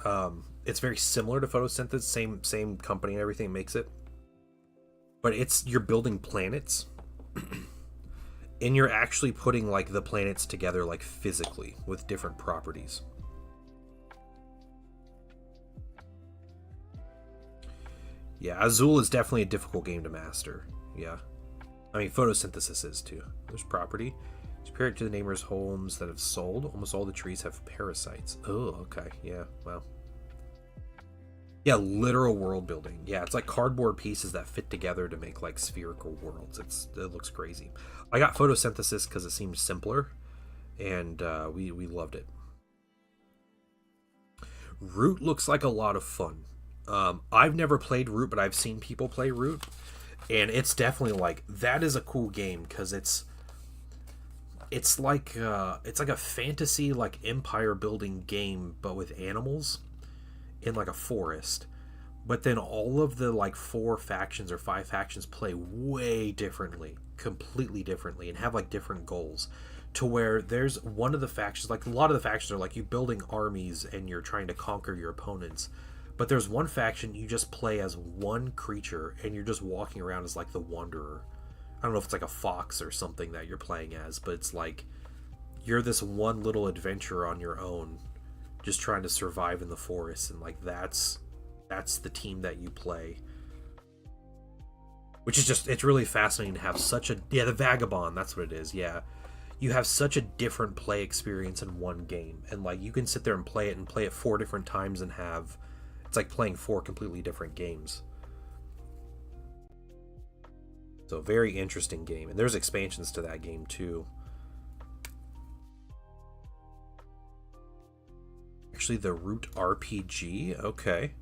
it's very similar to Photosynthesis, same company and everything makes it. But you're building planets. And you're actually putting like the planets together like physically with different properties. Yeah, Azul is definitely a difficult game to master. Yeah. I mean, Photosynthesis is too. There's property. Compare it to the neighbors' homes that have sold. Almost all the trees have parasites. Oh, okay. Yeah, well. Yeah, literal world building. Yeah, it's like cardboard pieces that fit together to make like spherical worlds. It looks crazy. I got Photosynthesis because it seemed simpler, and we loved it. Root looks like a lot of fun. I've never played Root, but I've seen people play Root, and it's definitely like, that is a cool game because it's like a fantasy like empire building game, but with animals. in like a forest, but then all of the like 4 factions or 5 factions play way differently, completely differently, and have like different goals, to where there's one of the factions, like a lot of the factions are like you building armies and you're trying to conquer your opponents, but there's one faction you just play as one creature and you're just walking around as like the wanderer. I don't know if it's like a fox or something that you're playing as, but it's like you're this one little adventurer on your own, just trying to survive in the forest, and like that's the team that you play. Which is just, it's really fascinating to have such a, yeah, the Vagabond, that's what it is, yeah. You have such a different play experience in one game, and like you can sit there and play it 4 different times and have, it's like playing 4 completely different games. So very interesting game, and there's expansions to that game too. Actually, the Root RPG, okay.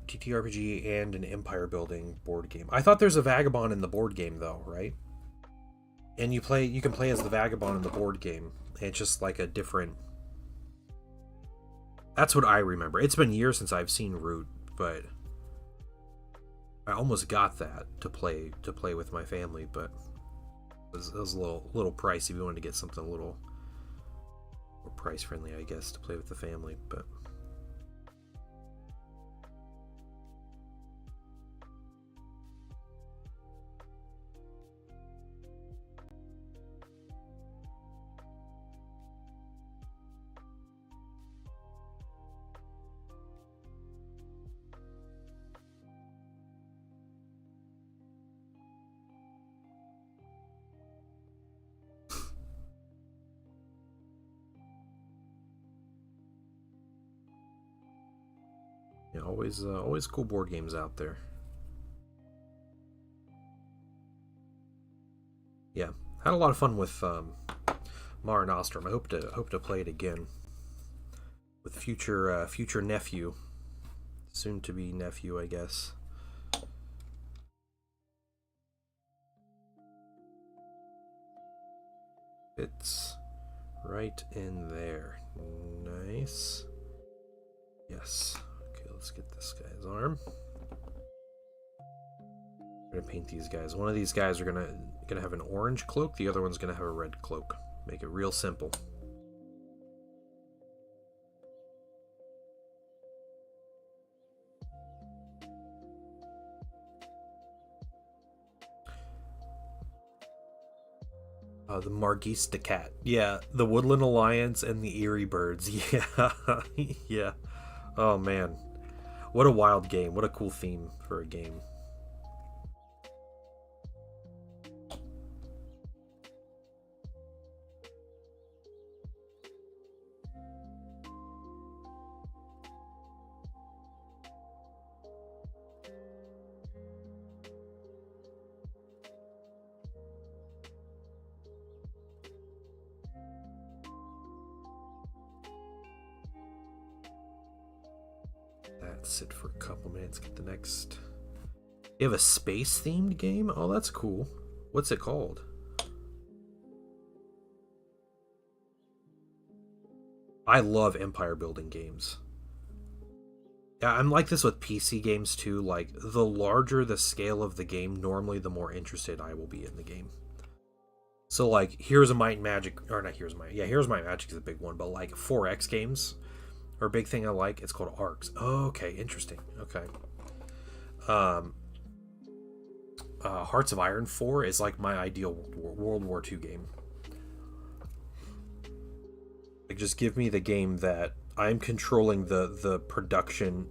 TTRPG and an empire building board game. I thought there's a Vagabond in the board game though, right? And you can play as the Vagabond in the board game. It's just like a different, that's what I remember. It's been years since I've seen Root, but I almost got that to play with my family, but it was a little pricey if you wanted to get something a little more price friendly, I guess, to play with the family, but yeah, always cool board games out there. Yeah, had a lot of fun with Mare Nostrum. I hope to play it again with future nephew, soon to be nephew, I guess. It's right in there. Nice. Yes. Okay, let's get this guy's arm. I'm gonna paint these guys. One of these guys are gonna have an orange cloak. The other one's gonna have a red cloak. Make it real simple. The Margista Cat. Yeah, the Woodland Alliance and the Eerie Birds. Yeah, yeah. Oh man, what a wild game. What a cool theme for a game. Sit for a couple minutes, get the next. You have a space themed game? Oh, that's cool. What's it called? I love empire building games. Yeah, I'm like this with PC games too. Like, the larger the scale of the game, normally the more interested I will be in the game. So like, Heroes of Might and Magic, or not Heroes of Might, yeah, Heroes of Might and Magic is a big one, but like 4X games or a big thing I like, it's called ARCs. Oh, okay, interesting. Okay. Hearts of Iron 4 is like my ideal World War II game. Like, just give me the game that I'm controlling the production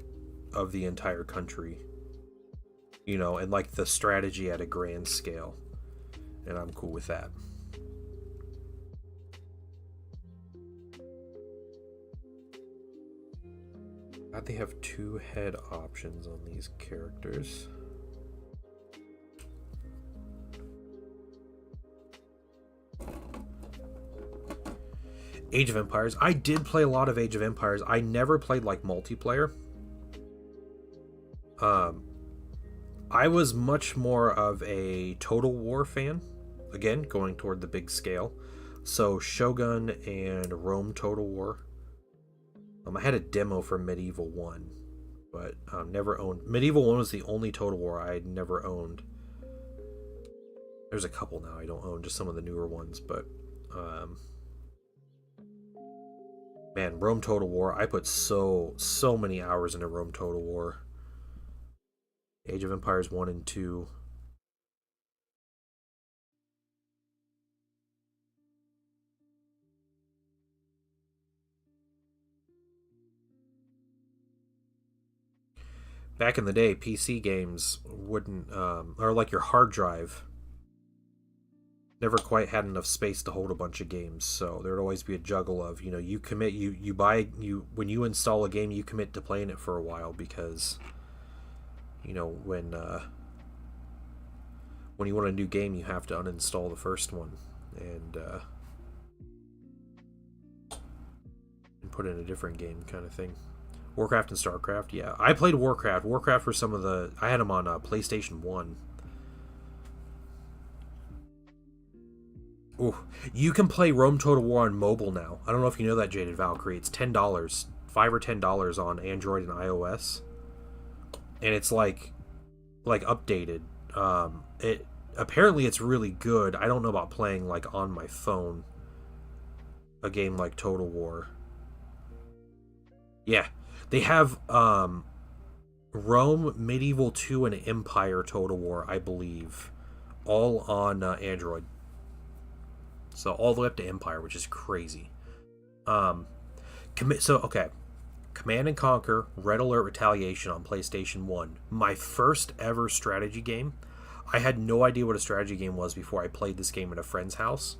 of the entire country, you know, and like the strategy at a grand scale, and I'm cool with that. They have 2 head options on these characters. Age of Empires. I did play a lot of Age of Empires. I never played like multiplayer. I was much more of a Total War fan. Again, going toward the big scale. So Shogun and Rome Total War. I had a demo for Medieval 1, but never owned. Medieval 1 was the only Total War I had never owned. There's a couple now I don't own, just some of the newer ones, but man, Rome Total War, I put so many hours into Rome Total War. Age of Empires 1 and 2. Back in the day, PC games wouldn't, or like your hard drive never quite had enough space to hold a bunch of games, so there'd always be a juggle of, you commit, you buy, when you install a game, you commit to playing it for a while, because when you want a new game, you have to uninstall the first one and put in a different game, kind of thing. Warcraft and Starcraft, yeah, I played Warcraft for some of the, I had them on PlayStation 1. Ooh, you can play Rome Total War on mobile now. I don't know if you know that, Jaded Valkyrie. It's $10, $5 or $10 on Android and iOS, and it's like updated. It apparently it's really good. I don't know about playing like on my phone a game like Total War. Yeah, they have Rome, Medieval 2, and Empire Total War, I believe, all on Android. So all the way up to Empire, which is crazy. Okay. Command and Conquer, Red Alert Retaliation on PlayStation 1. My first ever strategy game. I had no idea what a strategy game was before I played this game at a friend's house.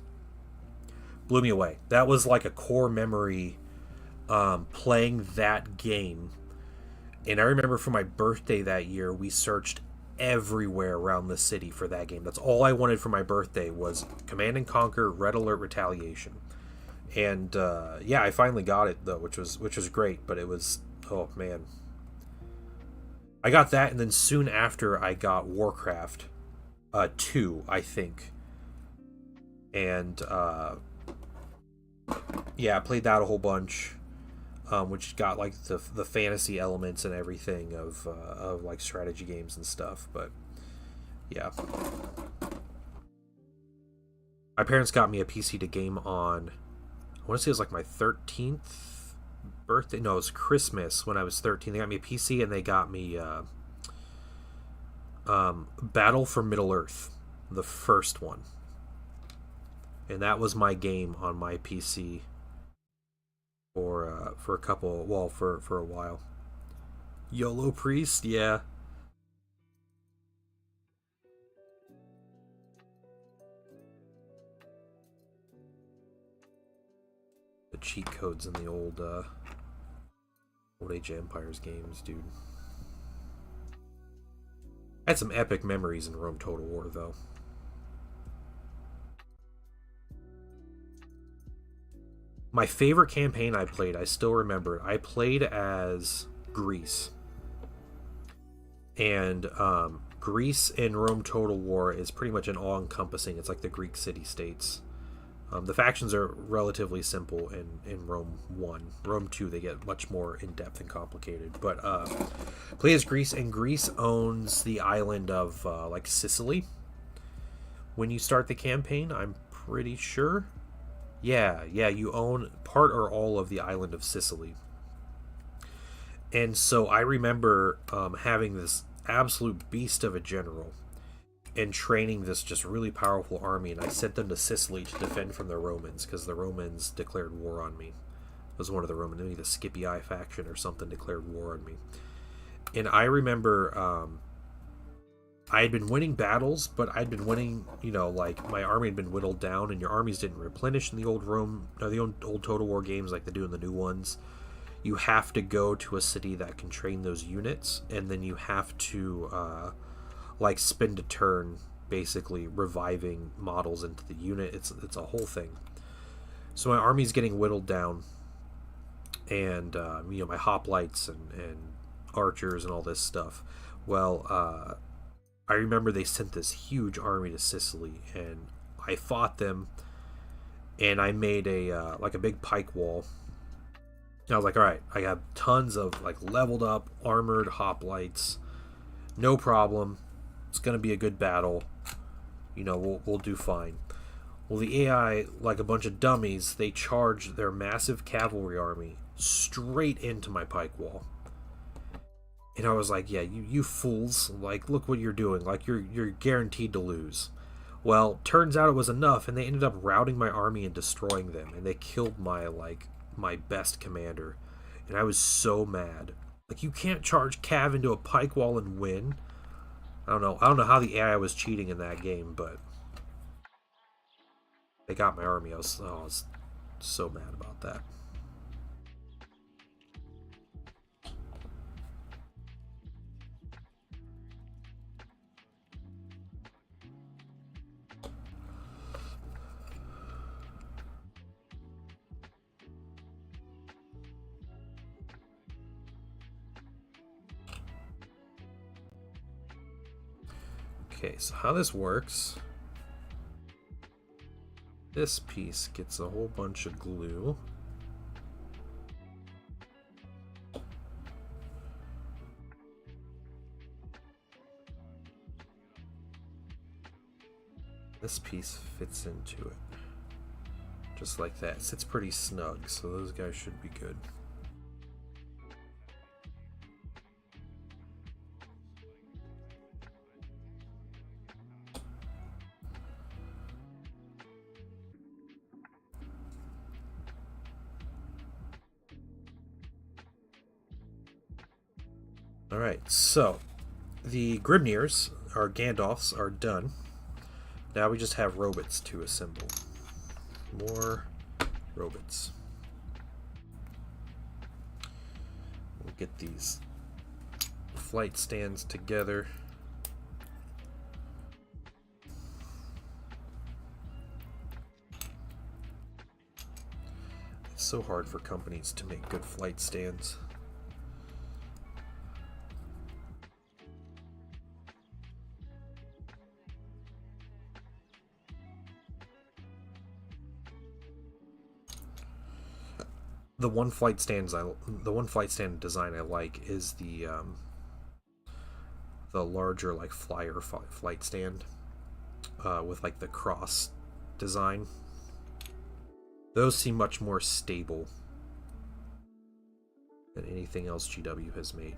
Blew me away. That was like a core memory, playing that game. And I remember for my birthday that year, we searched everywhere around the city for that game. That's all I wanted for my birthday was Command and Conquer Red Alert Retaliation. And yeah, I finally got it though, which was great, but it was, oh man. I got that, and then soon after I got Warcraft 2, I think. And yeah, I played that a whole bunch. Which got like the fantasy elements and everything of like strategy games and stuff. But yeah, my parents got me a PC to game on. I want to say it was like my 13th birthday. No, it was Christmas when I was 13. They got me a PC and they got me Battle for Middle Earth, the first one, and that was my game on my PC. For a couple, well, for a while. YOLO Priest, yeah. The cheat codes in the old Age of Empires games, dude. I had some epic memories in Rome Total War, though. My favorite campaign I played, I still remember it. I played as Greece. And Greece in Rome Total War is pretty much an all-encompassing. It's like the Greek city-states. The factions are relatively simple in Rome 1. Rome 2, they get much more in-depth and complicated. But play as Greece, and Greece owns the island of like Sicily. When you start the campaign, I'm pretty sure. Yeah, you own part or all of the island of Sicily. And so I remember having this absolute beast of a general and training this just really powerful army, and I sent them to Sicily to defend from the Romans, because the Romans declared war on me. It was one of the Roman, maybe the Scipii faction or something declared war on me. And I remember I had been winning battles, but I'd been winning, like my army had been whittled down, and your armies didn't replenish in the old Rome, or the old Total War games like they do in the new ones. You have to go to a city that can train those units, and then you have to like spend a turn basically reviving models into the unit. It's a whole thing. So my army's getting whittled down, and my hoplites and archers and all this stuff. Well, I remember they sent this huge army to Sicily, and I fought them, and I made a like a big pike wall. And I was like, all right, I have tons of like leveled up armored hoplites, no problem. It's gonna be a good battle. We'll do fine. Well, the AI, like a bunch of dummies, they charged their massive cavalry army straight into my pike wall. And I was like, yeah, you fools, like, look what you're doing. Like, you're guaranteed to lose. Well, turns out it was enough, and they ended up routing my army and destroying them, and they killed my best commander. And I was so mad. Like, you can't charge cav into a pike wall and win. I don't know how the AI was cheating in that game, but they got my army. I was so mad about that. Okay, so how this works, this piece gets a whole bunch of glue. This piece fits into it. Just like that. It sits pretty snug, so those guys should be good. Alright, so the Grimnirs, our Gandalfs, are done. Now we just have robots to assemble. More robots. We'll get these flight stands together. It's so hard for companies to make good flight stands. The one flight stand design I like is the larger like flyer flight stand with like the cross design. Those seem much more stable than anything else GW has made.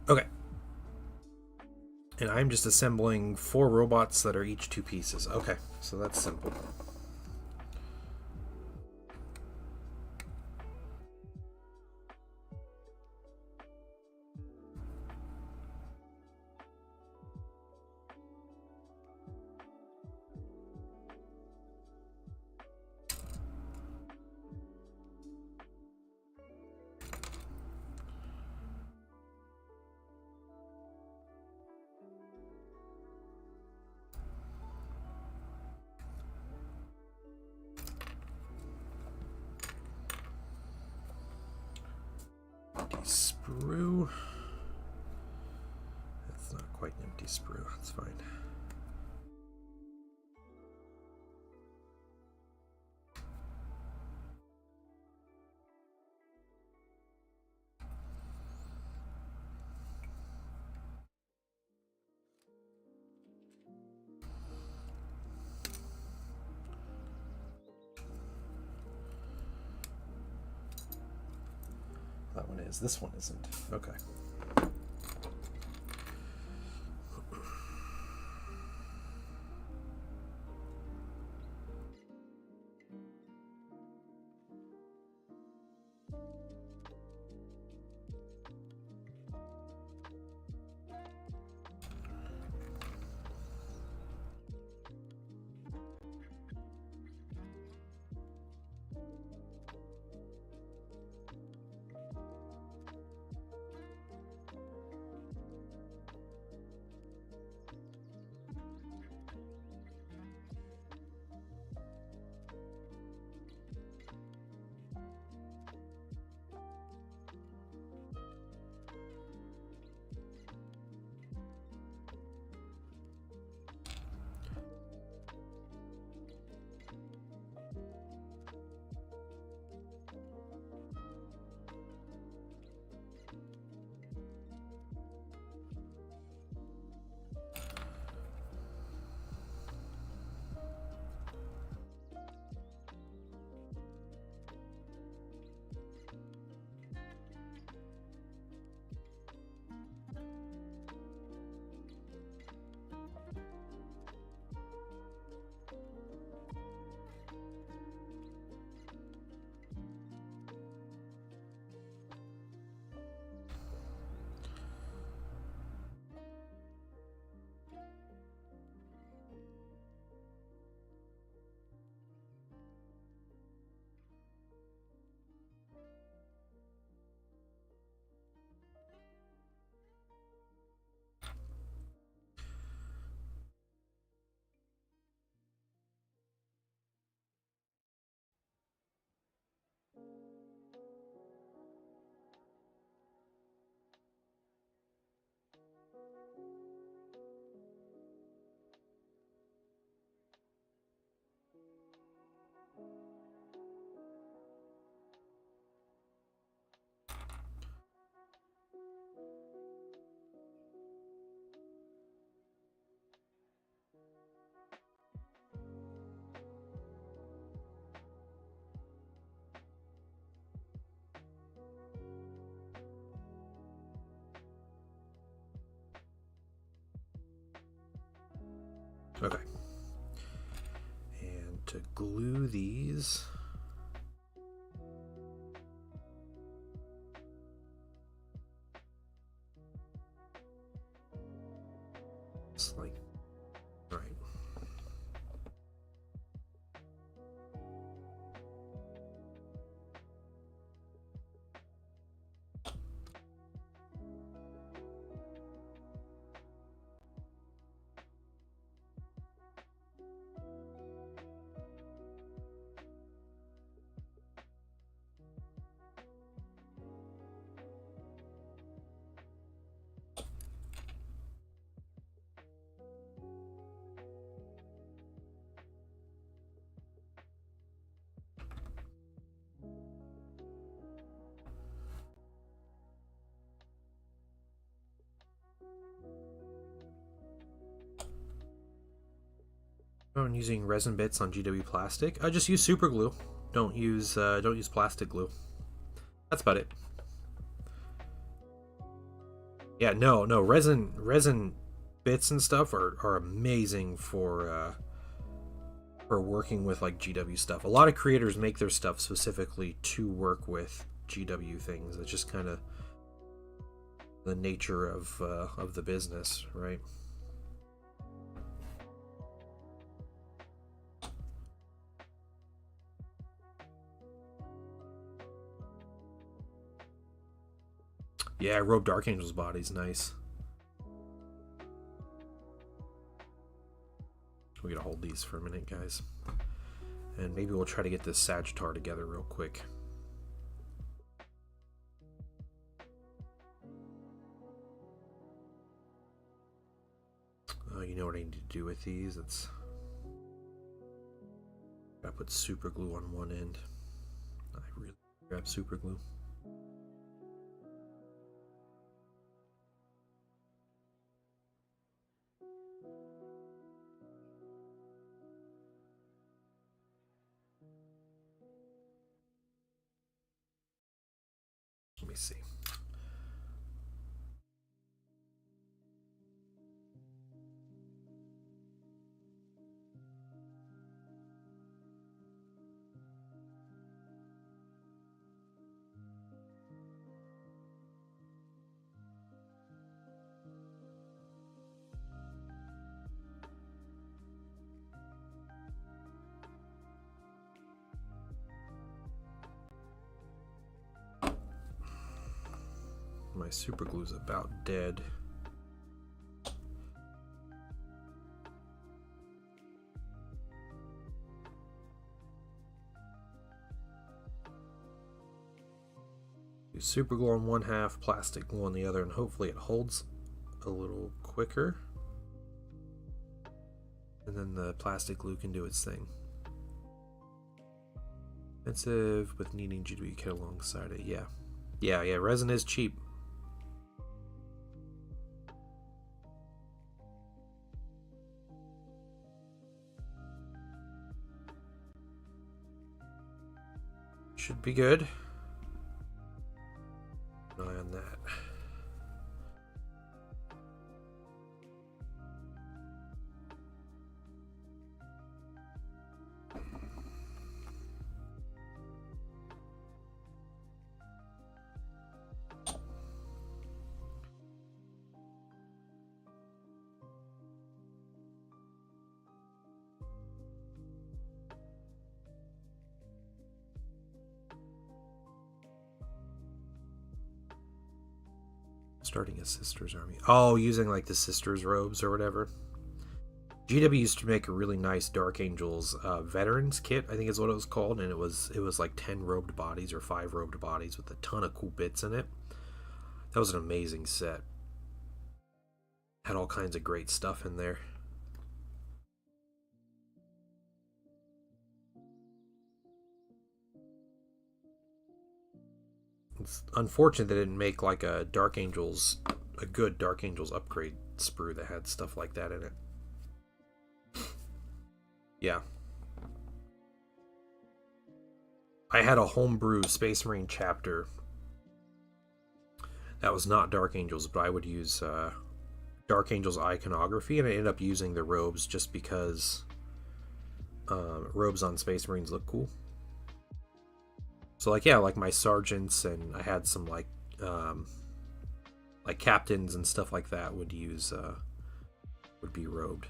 Okay. And I'm just assembling 4 robots that are each 2 pieces. Okay, so that's simple. sprue. That's not quite an empty sprue. That's fine. That one is. This one isn't. Okay. Okay. And to glue these, it's like, all right. I'm using resin bits on GW plastic. I just use super glue. Don't use plastic glue. That's about it. Yeah, no, resin bits and stuff are amazing for working with like GW stuff. A lot of creators make their stuff specifically to work with GW things. It's just kind of the nature of the business, right? Yeah, Robe Dark Angel's body's nice. We gotta hold these for a minute, guys. And maybe we'll try to get this Sagittar together real quick. You know what I need to do with these? It's gotta put super glue on one end. I really grab super glue. Let me see. My super glue's about dead. Use super glue on one half, plastic glue on the other, and hopefully it holds a little quicker. And then the plastic glue can do its thing. Expensive, with needing GW kit alongside it. Yeah, resin is cheap. Should be good. An eye on that. Starting a sister's army. Oh, using like the sister's robes or whatever. GW used to make a really nice Dark Angels veterans kit, I think is what it was called, and it was like 10 robed bodies or 5 robed bodies with a ton of cool bits in it. That was an amazing set. Had all kinds of great stuff in there. It's unfortunate they didn't make like a good Dark Angels upgrade sprue that had stuff like that in it. Yeah. I had a homebrew Space Marine chapter that was not Dark Angels, but I would use Dark Angels iconography, and I ended up using the robes just because robes on Space Marines look cool. So like, yeah, like my sergeants, and I had some like captains and stuff like that would use would be robed.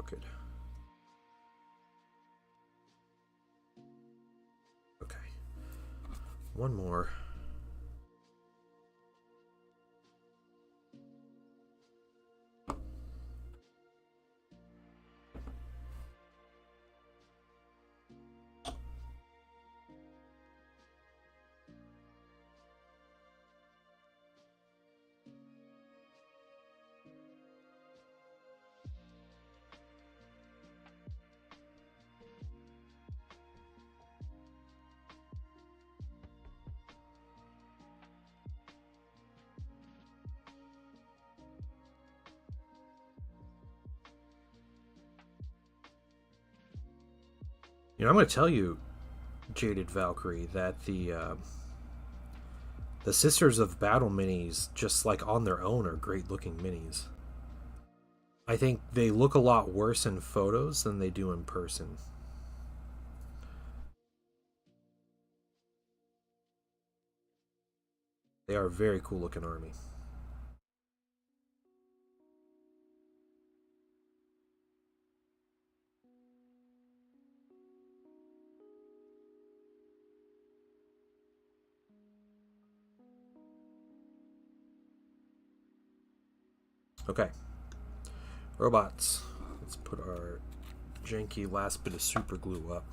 Oh, good. Okay. One more. You know, I'm going to tell you, Jaded Valkyrie, that the Sisters of Battle minis, just like on their own, are great looking minis. I think they look a lot worse in photos than they do in person. They are a very cool looking army. Okay. Robots. Let's put our janky last bit of super glue up.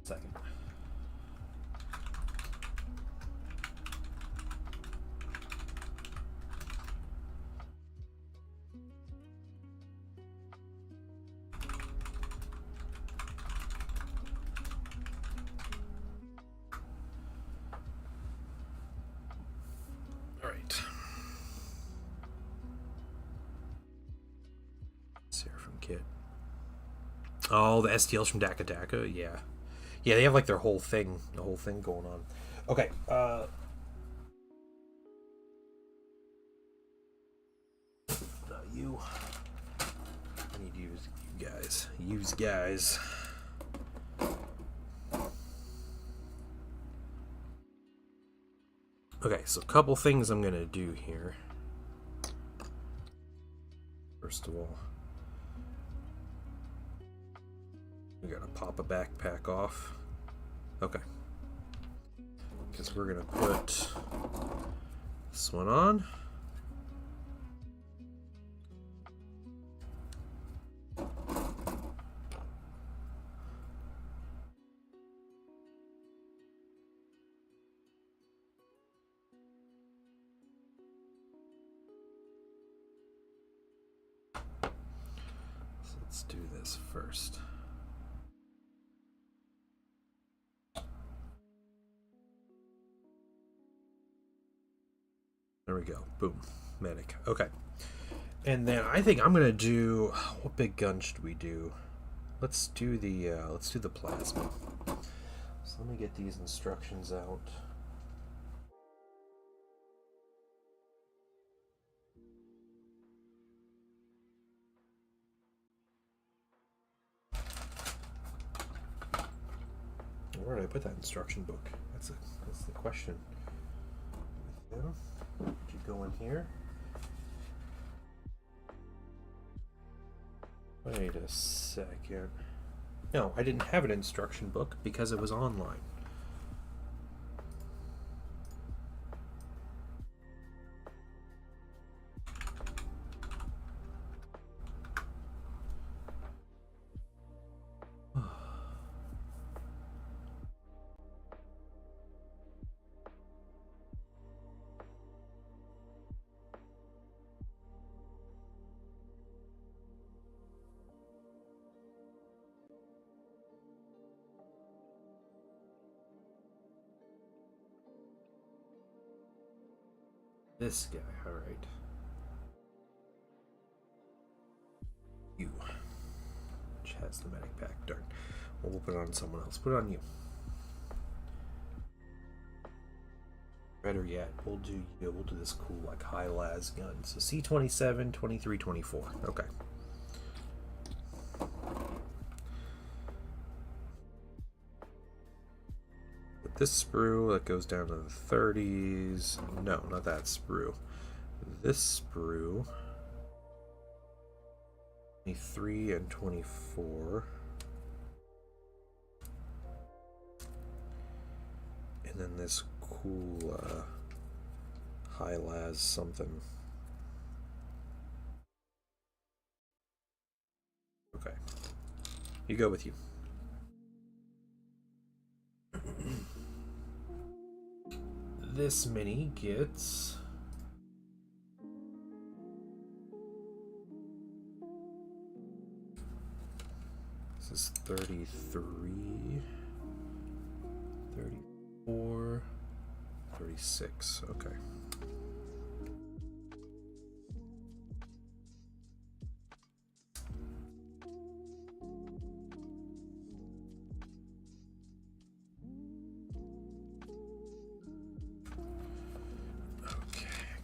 Second. All right. Seraphim kit. Oh, the STLs from Daka Daka, yeah. Yeah, they have like their whole thing, going on. Okay, you. I need to use you guys. Use guys. Okay, so a couple things I'm gonna do here. First of all, we gotta pop a backpack off. Okay. Because we're gonna put this one on. So let's do this first. There we go. Boom. Medic. Okay. And then I think I'm gonna do, what big gun should we do? Let's do the plasma. So let me get these instructions out. Where did I put that instruction book? That's the question. Yeah. Did you go in here? Wait a second. No, I didn't have an instruction book because it was online. This guy, alright. You. Which has the medic pack, darn. Well, we'll put it on someone else. Put it on you. Better yet, we'll do this cool, like, high las gun. So C27, 23, 24. Okay. This sprue that goes down to the 30s. No, not that sprue. This sprue. 23 and 24. And then this cool high las something. Okay. You go with you. This mini gets this is 33, 34, 36. Okay.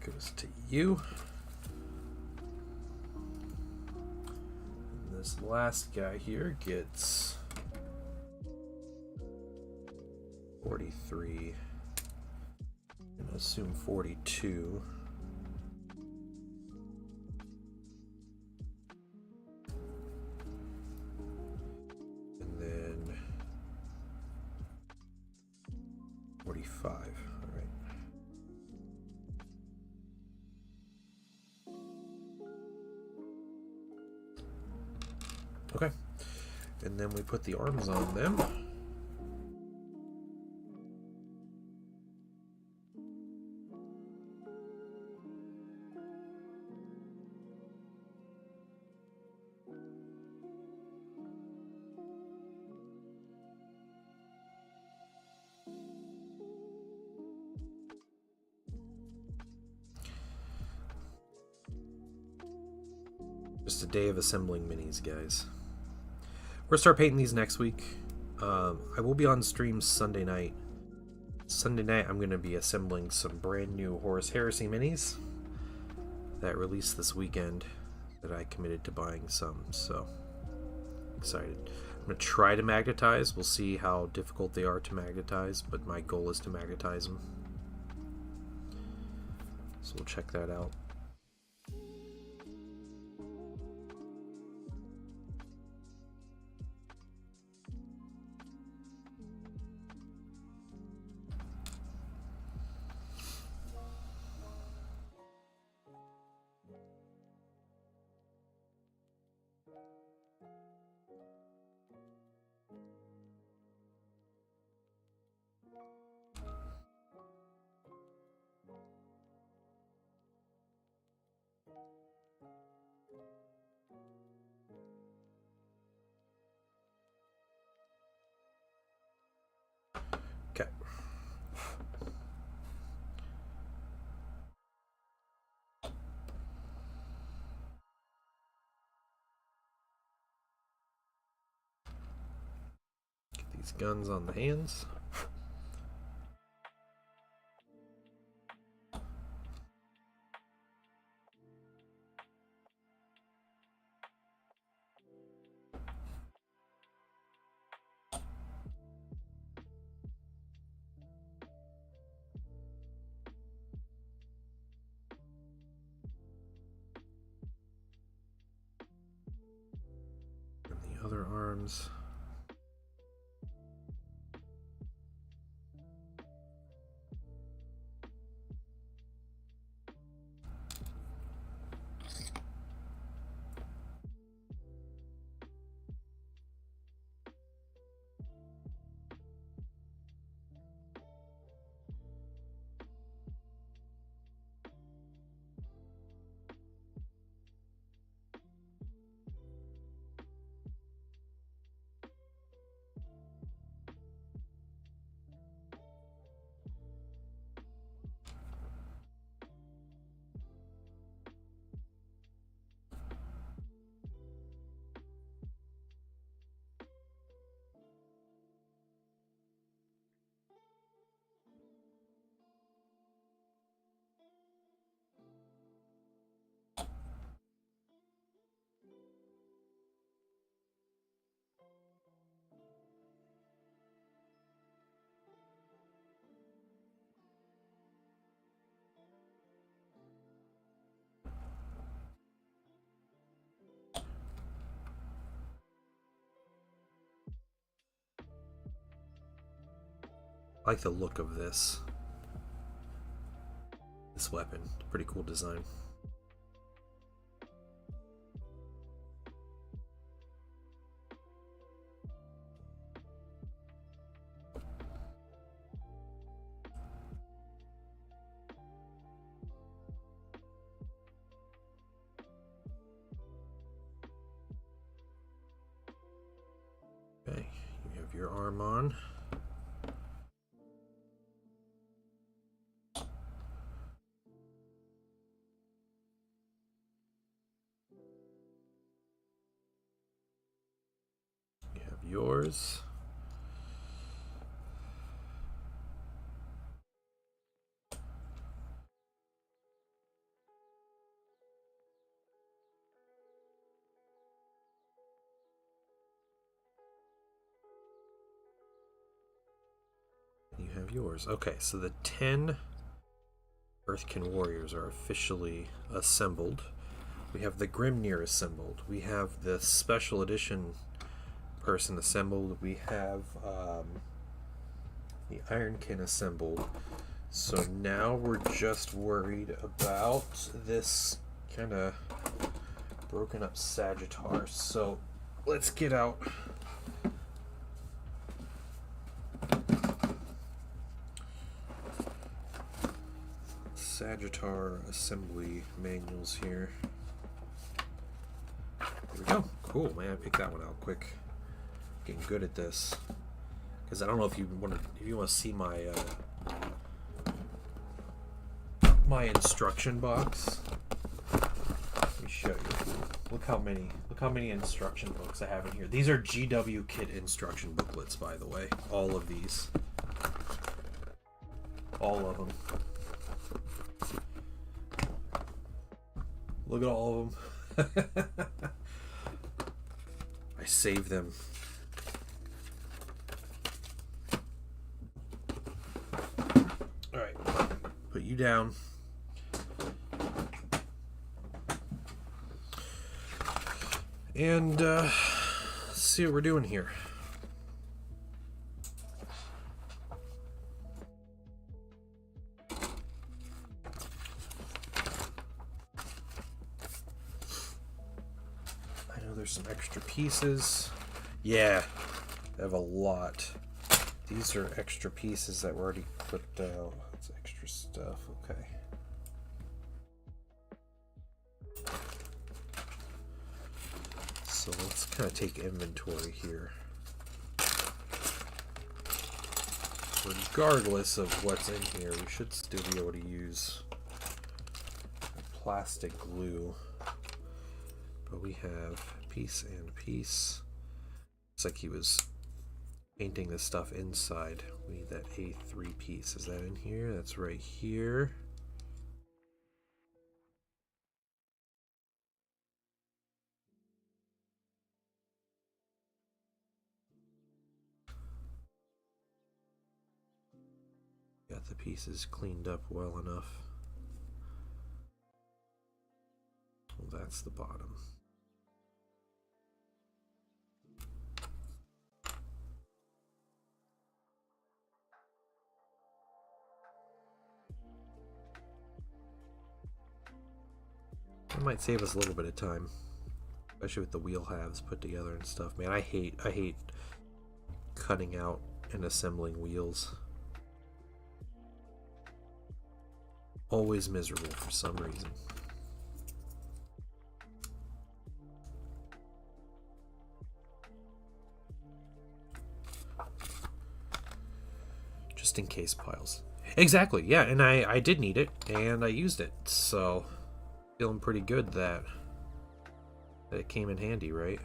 Goes to you. And this last guy here gets 43. I'm gonna assume 42. 45. All right. Okay. And then we put the arms on them. Just a day of assembling minis, guys. We're gonna start painting these next week. I will be on stream Sunday night. Sunday night, I'm gonna be assembling some brand new Horus Heresy minis that released this weekend. That I committed to buying some, so excited. I'm gonna try to magnetize. We'll see how difficult they are to magnetize, but my goal is to magnetize them. So we'll check that out. Okay. Get these guns on the hands. And the other arms. I like the look of this weapon. Pretty cool design. Okay, you have your arm on. Yours. You have yours. Okay, so the 10 Earthkin Warriors are officially assembled. We have the Grimnir assembled. We have the special edition person assembled. We have The ironkin assembled. So now we're just worried about this kind of broken up sagittar. So let's get out sagittar assembly manuals here. There we go. Cool, man. I picked that one out quick. Getting good at this. Because I don't know if you want to see my my instruction box. Let me show you. Look how many instruction books I have in here. These are GW Kit instruction booklets, by the way. All of these. All of them. Look at all of them. I saved them. Alright. Put you down. And let's see what we're doing here. I know there's some extra pieces. Yeah, I have a lot. These are extra pieces that were already clipped out. That's extra stuff. Okay. So let's kind of take inventory here. Regardless of what's in here, we should still be able to use plastic glue. But we have piece and piece. Looks like he was painting this stuff inside. We need that A3 piece. Is that in here? That's right here. Got the pieces cleaned up well enough. Well, that's the bottom. It might save us a little bit of time, especially with the wheel halves put together and stuff. Man, I hate cutting out and assembling wheels. Always miserable for some reason. Just in case piles. Exactly, yeah, and I did need it, and I used it, so feeling pretty good that it came in handy, right?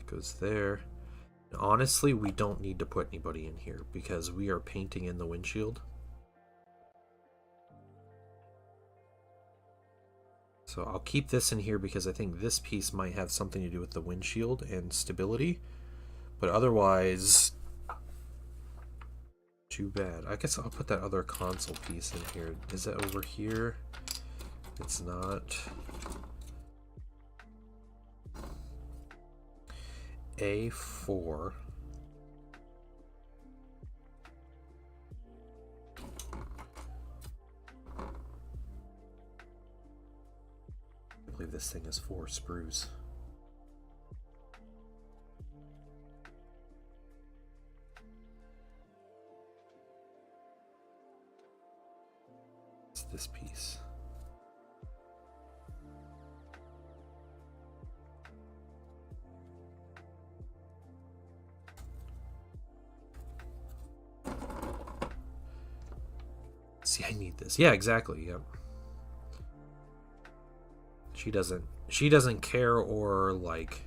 Goes there. Honestly, we don't need to put anybody in here because we are painting in the windshield. So I'll keep this in here because I think this piece might have something to do with the windshield and stability. But otherwise, too bad. I guess I'll put that other console piece in here. Is that over here? It's not. A4. I believe this thing is 4 sprues. It's this piece. See, I need this. Yeah, exactly. Yep. She doesn't care or like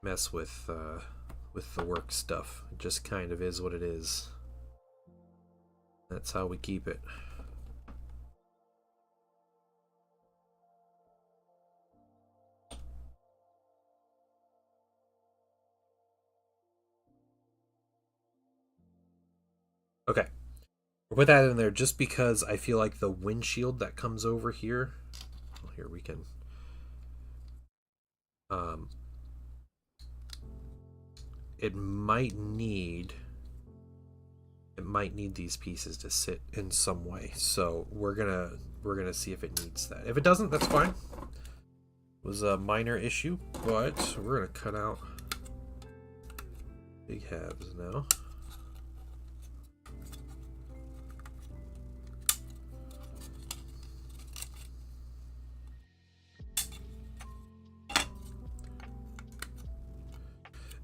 mess with the work stuff. It just kind of is what it is. That's how we keep it. Okay. We'll put that in there just because I feel like the windshield that comes over here. Well, here we can. It might need these pieces to sit in some way. So we're gonna see if it needs that. If it doesn't, that's fine. It was a minor issue, but we're gonna cut out big halves now.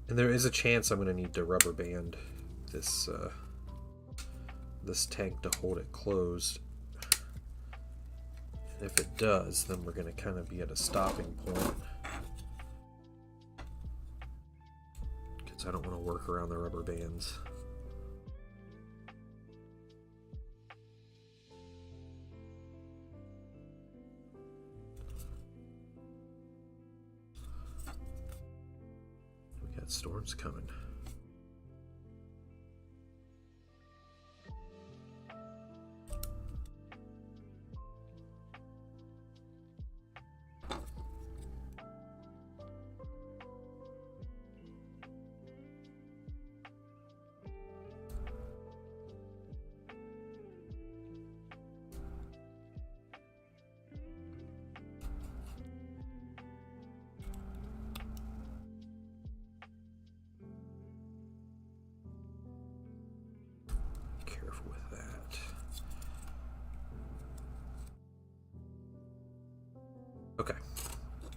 And there is a chance I'm going to need to rubber band this this tank to hold it closed. And if it does, then we're going to kind of be at a stopping point. Because I don't want to work around the rubber bands. Storm's coming. Okay,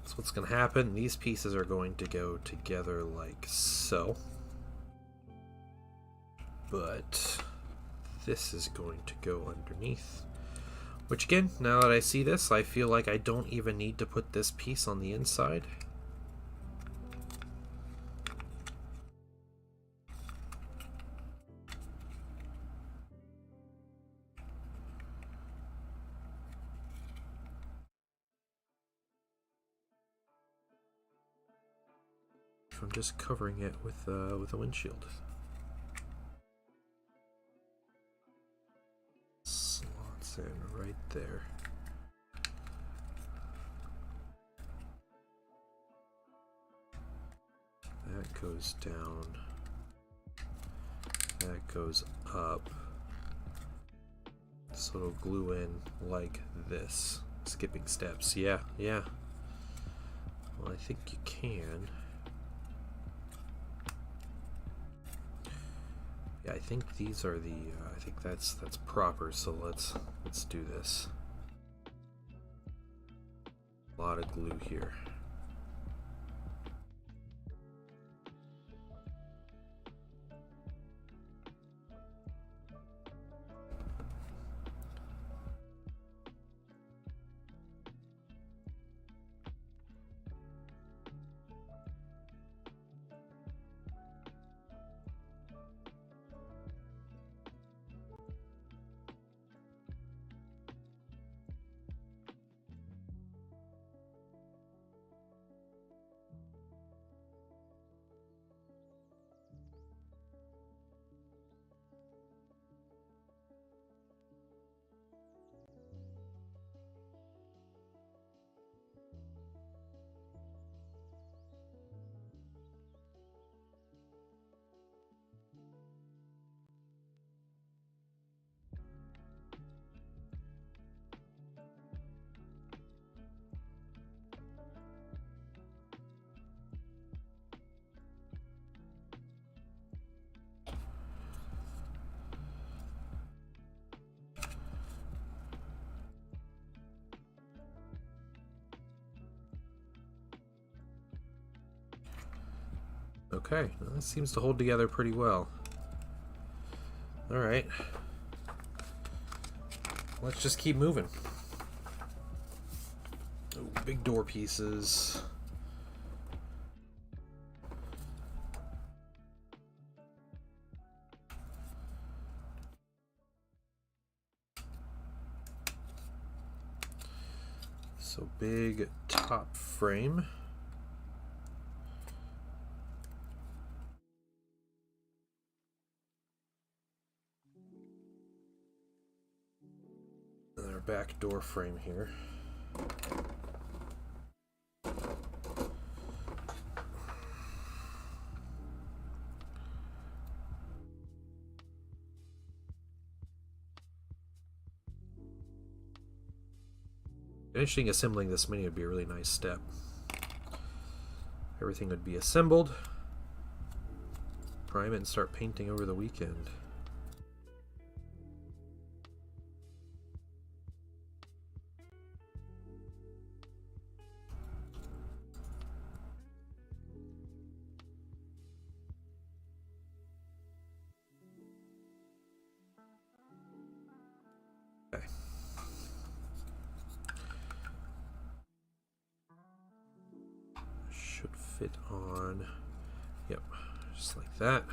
so what's going to happen, these pieces are going to go together like so. But this is going to go underneath. Which again, now that I see this, I feel like I don't even need to put this piece on the inside. I'm just covering it with a windshield. Slots in right there. That goes down. That goes up. So it'll glue in like this. Skipping steps. Yeah, yeah. Well, I think you can. Yeah, I think these are the. I think that's proper. So let's do this. A lot of glue here. Okay, well, that seems to hold together pretty well. Alright. Let's just keep moving. Oh, big door pieces. So big top frame. back door frame here. Finishing assembling this mini would be a really nice step. Everything would be assembled, prime it, and start painting over the weekend. Okay. Should fit on. Yep, just like that.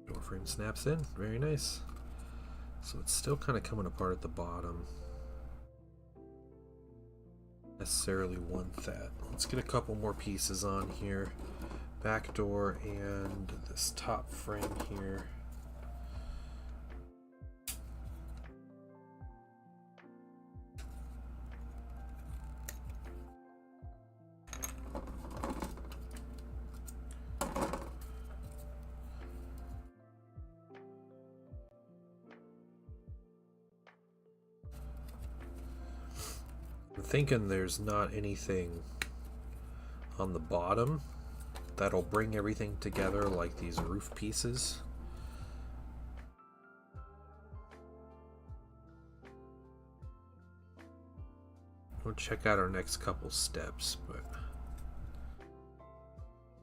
Door frame snaps in, very nice. So it's still kind of coming apart at the bottom. Necessarily want that. Let's get a couple more pieces on here. Back door and this top frame here. I'm thinking there's not anything on the bottom that'll bring everything together like these roof pieces. We'll check out our next couple steps, but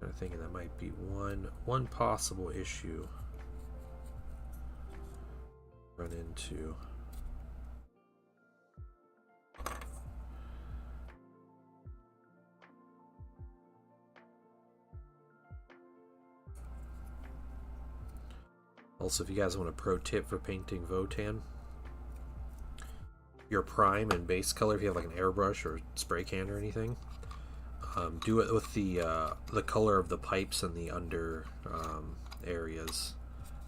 I'm thinking that might be one possible issue run into. Also, if you guys want a pro tip for painting Votann, your prime and base color, if you have like an airbrush or spray can or anything, do it with the color of the pipes and the under areas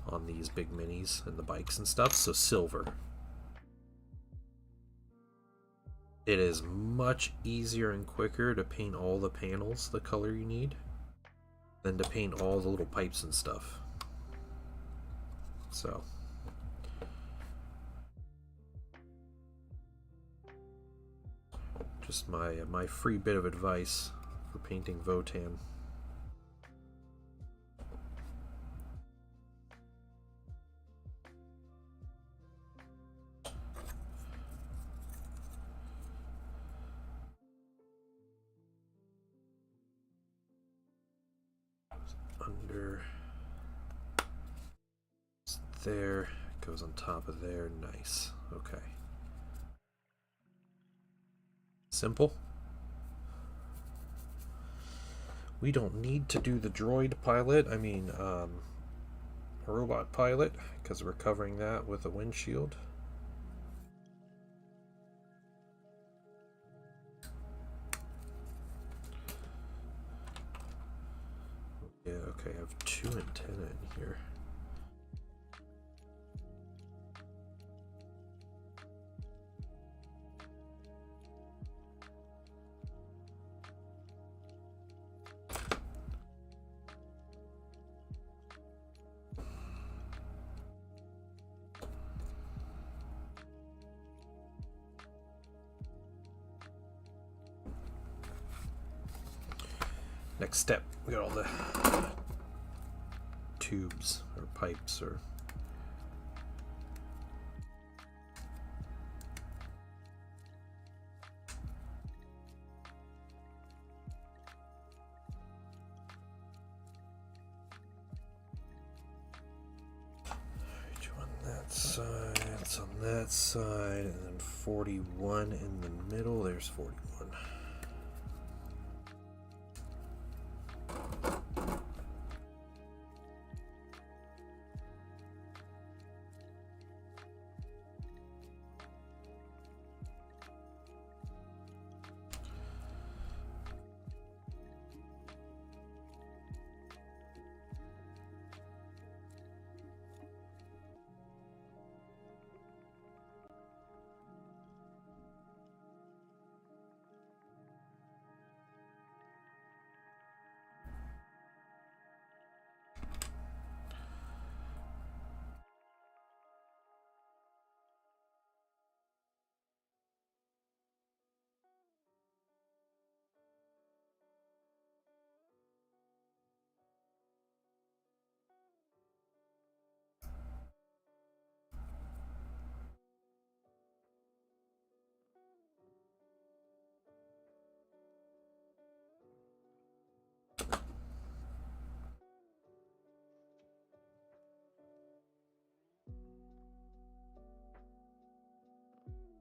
on these big minis and the bikes and stuff. So silver. It is much easier and quicker to paint all the panels the color you need than to paint all the little pipes and stuff. So just my free bit of advice for painting Votann. Under there, goes on top of there. Nice. Okay. Simple. We don't need to do the droid pilot, robot pilot, because we're covering that with a windshield. Yeah, okay, I have 2 antennae in here. Next step, we got all the tubes or pipes or that side, it's on that side, and then 41 in the middle. There's 41.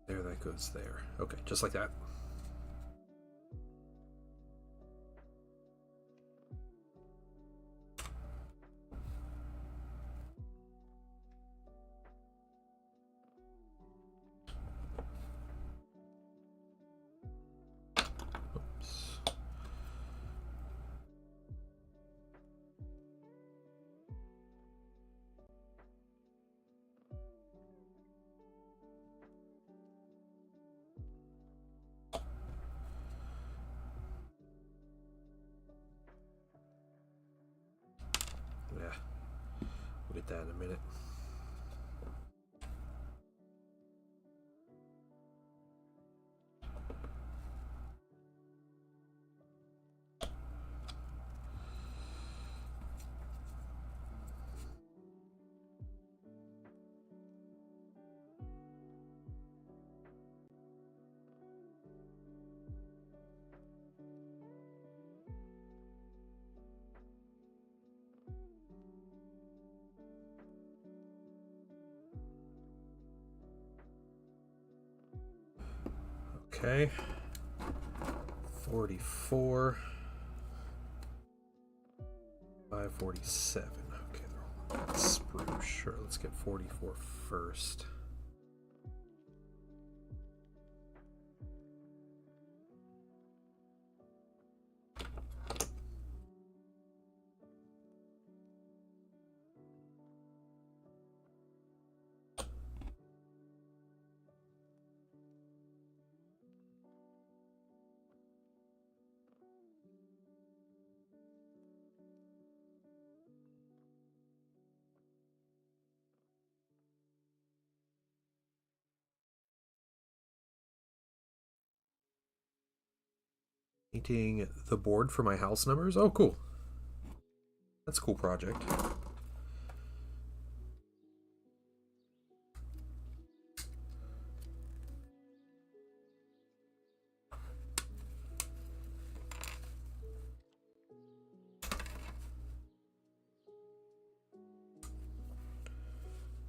There, that goes there. Okay, just like that. Oops. Yeah, we'll get that in a minute. Okay, 44, 547. Okay, they're all on that sprue. Sure, let's get 44 first. Painting the board for my house numbers. Oh, cool. That's a cool project.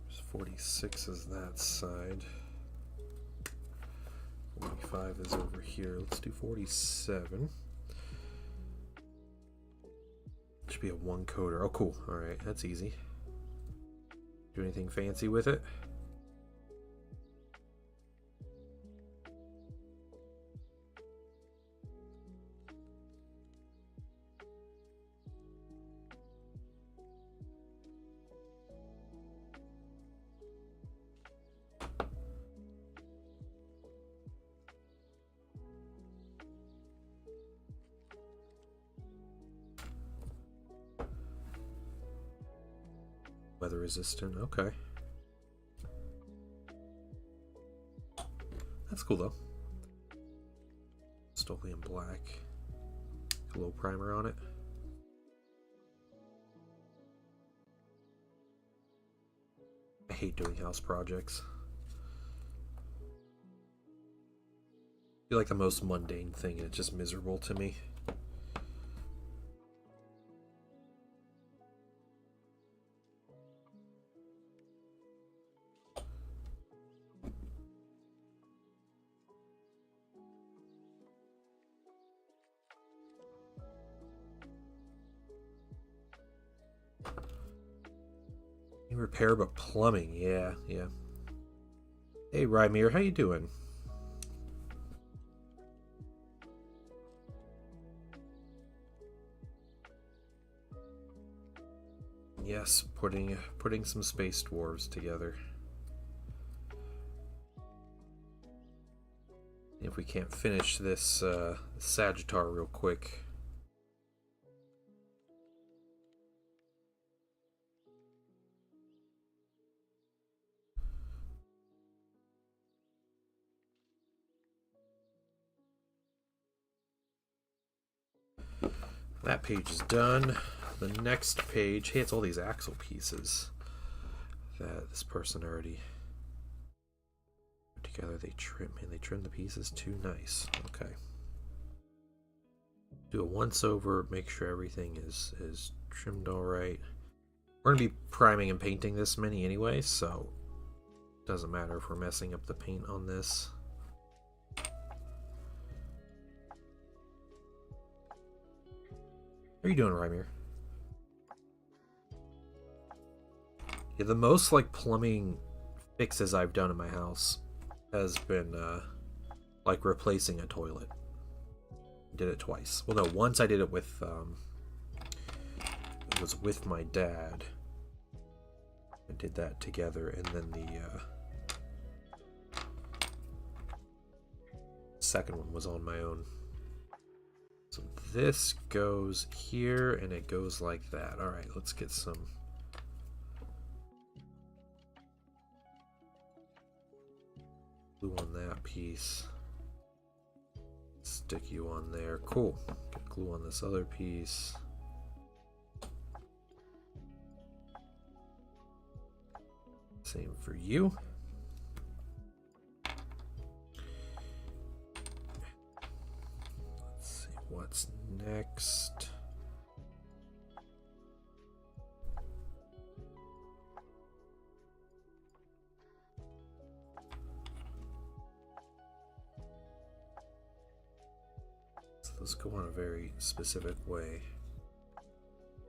There's 46 is that side. 45 is over here. Let's do 47. Should be a one coder. Oh, cool. All right, that's easy. Do anything fancy with it? Weather resistant. Okay. That's cool though. Stokely in black. glow primer on it. I hate doing house projects. I feel like the most mundane thing, and it's just miserable to me. Repair but plumbing, yeah. Hey Rymir, how you doing? Yes, putting some space dwarves together. If we can't finish this Sagittar real quick. That page is done. The next page, hey, it's all these axle pieces that this person already put together. They trim the pieces too nice. Okay. Do a once over, make sure everything is trimmed all right. We're gonna be priming and painting this mini anyway, so it doesn't matter if we're messing up the paint on this. How are you doing, Rymir? Yeah, the most like plumbing fixes I've done in my house has been like replacing a toilet. Did it twice. Well, no, once I did it with it was with my dad. I did that together, and then the second one was on my own. So this goes here, and it goes like that. All right, let's get some glue on that piece. Stick you on there. Cool. Get glue on this other piece. Same for you. Let's see what's next. So let's go on a very specific way.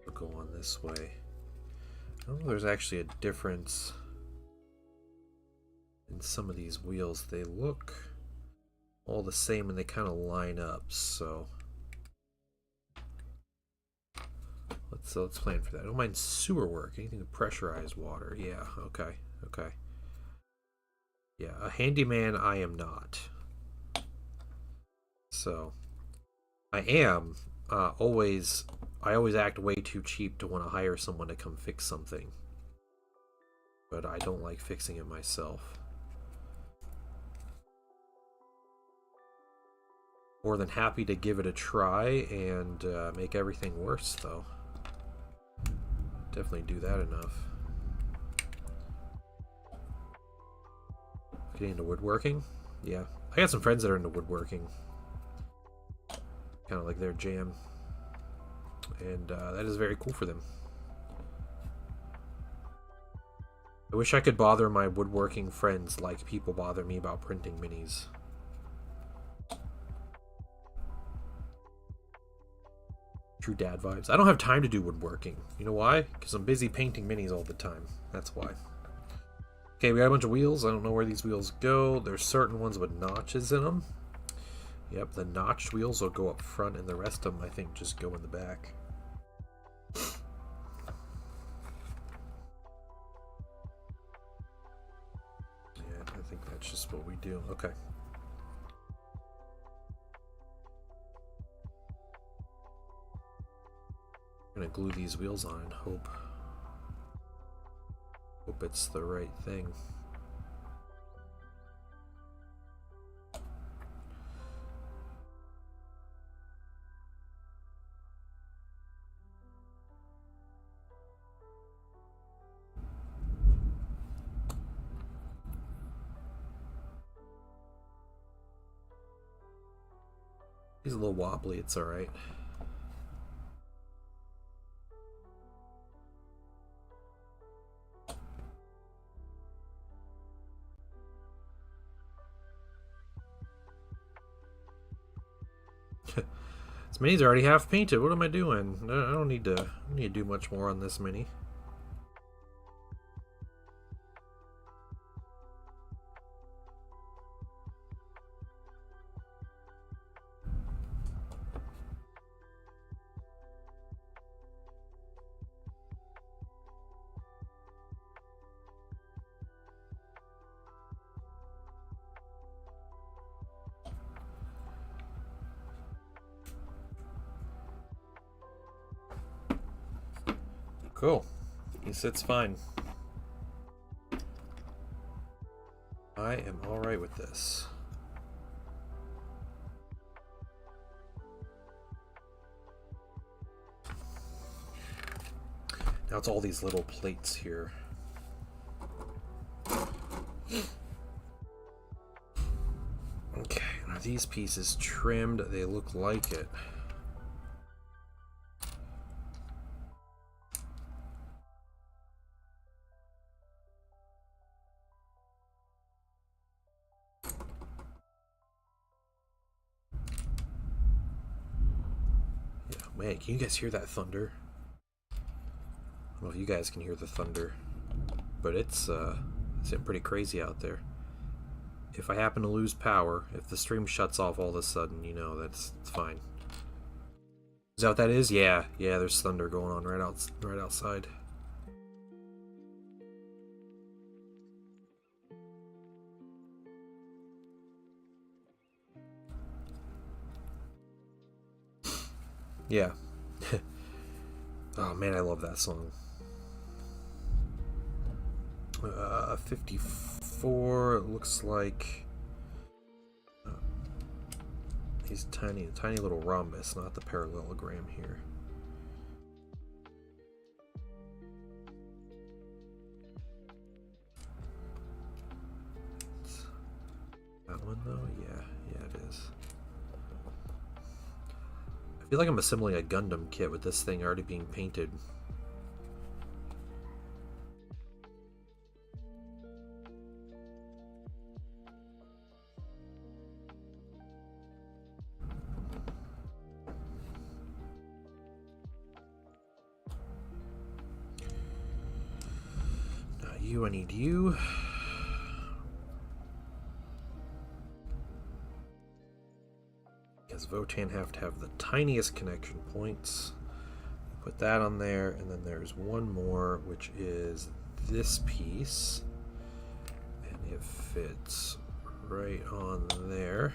We'll go on this way. I don't know if there's actually a difference in some of these wheels. They look all the same and they kind of line up, so let's plan for that. I don't mind sewer work, anything with pressurized water. Yeah, okay. Yeah, a handyman I am not. So I am I always act way too cheap to want to hire someone to come fix something, but I don't like fixing it myself. More than happy to give it a try and make everything worse, though. Definitely do that enough. Getting into woodworking? Yeah. I got some friends that are into woodworking. Kind of like their jam. And that is very cool for them. I wish I could bother my woodworking friends like people bother me about printing minis. True dad vibes. I don't have time to do woodworking. You know why? Because I'm busy painting minis all the time. That's why. Okay, we got a bunch of wheels. I don't know where these wheels go. There's certain ones with notches in them. Yep, the notched wheels will go up front, and the rest of them, I think, just go in the back. Yeah, I think that's just what we do. Okay. I'm gonna glue these wheels on and hope it's the right thing. He's a little wobbly, it's alright. This mini's already half painted. What am I doing? I don't need to do much more on this mini. Cool. He sits fine. I am alright with this. Now it's all these little plates here. Okay, are these pieces trimmed? They look like it. Man, can you guys hear that thunder? I don't know if you guys can hear the thunder, but it's getting pretty crazy out there. If I happen to lose power, if the stream shuts off all of a sudden, you know, it's fine. Is that what that is? Yeah, there's thunder going on right outside. Yeah. Oh man, I love that song. 54, it looks like he's tiny little rhombus, not the parallelogram here. That one though? Yeah, it is. I feel like I'm assembling a Gundam kit with this thing already being painted. Not you, I need you. Votann have to have the tiniest connection points. Put that on there, and then there's one more, which is this piece, and it fits right on there.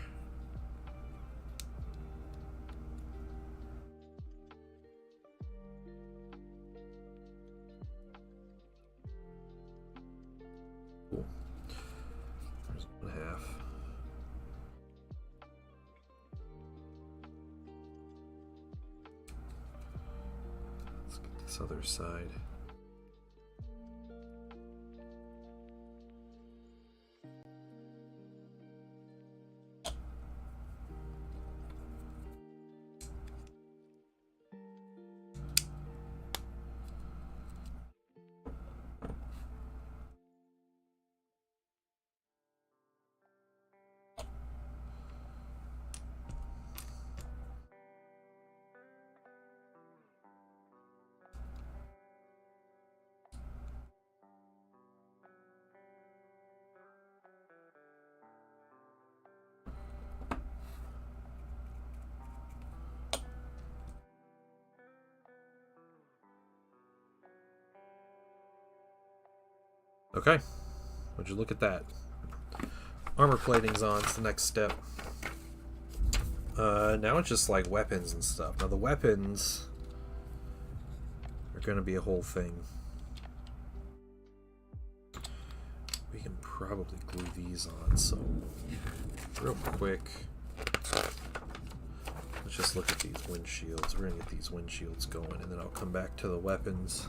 Cool. There's one half. Other side. Okay, would you look at that? Armor plating's on, it's the next step. Now it's just like weapons and stuff. Now the weapons are going to be a whole thing. We can probably glue these on, so real quick, let's just look at these windshields. We're going to get these windshields going, and then I'll come back to the weapons.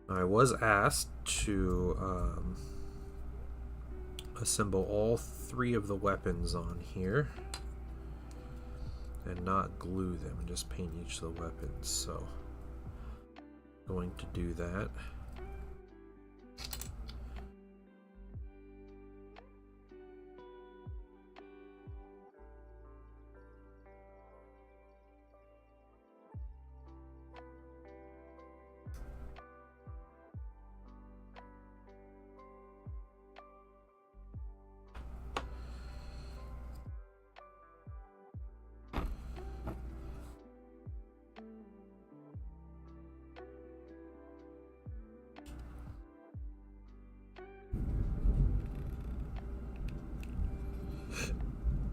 I was asked to assemble all 3 of the weapons on here and not glue them, and just paint each of the weapons, so I'm going to do that.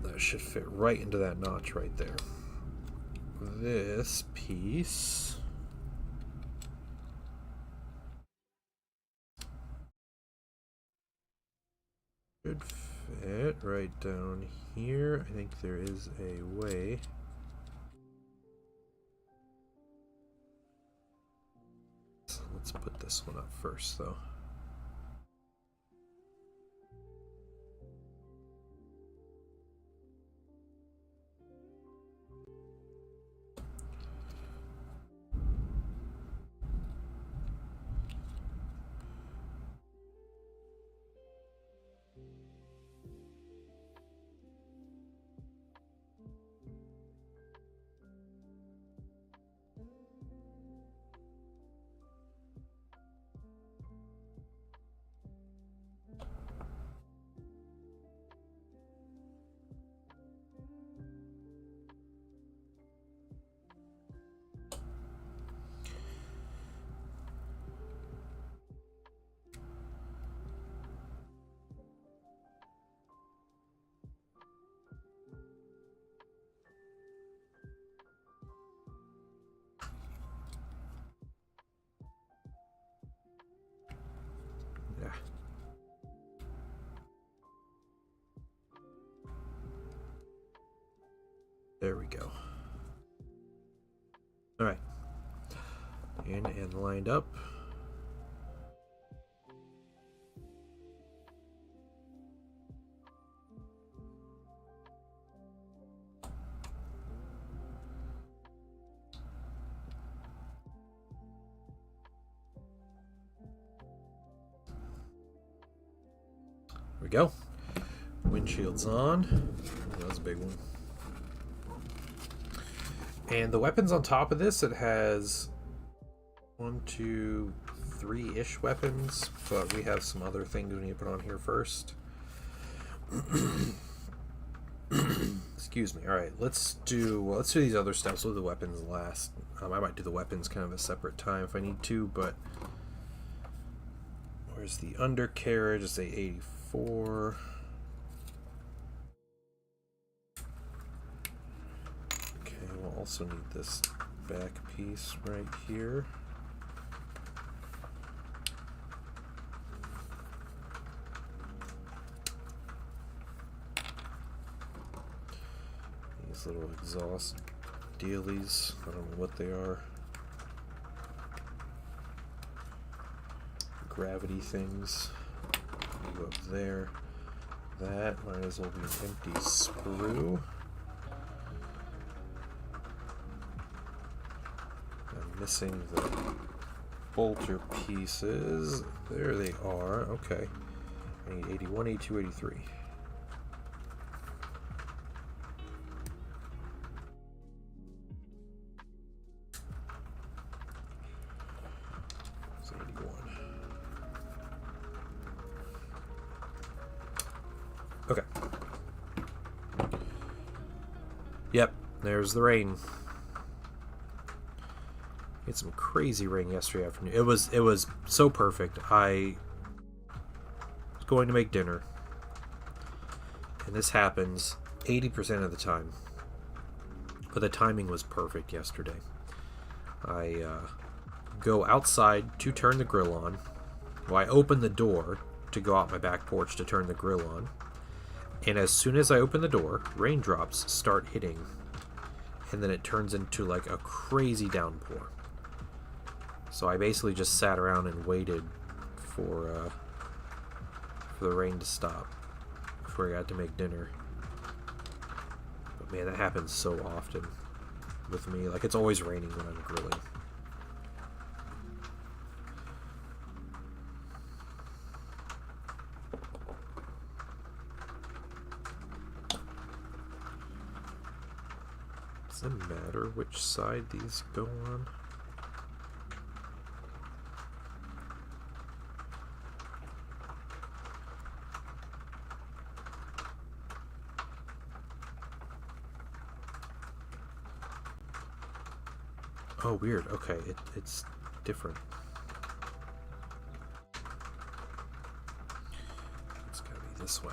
That should fit right into that notch right there. This piece should fit right down here. I think there is a way. So let's put this one up first, though. Yeah. There we go. All right. In and lined up. There we go. Windshield's on. That was a big one. And the weapons on top of this, it has 1, 2, 3-ish weapons, but we have some other things we need to put on here first. Excuse me. All right, let's do these other steps. We'll do the weapons last. I might do the weapons kind of a separate time if I need to, but where's the undercarriage? It's a 84. We'll also need this back piece right here. These little exhaust dealies, I don't know what they are. Gravity things. Go up there. That might as well be an empty sprue. Missing the bolter pieces. There they are. Okay. I need 81, 82, 83. It's 81. Okay. Yep, there's the rain. We had some crazy rain yesterday afternoon. It was so perfect. I was going to make dinner, and this happens 80% of the time. But the timing was perfect yesterday. I go outside to turn the grill on. Well, I open the door to go out my back porch to turn the grill on. And as soon as I open the door, raindrops start hitting. And then it turns into like a crazy downpour. So I basically just sat around and waited for the rain to stop before I got to make dinner. But man, that happens so often with me. Like, it's always raining when I'm grilling. Does it matter which side these go on? Oh, weird. Okay, it's different. It's gotta be this way.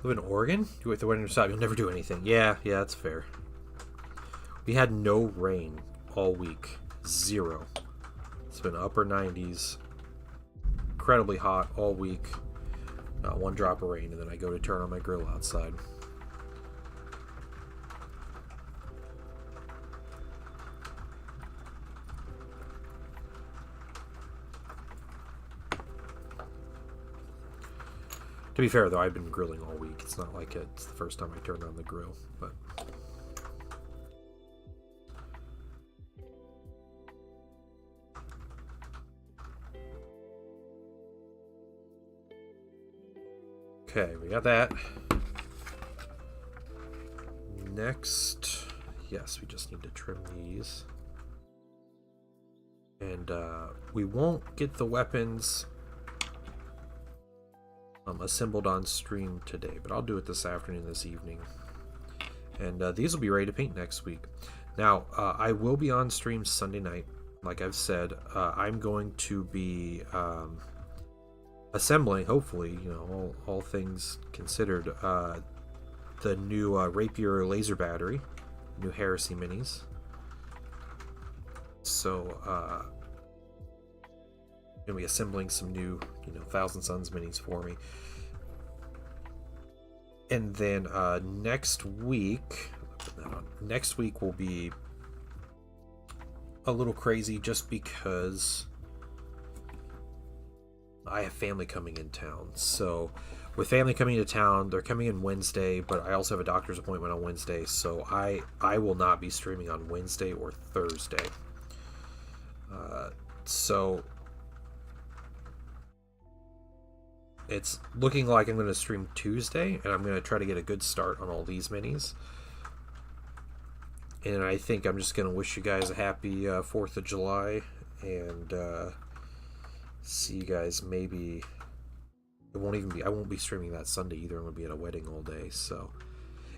Live in Oregon? You with the weather stop, you'll never do anything. Yeah, that's fair. We had no rain all week. 0. It's been upper 90s. Incredibly hot all week. Not one drop of rain, and then I go to turn on my grill outside. To be fair, though, I've been grilling all week. It's not like it's the first time I turned on the grill, but... Okay, we got that. Next... Yes, we just need to trim these. And, we won't get the weapons... assembled on stream today, but I'll do it this afternoon, this evening, and these will be ready to paint next week. Now, I will be on stream Sunday night. Like I've said, I'm going to be assembling, hopefully, you know, all things considered, the new Rapier laser battery, new Heresy minis. So, gonna be assembling some new, Thousand Suns minis for me. And then next week will be a little crazy just because I have family coming in town. So with family coming into town, they're coming in Wednesday, but I also have a doctor's appointment on Wednesday, so I will not be streaming on Wednesday or Thursday. So it's looking like I'm going to stream Tuesday, and I'm going to try to get a good start on all these minis. And I think I'm just going to wish you guys a happy 4th of July, and see you guys maybe... I won't be streaming that Sunday either. I'm going to be at a wedding all day, so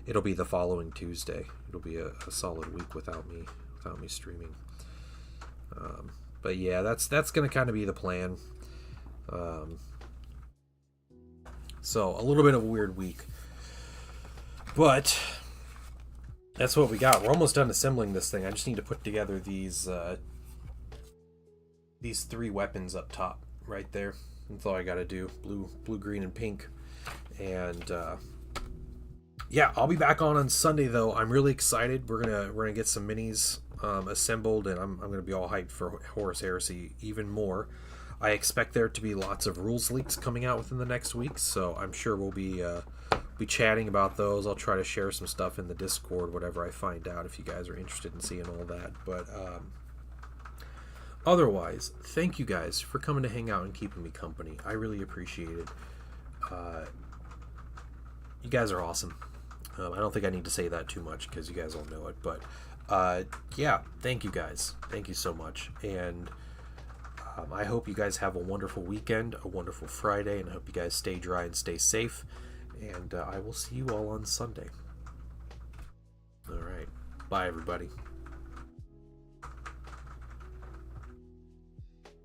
it'll be the following Tuesday. It'll be a solid week without me streaming. But yeah, that's going to kind of be the plan. So a little bit of a weird week, but that's what we got. We're almost done assembling this thing. I just need to put together these 3 weapons up top right there. That's all I got to do. Blue, green, and pink. And yeah, I'll be back on Sunday though. I'm really excited. We're gonna get some minis assembled, and I'm gonna be all hyped for Horus Heresy even more. I expect there to be lots of rules leaks coming out within the next week, so I'm sure we'll be chatting about those. I'll try to share some stuff in the Discord, whatever I find out, if you guys are interested in seeing all that. But otherwise, thank you guys for coming to hang out and keeping me company. I really appreciate it. You guys are awesome. I don't think I need to say that too much because you guys all know it. But yeah, thank you guys. Thank you so much. And I hope you guys have a wonderful weekend, a wonderful Friday, and I hope you guys stay dry and stay safe. And I will see you all on Sunday. All right. Bye, everybody.